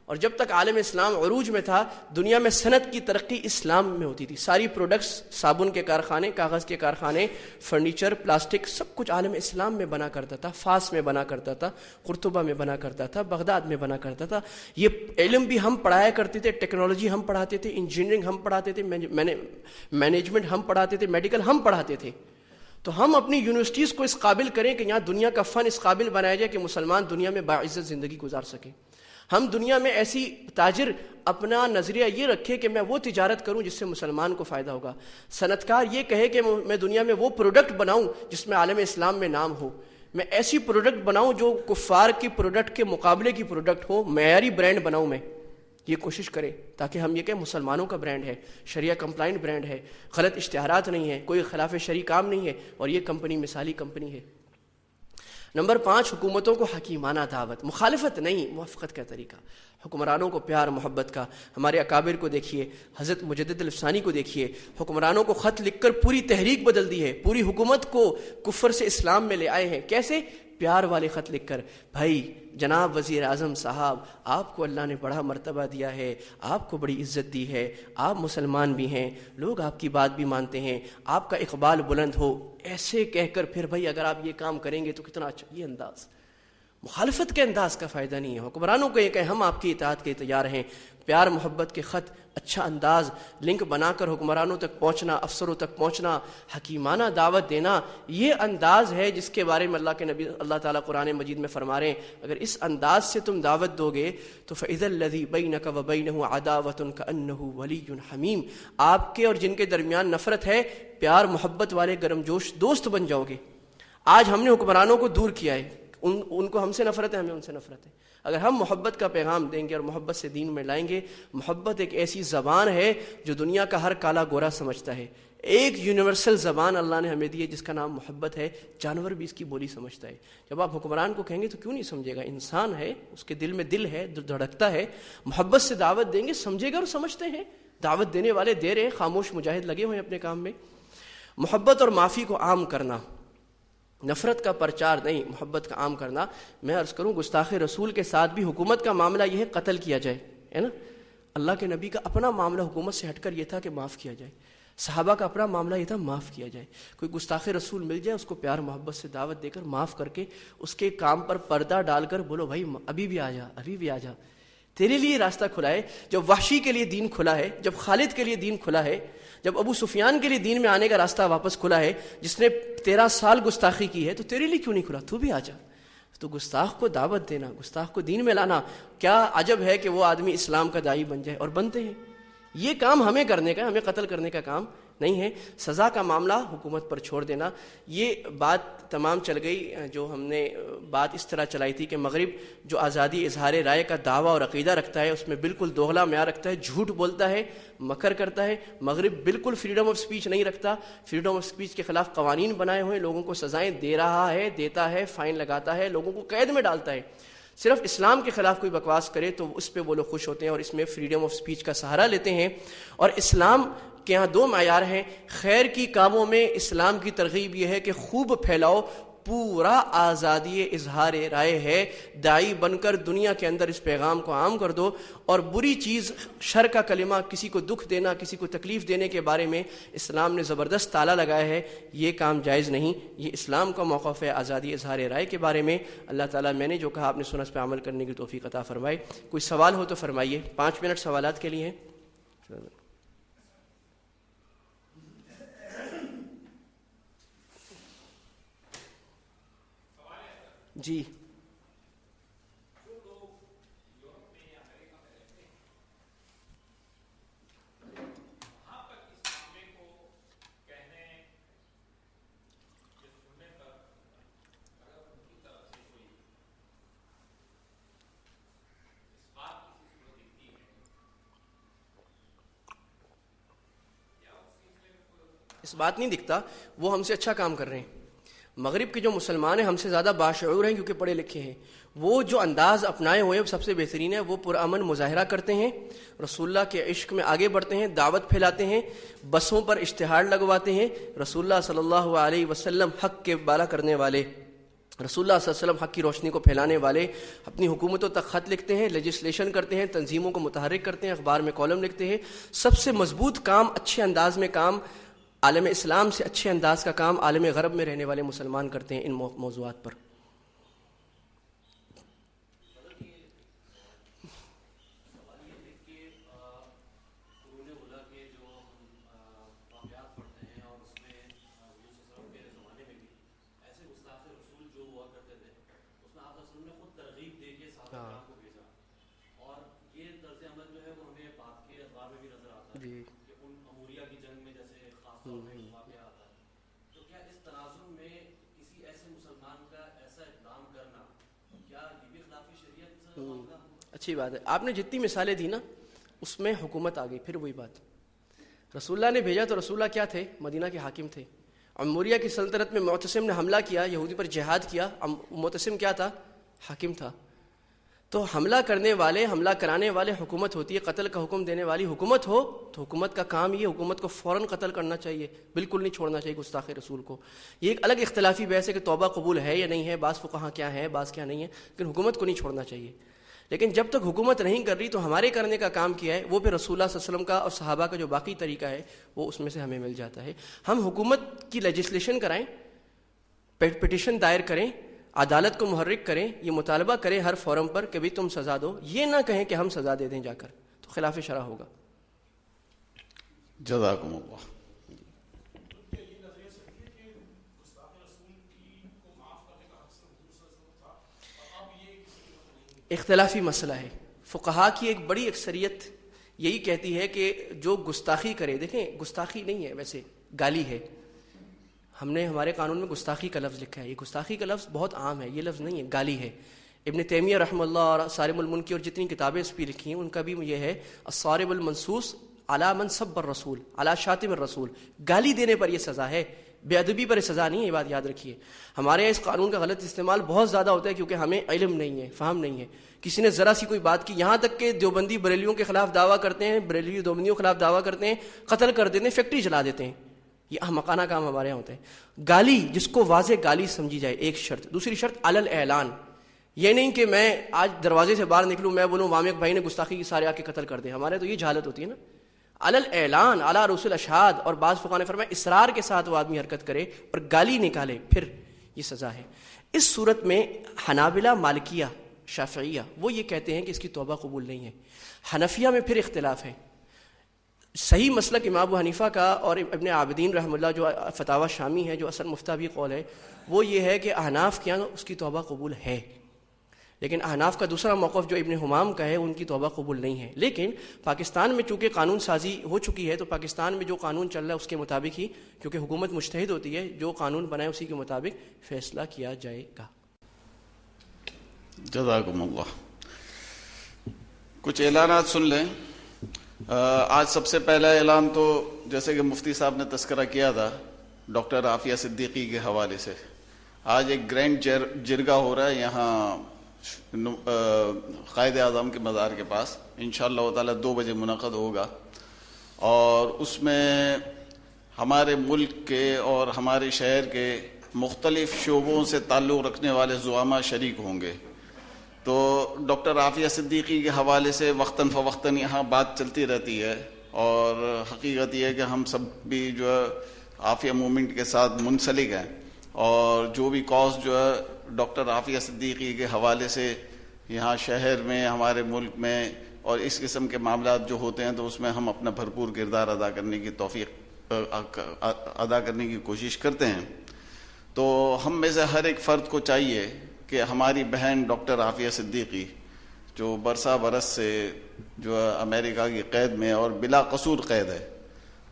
اور جب تک عالم اسلام عروج میں تھا، دنیا میں صنعت کی ترقی اسلام میں ہوتی تھی. ساری پروڈکٹس، صابن کے کارخانے، کاغذ کے کارخانے، فرنیچر، پلاسٹک، سب کچھ عالم اسلام میں بنا کرتا تھا. فاس میں بنا کرتا تھا، قرطبہ میں بنا کرتا تھا، بغداد میں بنا کرتا تھا. یہ علم بھی ہم پڑھایا کرتے تھے، ٹیکنالوجی ہم پڑھاتے تھے، انجینئرنگ ہم پڑھاتے تھے، مینجمنٹ ہم پڑھاتے تھے، میڈیکل ہم پڑھاتے تھے. تو ہم اپنی یونیورسٹیز کو اس قابل کریں کہ یہاں دنیا کا فن اس قابل بنایا جائے کہ مسلمان دنیا میں باعزت زندگی گزار سکیں. ہم دنیا میں ایسی تاجر اپنا نظریہ یہ رکھے کہ میں وہ تجارت کروں جس سے مسلمان کو فائدہ ہوگا، صنعت کار یہ کہے کہ میں دنیا میں وہ پروڈکٹ بناؤں جس میں عالم اسلام میں نام ہو، میں ایسی پروڈکٹ بناؤں جو کفار کی پروڈکٹ کے مقابلے کی پروڈکٹ ہو، معیاری برانڈ بناؤں، میں یہ کوشش کرے تاکہ ہم یہ کہیں مسلمانوں کا برانڈ ہے، شریعہ کمپلائنٹ برانڈ ہے، غلط اشتہارات نہیں ہے، کوئی خلاف شرع کام نہیں ہے، اور یہ کمپنی مثالی کمپنی ہے۔ نمبر 5، حکومتوں کو حکیمانہ دعوت، مخالفت نہیں، موافقت کا طریقہ، حکمرانوں کو پیار محبت کا۔ ہمارے اکابر کو دیکھیے، حضرت مجدد الفسانی کو دیکھیے، حکمرانوں کو خط لکھ کر پوری تحریک بدل دی ہے، پوری حکومت کو کفر سے اسلام میں لے آئے ہیں۔ کیسے؟ پیار والے خط لکھ کر، بھائی جناب وزیر اعظم صاحب، آپ کو اللہ نے بڑا مرتبہ دیا ہے، آپ کو بڑی عزت دی ہے، آپ مسلمان بھی ہیں، لوگ آپ کی بات بھی مانتے ہیں، آپ کا اقبال بلند ہو، ایسے کہہ کر پھر بھائی اگر آپ یہ کام کریں گے تو کتنا اچھا۔ یہ انداز مخالفت کے انداز کا فائدہ نہیں ہے۔ حکمرانوں کو یہ کہ ہم آپ کی اطاعت کے تیار ہیں، پیار محبت کے خط، اچھا انداز، لنک بنا کر حکمرانوں تک پہنچنا، افسروں تک پہنچنا، حکیمانہ دعوت دینا، یہ انداز ہے جس کے بارے میں اللہ کے نبی اللہ تعالیٰ قرآن مجید میں فرما رہے ہیں اگر اس انداز سے تم دعوت دو گے تو فَإِذَا الَّذِي بَيْنَكَ وَبَيْنَهُ عَدَاوَةٌ كَأَنَّهُ وَلِيٌّ حَمِيمٌ، آپ کے اور جن کے درمیان نفرت ہے، پیار محبت والے گرم جوش دوست بن جاؤ گے۔ آج ہم نے حکمرانوں کو دور کیا ہے، ان کو ہم سے نفرت ہے، ہمیں ان سے نفرت ہے۔ اگر ہم محبت کا پیغام دیں گے اور محبت سے دین میں لائیں گے، محبت ایک ایسی زبان ہے جو دنیا کا ہر کالا گورا سمجھتا ہے، ایک یونیورسل زبان اللہ نے ہمیں دی ہے جس کا نام محبت ہے، جانور بھی اس کی بولی سمجھتا ہے۔ جب آپ حکمران کو کہیں گے تو کیوں نہیں سمجھے گا، انسان ہے، اس کے دل میں دل ہے، دھڑکتا ہے، محبت سے دعوت دیں گے سمجھے گا اور سمجھتے ہیں، دعوت دینے والے دے رہے ہیں، خاموش مجاہد لگے ہوئے ہیں اپنے کام میں۔ محبت اور معافی کو عام کرنا، نفرت کا پرچار نہیں، محبت کا عام کرنا۔ میں عرض کروں گستاخ رسول کے ساتھ بھی حکومت کا معاملہ یہ ہے قتل کیا جائے، ہے نا۔ اللہ کے نبی کا اپنا معاملہ حکومت سے ہٹ کر یہ تھا کہ معاف کیا جائے، صحابہ کا اپنا معاملہ یہ تھا معاف کیا جائے۔ کوئی گستاخ رسول مل جائے اس کو پیار محبت سے دعوت دے کر معاف کر کے اس کے کام پر پردہ ڈال کر بولو بھائی ابھی بھی آ جا، ابھی بھی آ جا، تیرے لیے راستہ کھلا ہے۔ جب وحشی کے لیے دین کھلا ہے، جب خالد کے لیے دین کھلا ہے، جب ابو سفیان کے لیے دین میں آنے کا راستہ واپس کھلا ہے، جس نے 13 سال گستاخی کی ہے، تو تیرے لیے کیوں نہیں کھلا؟ تو بھی آ جا۔ تو گستاخ کو دعوت دینا، گستاخ کو دین میں لانا، کیا عجب ہے کہ وہ آدمی اسلام کا داعی بن جائے، اور بنتے ہیں۔ یہ کام ہمیں کرنے کا، ہمیں قتل کرنے کا کام نہیں ہے۔ سزا کا معاملہ حکومت پر چھوڑ دینا۔ یہ بات تمام چل گئی، جو ہم نے بات اس طرح چلائی تھی کہ مغرب جو آزادی اظہار رائے کا دعویٰ اور عقیدہ رکھتا ہے اس میں بالکل دوغلا معیار رکھتا ہے، جھوٹ بولتا ہے، مکر کرتا ہے۔ مغرب بالکل فریڈم آف سپیچ نہیں رکھتا، فریڈم آف سپیچ کے خلاف قوانین بنائے ہوئے، لوگوں کو سزائیں دے رہا ہے، دیتا ہے، فائن لگاتا ہے، لوگوں کو قید میں ڈالتا ہے۔ صرف اسلام کے خلاف کوئی بکواس کرے تو اس پہ وہ لوگ خوش ہوتے ہیں اور اس میں فریڈم آف سپیچ کا سہارا لیتے ہیں۔ اور اسلام کے یہاں 2 معیار ہیں۔ خیر کی کاموں میں اسلام کی ترغیب یہ ہے کہ خوب پھیلاؤ، پورا آزادی اظہار رائے ہے، داعی بن کر دنیا کے اندر اس پیغام کو عام کر دو۔ اور بری چیز، شر کا کلمہ، کسی کو دکھ دینا، کسی کو تکلیف دینے کے بارے میں اسلام نے زبردست تالا لگایا ہے، یہ کام جائز نہیں۔ یہ اسلام کا موقف ہے آزادی اظہار رائے کے بارے میں۔ اللہ تعالیٰ میں نے جو کہا آپ نے سنا، اس پہ عمل کرنے کی توفیق عطا فرمائے۔ کوئی سوال ہو تو فرمائیے، 5 منٹ سوالات کے لیے ہیں۔ جی اس بات نہیں دکھتا، وہ ہم سے اچھا کام کر رہے ہیں۔ مغرب کے جو مسلمان ہیں ہم سے زیادہ باشعور ہیں کیونکہ پڑھے لکھے ہیں، وہ جو انداز اپنائے ہوئے ہیں سب سے بہترین ہے۔ وہ پرامن مظاہرہ کرتے ہیں، رسول اللہ کے عشق میں آگے بڑھتے ہیں، دعوت پھیلاتے ہیں، بسوں پر اشتہار لگواتے ہیں۔ رسول اللہ صلی اللہ علیہ وسلم حق کے بالا کرنے والے، رسول اللہ صلی اللہ علیہ وسلم حق کی روشنی کو پھیلانے والے اپنی حکومتوں تک خط لکھتے ہیں، لیجسلیشن کرتے ہیں، تنظیموں کو متحرک کرتے ہیں، اخبار میں کالم لکھتے ہیں۔ سب سے مضبوط کام، اچھے انداز میں کام، عالم اسلام سے اچھے انداز کا کام عالم غرب میں رہنے والے مسلمان کرتے ہیں ان موضوعات پر۔ جی کہ ان اموریہ کی جنگ میں جیسے خاص طور پہ واقعہ آتا ہے، تو کیا اس تناظر میں کسی ایسے مسلمان کا ایسا اقدام کرنا کیا یہ بھی خلاف شریعت معاملہ ہوگا؟ اچھی بات ہے. آپ نے جتنی مثالیں دی نا اس میں حکومت آ گئی. پھر وہی بات، رسول اللہ نے بھیجا تو رسول اللہ کیا تھے؟ مدینہ کے حاکم تھے. عموریہ کی سلطنت میں معتصم نے حملہ کیا، یہودی پر جہاد کیا. معتصم کیا تھا؟ حاکم تھا. تو حملہ کرنے والے، حملہ کرانے والے حکومت ہوتی ہے، قتل کا حکم دینے والی حکومت ہو تو حکومت کا کام یہ، حکومت کو فوراً قتل کرنا چاہیے، بالکل نہیں چھوڑنا چاہیے گستاخ رسول کو. یہ ایک الگ اختلافی بحث ہے کہ توبہ قبول ہے یا نہیں ہے، بعض فقہاء کیا ہے بعض کیا نہیں ہے، لیکن حکومت کو نہیں چھوڑنا چاہیے. لیکن جب تک حکومت نہیں کر رہی تو ہمارے کرنے کا کام کیا ہے، وہ پھر رسول اللہ صلی اللہ علیہ وسلم کا اور صحابہ کا جو باقی طریقہ ہے وہ اس میں سے ہمیں مل جاتا ہے. ہم حکومت کی لیجسلیشن کرائیں، پٹیشن دائر کریں، عدالت کو محرک کریں، یہ مطالبہ کریں ہر فورم پر کہ بھی تم سزا دو، یہ نہ کہیں کہ ہم سزا دے دیں جا کر، تو خلاف شرع ہوگا. جزاکم اللہ. اختلافی مسئلہ ہے. فقہاء کی ایک بڑی اکثریت یہی کہتی ہے کہ جو گستاخی کرے، دیکھیں گستاخی نہیں ہے ویسے، گالی ہے. ہم نے ہمارے قانون میں گستاخی کا لفظ لکھا ہے. یہ گستاخی کا لفظ بہت عام ہے، یہ لفظ نہیں ہے، گالی ہے. ابن تیمیہ رحمہ اللہ اور صارم المنکی اور جتنی کتابیں اس پہ لکھی ہیں ان کا بھی یہ ہے الصارم المنصوص علی من سب الرسول علی شاتم الرسول. گالی دینے پر یہ سزا ہے، بے ادبی پر سزا نہیں ہے. یہ بات یاد رکھیے. ہمارے یہاں اس قانون کا غلط استعمال بہت زیادہ ہوتا ہے کیونکہ ہمیں علم نہیں ہے، فہم نہیں ہے. کسی نے ذرا سی کوئی بات کی، یہاں تک کہ دیوبندی بریلیوں کے خلاف دعویٰ کرتے ہیں، بریلی دیوبندیوں کے خلاف دعویٰ کرتے ہیں، قتل کر دیتے ہیں، فیکٹری جلا دیتے ہیں. یہ احمقانہ کام ہمارے یہاں ہوتا ہے. گالی جس کو واضح گالی سمجھی جائے، ایک شرط. دوسری شرط علی الاعلان. یہ نہیں کہ میں آج دروازے سے باہر نکلوں میں بولوں وامق بھائی نے گستاخی کی، سارے آ کے قتل کر دیں. ہمارے تو یہ جہالت ہوتی ہے نا. علی الاعلان علی رؤوس الاشہاد. اور بعض فقہاء نے فرمایا اصرار کے ساتھ وہ آدمی حرکت کرے اور گالی نکالے، پھر یہ سزا ہے. اس صورت میں حنابلہ، مالکیہ، شافعیہ وہ یہ کہتے ہیں کہ اس کی توبہ قبول نہیں ہے. حنفیہ میں پھر اختلاف ہے. صحیح مسلک امام ابو حنیفہ کا اور ابن عابدین رحمہ اللہ جو فتاوی شامی ہے، جو اصل مفتابی قول ہے، وہ یہ ہے کہ احناف کے یہاں اس کی توبہ قبول ہے. لیکن احناف کا دوسرا موقف جو ابن حمام کا ہے، ان کی توبہ قبول نہیں ہے. لیکن پاکستان میں چونکہ قانون سازی ہو چکی ہے تو پاکستان میں جو قانون چل رہا ہے اس کے مطابق ہی، کیونکہ حکومت مجتہد ہوتی ہے، جو قانون بنائے اسی کے مطابق فیصلہ کیا جائے گا. جزاکم اللہ. کچھ اعلانات سن لیں. آج سب سے پہلا اعلان تو جیسے کہ مفتی صاحب نے تذکرہ کیا تھا ڈاکٹر عافیہ صدیقی کے حوالے سے، آج ایک گرینڈ جرگہ ہو رہا ہے یہاں قائد اعظم کے مزار کے پاس. انشاءاللہ تعالی 2 بجے منعقد ہوگا اور اس میں ہمارے ملک کے اور ہمارے شہر کے مختلف شعبوں سے تعلق رکھنے والے زعماء شریک ہوں گے. تو ڈاکٹر عافیہ صدیقی کے حوالے سے وقتاً فوقتاً یہاں بات چلتی رہتی ہے اور حقیقت یہ ہے کہ ہم سب بھی جو ہے عافیہ موومنٹ کے ساتھ منسلک ہیں اور جو بھی کاز جو ہے ڈاکٹر عافیہ صدیقی کے حوالے سے یہاں شہر میں، ہمارے ملک میں اور اس قسم کے معاملات جو ہوتے ہیں تو اس میں ہم اپنا بھرپور کردار ادا کرنے کی توفیق ادا کرنے کی کوشش کرتے ہیں. تو ہم میں سے ہر ایک فرد کو چاہیے کہ ہماری بہن ڈاکٹر عافیہ صدیقی جو برسا برس سے جو امریکہ کی قید میں اور بلا قصور قید ہے،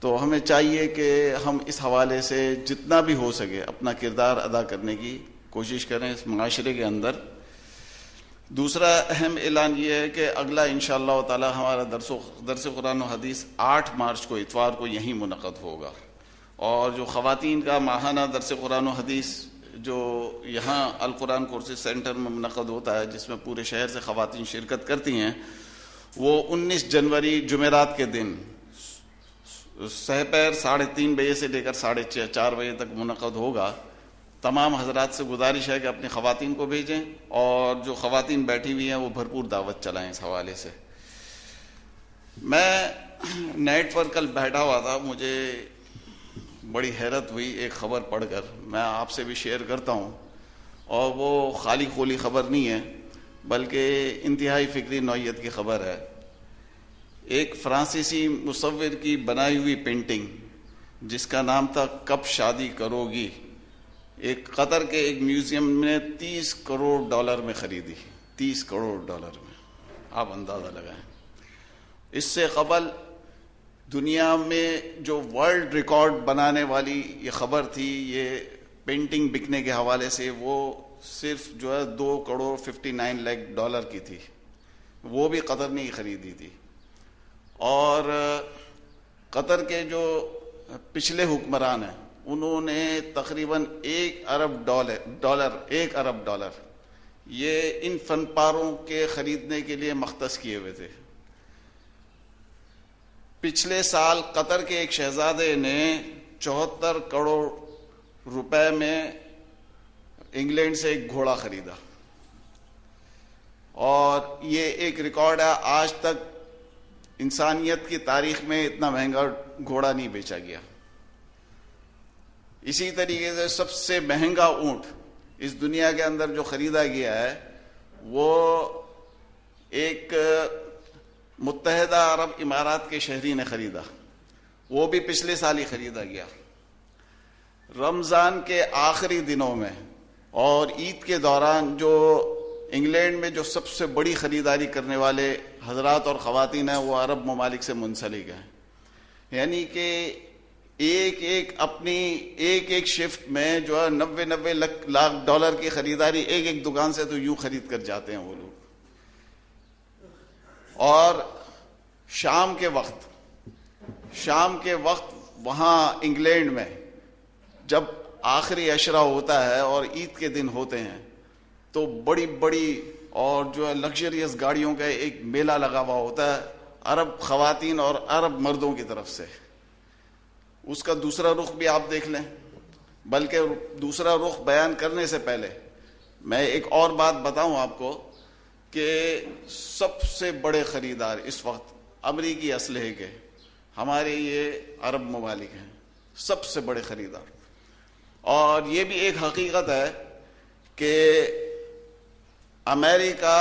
تو ہمیں چاہیے کہ ہم اس حوالے سے جتنا بھی ہو سکے اپنا کردار ادا کرنے کی کوشش کریں اس معاشرے کے اندر. دوسرا اہم اعلان یہ ہے کہ اگلا انشاءاللہ تعالی ہمارا درس قرآن و حدیث 8 مارچ کو اتوار کو یہیں منعقد ہوگا. اور جو خواتین کا ماہانہ درس قرآن و حدیث جو یہاں القرآن کورسز سینٹر میں منعقد ہوتا ہے، جس میں پورے شہر سے خواتین شرکت کرتی ہیں، وہ 19 جنوری جمعرات کے دن سحپیر 3:30 بجے سے لے کر 4:30 بجے تک منعقد ہوگا. تمام حضرات سے گزارش ہے کہ اپنی خواتین کو بھیجیں اور جو خواتین بیٹھی ہوئی ہیں وہ بھرپور دعوت چلائیں اس حوالے سے. میں نیٹ پر کل بیٹھا ہوا تھا، مجھے بڑی حیرت ہوئی ایک خبر پڑھ کر، میں آپ سے بھی شیئر کرتا ہوں. اور وہ خالی خولی خبر نہیں ہے بلکہ انتہائی فکری نوعیت کی خبر ہے. ایک فرانسیسی مصور کی بنائی ہوئی پینٹنگ جس کا نام تھا کب شادی کرو گی، ایک قطر کے ایک میوزیم نے $30 کروڑ میں خریدی. $30 کروڑ میں، آپ اندازہ لگائیں. اس سے قبل دنیا میں جو ورلڈ ریکارڈ بنانے والی یہ خبر تھی یہ پینٹنگ بکنے کے حوالے سے، وہ صرف جو ہے $2.59 کی تھی، وہ بھی قطر نے ہی خریدی تھی. اور قطر کے جو پچھلے حکمران ہیں انہوں نے تقریباً $1 ارب یہ ان فن پاروں کے خریدنے کے لیے مختص کیے ہوئے تھے. پچھلے سال قطر کے ایک شہزادے نے 74 کروڑ روپے میں انگلینڈ سے ایک گھوڑا خریدا، اور یہ ایک ریکارڈ ہے، آج تک انسانیت کی تاریخ میں اتنا مہنگا گھوڑا نہیں بیچا گیا. اسی طریقے سے سب سے مہنگا اونٹ اس دنیا کے اندر جو خریدا گیا ہے وہ ایک متحدہ عرب امارات کے شہری نے خریدا، وہ بھی پچھلے سال ہی خریدا گیا. رمضان کے آخری دنوں میں اور عید کے دوران جو انگلینڈ میں جو سب سے بڑی خریداری کرنے والے حضرات اور خواتین ہیں وہ عرب ممالک سے منسلک ہیں. یعنی کہ ایک شفٹ میں جو ہے 90 لاکھ ڈالر کی خریداری ایک دکان سے تو یوں خرید کر جاتے ہیں وہ لوگ. اور شام کے وقت وہاں انگلینڈ میں جب آخری عشرہ ہوتا ہے اور عید کے دن ہوتے ہیں تو بڑی بڑی اور جو ہے لگژریس گاڑیوں کا ایک میلہ لگا ہوا ہوتا ہے عرب خواتین اور عرب مردوں کی طرف سے. اس کا دوسرا رخ بھی آپ دیکھ لیں. بلکہ دوسرا رخ بیان کرنے سے پہلے میں ایک اور بات بتاؤں آپ کو کہ سب سے بڑے خریدار اس وقت امریکی اسلحے کے ہمارے یہ عرب ممالک ہیں، سب سے بڑے خریدار. اور یہ بھی ایک حقیقت ہے کہ امریکہ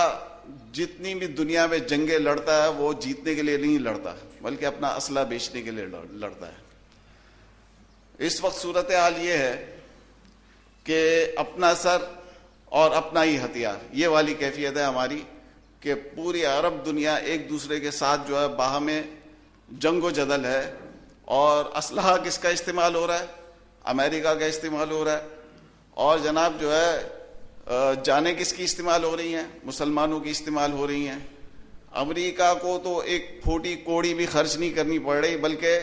جتنی بھی دنیا میں جنگیں لڑتا ہے وہ جیتنے کے لیے نہیں لڑتا بلکہ اپنا اسلحہ بیچنے کے لیے لڑتا ہے. اس وقت صورتحال یہ ہے کہ اپنا سر اور اپنا ہی ہتھیار، یہ والی کیفیت ہے ہماری کہ پوری عرب دنیا ایک دوسرے کے ساتھ جو ہے باہمیں جنگ و جدل ہے. اور اسلحہ کس کا استعمال ہو رہا ہے؟ امریکہ کا استعمال ہو رہا ہے. اور جناب جو ہے جانیں کس کی استعمال ہو رہی ہیں؟ مسلمانوں کی استعمال ہو رہی ہیں. امریکہ کو تو ایک پھوٹی کوڑی بھی خرچ نہیں کرنی پڑ رہی بلکہ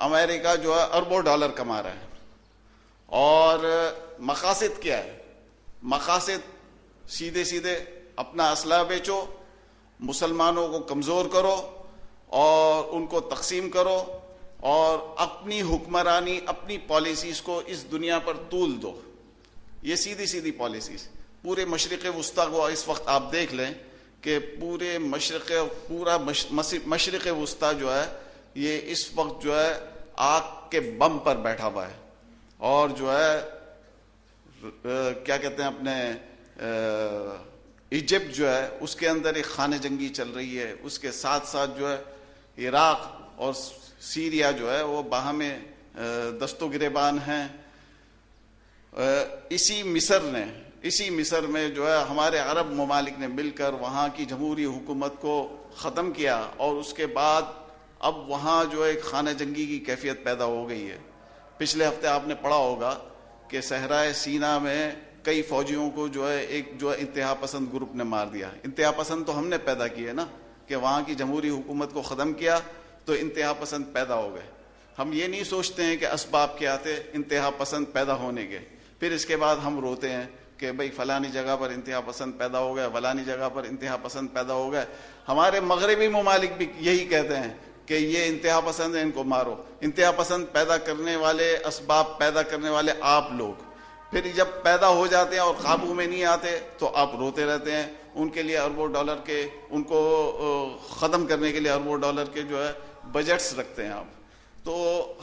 امریکہ جو ہے اربوں ڈالر کما رہا ہے. اور مقاصد کیا ہے؟ مقاصد سیدھے اپنا اسلحہ بیچو، مسلمانوں کو کمزور کرو اور ان کو تقسیم کرو اور اپنی حکمرانی اپنی پالیسیز کو اس دنیا پر طول دو. یہ سیدھی پالیسیز پورے مشرق وسطیٰ کو اس وقت آپ دیکھ لیں کہ پورا مشرق وسطیٰ جو ہے یہ اس وقت جو ہے آگ کے بم پر بیٹھا ہوا ہے. اور جو ہے کیا کہتے ہیں اپنے ایجپٹ جو ہے اس کے اندر ایک خانہ جنگی چل رہی ہے. اس کے ساتھ ساتھ جو ہے عراق اور سیریا جو ہے وہ باہمیں دست و گریبان ہیں. اسی مصر میں جو ہے ہمارے عرب ممالک نے مل کر وہاں کی جمہوری حکومت کو ختم کیا اور اس کے بعد اب وہاں جو ایک خانہ جنگی کی کیفیت پیدا ہو گئی ہے. پچھلے ہفتے آپ نے پڑھا ہوگا کہ صحرائے سینا میں کئی فوجیوں کو جو ہے ایک جو انتہا پسند گروپ نے مار دیا. انتہا پسند تو ہم نے پیدا کیے نا کہ وہاں کی جمہوری حکومت کو ختم کیا تو انتہا پسند پیدا ہو گئے. ہم یہ نہیں سوچتے ہیں کہ اسباب کیا تھے انتہا پسند پیدا ہونے کے. پھر اس کے بعد ہم روتے ہیں کہ بھئی فلانی جگہ پر انتہا پسند پیدا ہو گیا، فلانی جگہ پر انتہا پسند پیدا ہو گئے. ہمارے مغربی ممالک بھی یہی کہتے ہیں کہ یہ انتہا پسند ہے، ان کو مارو. انتہا پسند پیدا کرنے والے، اسباب پیدا کرنے والے آپ لوگ. پھر جب پیدا ہو جاتے ہیں اور قابو میں نہیں آتے تو آپ روتے رہتے ہیں. ان کے لیے اربوں ڈالر کے، ان کو ختم کرنے کے لیے اربوں ڈالر کے جو ہے بجٹس رکھتے ہیں آپ. تو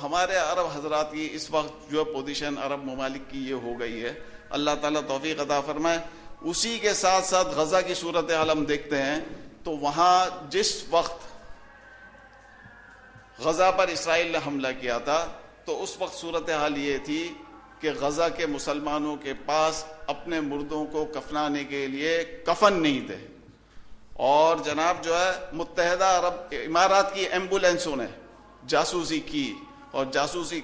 ہمارے عرب حضرات کی اس وقت جو پوزیشن عرب ممالک کی یہ ہو گئی ہے. اللہ تعالیٰ توفیق عطا فرمائے. اسی کے ساتھ ساتھ غزہ کی صورتحال ہم دیکھتے ہیں تو وہاں جس وقت غزہ پر اسرائیل نے حملہ کیا تھا تو اس وقت صورتحال یہ تھی کہ غزہ کے مسلمانوں کے پاس اپنے مردوں کو کفنانے کے لیے کفن نہیں تھے. اور جناب جو ہے متحدہ عرب امارات کی ایمبولینسوں نے جاسوسی کی، اور جاسوسی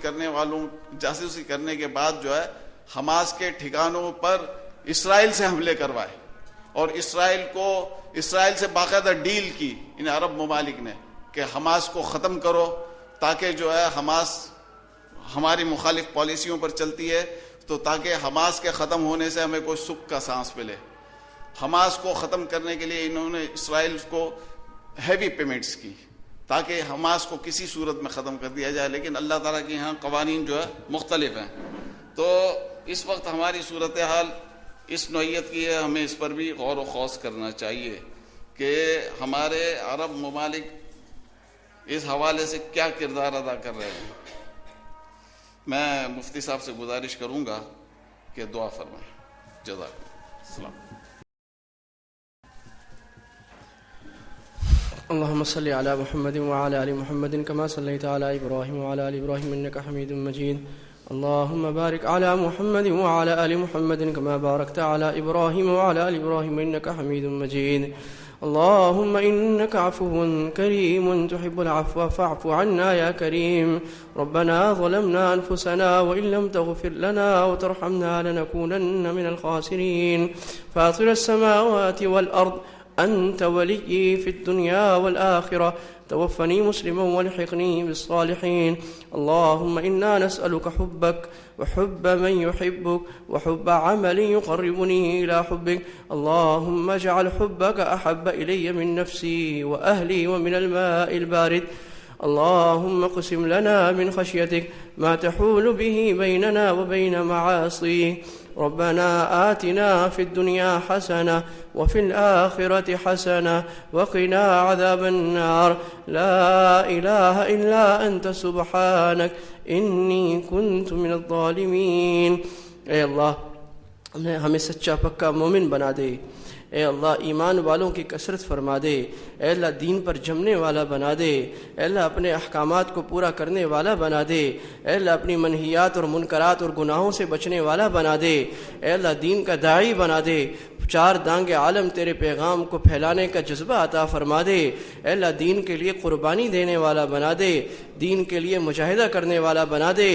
کرنے کے بعد جو ہے حماس کے ٹھکانوں پر اسرائیل سے حملے کروائے، اور اسرائیل سے باقاعدہ ڈیل کی ان عرب ممالک نے کہ حماس کو ختم کرو، تاکہ جو ہے حماس ہماری مخالف پالیسیوں پر چلتی ہے، تو تاکہ حماس کے ختم ہونے سے ہمیں کوئی سکھ کا سانس ملے۔ حماس کو ختم کرنے کے لیے انہوں نے اسرائیل کو ہیوی پیمنٹس کی تاکہ حماس کو کسی صورت میں ختم کر دیا جائے، لیکن اللہ تعالیٰ کے یہاں قوانین جو ہے مختلف ہیں۔ تو اس وقت ہماری صورتحال اس نوعیت کی ہے، ہمیں اس پر بھی غور و خوض کرنا چاہیے کہ ہمارے عرب ممالک اس حوالے سے کیا کردار ادا کر رہے ہیں۔ میں مفتی صاحب سے گزارش کروں گا کہ دعا فرمائیں۔ جزاک اللہ، السلام۔ اللهم صل على محمد وعلى آل محمد كما صليت على إبراهيم وعلى آل إبراهيم إنك حميد مجيد. اللهم بارك على محمد وعلى آل محمد كما باركت على إبراهيم وعلى آل إبراهيم إنك حميد مجيد. اللهم إنك عفو كريم تحب العفو فاعف عنا يا كريم. ربنا ظلمنا أنفسنا وإن لم تغفر لنا وترحمنا لنكونن من الخاسرين. فاطر السماوات والأرض أنت وليي في الدنيا والآخرة، توفني مسلما والحقني بالصالحين. اللهم إنا نسألك حبك وحب من يحبك وحب عمل يقربني إلى حبك. اللهم اجعل حبك أحب إلي من نفسي وأهلي ومن الماء البارد. اللهم اقسم لنا من خشيتك ما تحول به بيننا وبين معاصيك. ربنا آتنا في الدنيا حسنة وفي الآخرة حسنة وقنا عذاب النار. لا إله إلا أنت سبحانك إني كنت من الظالمين. اے اللہ ہمیں سچا پکا مومن بنا دے. اے اللہ ایمان والوں کی کثرت فرما دے. اے اللہ دین پر جمنے والا بنا دے. اے اللہ اپنے احکامات کو پورا کرنے والا بنا دے. اے اللہ اپنی منہیات اور منکرات اور گناہوں سے بچنے والا بنا دے. اے اللہ دین کا داعی بنا دے. چار دانگ عالم تیرے پیغام کو پھیلانے کا جذبہ عطا فرما دے. اے اللہ دین کے لیے قربانی دینے والا بنا دے. دین کے لیے مجاہدہ کرنے والا بنا دے.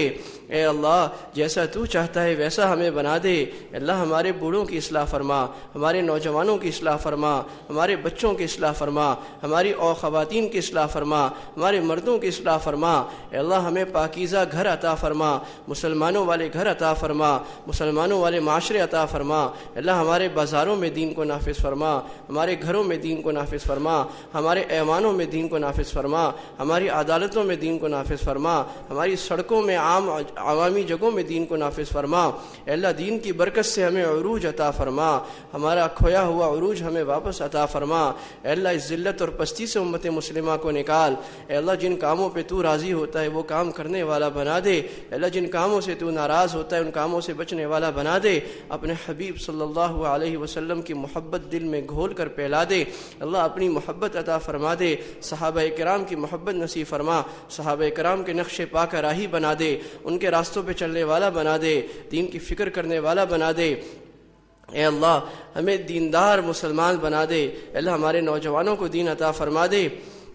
اے اللہ جیسا تو چاہتا ہے ویسا ہمیں بنا دے. اللہ ہمارے بوڑھوں کی اصلاح فرما، ہمارے نوجوانوں کی اصلاح فرما، ہمارے بچوں کی اصلاح فرما، ہماری خواتین کی اصلاح فرما، ہمارے مردوں کی اصلاح فرما. اے اللہ ہمیں پاکیزہ گھر عطا فرما، مسلمانوں والے گھر عطا فرما، مسلمانوں والے معاشرے عطا فرما. اللہ ہمارے بازاروں میں دین کو نافذ فرما، ہمارے گھروں میں دین کو نافذ فرما، ہمارے ایوانوں میں دین کو نافذ فرما، ہماری عدالتوں میں دین کو نافذ فرما، ہماری سڑکوں میں عوامی جگہوں میں دین کو نافذ فرما. اے اللہ دین کی برکت سے ہمیں عروج عطا فرما، ہمارا کھویا ہوا عروج ہمیں واپس عطا فرما. اے اللہ اس ذلت اور پستی سے امت مسلمہ کو نکال. اے اللہ جن کاموں پہ تو راضی ہوتا ہے وہ کام کرنے والا بنا دے. اے اللہ جن کاموں سے تو ناراض ہوتا ہے ان کاموں سے بچنے والا بنا دے. اپنے حبیب صلی اللہ علیہ وسلم کی محبت دل میں گھول کر پھیلا دے. اللہ اپنی محبت عطا فرما دے. صحابہ کرام کی محبت نصیب فرما. صحابہ کرام کے نقش پا کر راہی بنا دے، ان کے راستوں پہ چلنے والا بنا دے، دین کی فکر کرنے والا بنا دے. اے اللہ ہمیں دیندار مسلمان بنا دے. اے اللہ ہمارے نوجوانوں کو دین عطا فرما دے.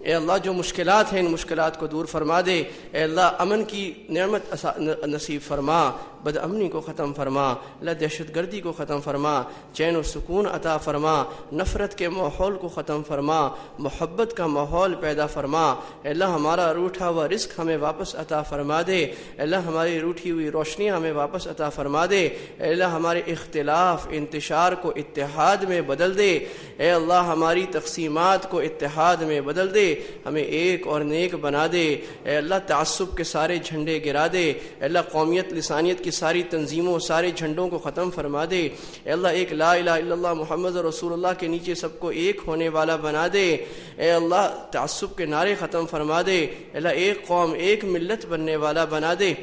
اے اللہ جو مشکلات ہیں ان مشکلات کو دور فرما دے. اے اللہ امن کی نعمت نصیب فرما، بد امنی کو ختم فرما. اللہ دہشت گردی کو ختم فرما، چین و سکون عطا فرما، نفرت کے ماحول کو ختم فرما، محبت کا ماحول پیدا فرما. اے اللہ ہمارا روٹھا ہوا رزق ہمیں واپس عطا فرما دے. اے اللہ ہماری روٹھی ہوئی روشنیاں ہمیں واپس عطا فرما دے. اے اللہ ہمارے اختلاف انتشار کو اتحاد میں بدل دے. اے اللہ ہماری تقسیمات کو اتحاد میں بدل دے، ہمیں ایک اور نیک بنا دے. اے اللہ تعصب کے سارے جھنڈے گرا دے. اے اللہ قومیت لسانیت کی ساری تنظیموں سارے جھنڈوں کو ختم فرما دے. اے اللہ ایک لا الہ الا اللہ محمد رسول اللہ کے نیچے سب کو ایک ہونے والا بنا دے. اے اللہ تعصب کے نعرے ختم فرما دے. اے اللہ ایک قوم ایک ملت بننے والا بنا دے.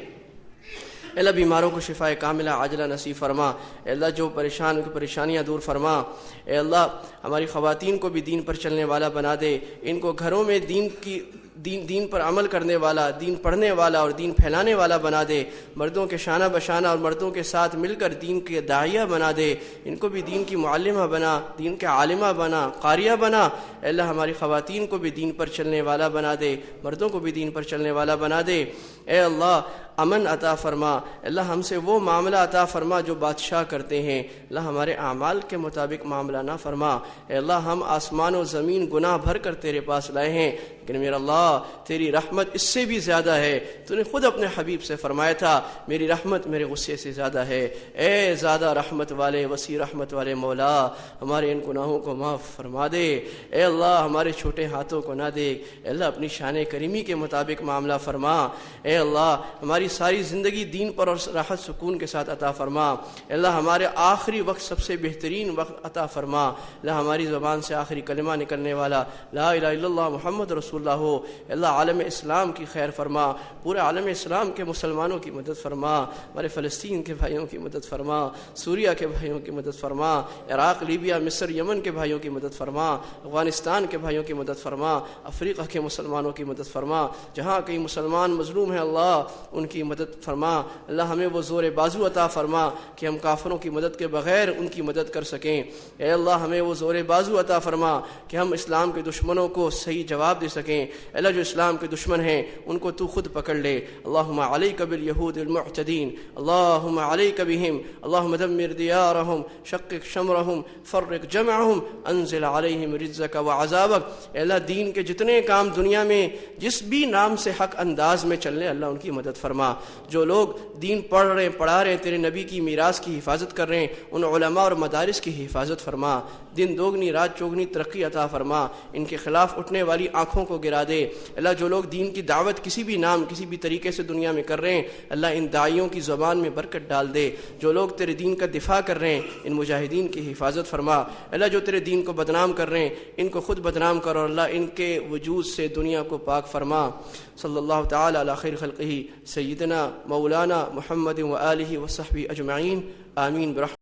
اے اللہ بیماروں کو شفاء کاملہ عاجلہ نصیب فرما. اے اللہ جو پریشان ان کی پریشانیاں دور فرما. اے اللہ ہماری خواتین کو بھی دین پر چلنے والا بنا دے. ان کو گھروں میں دین کی دین پر عمل کرنے والا، دین پڑھنے والا اور دین پھیلانے والا بنا دے، مردوں کے شانہ بشانہ اور مردوں کے ساتھ مل کر دین کے داعیہ بنا دے، ان کو بھی دین کی معلمہ بنا، دین کے عالمہ بنا، قاریہ بنا۔ اے اللہ ہماری خواتین کو بھی دین پر چلنے والا بنا دے، مردوں کو بھی دین پر چلنے والا بنا دے۔ اے اللہ امن عطا فرما، اللہ ہم سے وہ معاملہ عطا فرما جو بادشاہ کرتے ہیں، اللہ ہمارے اعمال کے مطابق معاملہ نہ فرما۔ اے اللہ ہم آسمان و زمین گناہ بھر کر تیرے پاس لائے ہیں، لیکن میرا اللہ تیری رحمت اس سے بھی زیادہ ہے۔ تو نے خود اپنے حبیب سے فرمایا تھا میری رحمت میرے غصے سے زیادہ ہے۔ اے زیادہ رحمت والے، وسیع رحمت والے مولا، ہمارے ان گناہوں کو معاف فرما دے۔ اے اللہ ہمارے چھوٹے ہاتھوں کو نہ دیکھ، اے اللہ اپنی شان کریمی کے مطابق معاملہ فرما۔ اے اللہ ہماری ساری زندگی دین پر اور راحت سکون کے ساتھ عطا فرما۔ اے اللہ ہمارے آخری وقت سب سے بہترین وقت عطا فرما۔ اللہ ہماری زبان سے آخری کلمہ نکلنے والا لا الہ الا اللہ محمد رسول اللہ ہو۔ اے اللہ عالم اسلام کی خیر فرما، پورے عالم اسلام کے مسلمانوں کی مدد فرما، ہمارے فلسطین کے بھائیوں کی مدد فرما، سوریہ کے بھائیوں کی مدد فرما، عراق، لیبیا، مصر، یمن کے بھائیوں کی مدد فرما، افغانستان کے بھائیوں کی مدد فرما، افریقہ کے مسلمانوں کی مدد فرما، جہاں کئی مسلمان مظلوم ہیں اللہ ان کی مدد فرما۔ اللہ ہمیں وہ زور بازو عطا فرما کہ ہم کافروں کی مدد کے بغیر ان کی مدد کر سکیں۔ اے اللہ ہمیں وہ زور بازو عطا فرما کہ ہم اسلام کے دشمنوں کو صحیح جواب دے سکیں۔ اے اللہ جو اسلام کے دشمن ہیں ان کو تو خود پکڑ لے۔ اللہم علیک بالیہود المعتدین، اللہم علیک بہم، اللہم دمر دیارہم، شقق شمرہم، فرق جمعہم، انزل علیہم رجزک وعذابک۔ اے اللہ دین کے جتنے کام دنیا میں جس بھی نام سے حق انداز میں چلنے، اللہ ان کی مدد فرما۔ جو لوگ دین پڑھ رہے ہیں، پڑھا رہے ہیں، تیرے نبی کی میراث کی حفاظت کر رہے ہیں، ان علماء اور مدارس کی حفاظت فرما۔ دن دوگنی رات چوگنی ترقی عطا فرما، ان کے خلاف اٹھنے والی آنکھوں کو گرا دے۔ اللہ جو لوگ دین کی دعوت کسی بھی نام کسی بھی طریقے سے دنیا میں کر رہے ہیں، اللہ ان داعیوں کی زبان میں برکت ڈال دے۔ جو لوگ تیرے دین کا دفاع کر رہے ہیں ان مجاہدین کی حفاظت فرما۔ اللہ جو تیرے دین کو بدنام کر رہے ہیں ان کو خود بدنام کر، اور اللہ ان کے وجود سے دنیا کو پاک فرما۔ صلی اللہ تعالی علی خیر خلقہ سیدنا مولانا محمد و آلہ و صحبہ اجمعین، آمین برحمتہ۔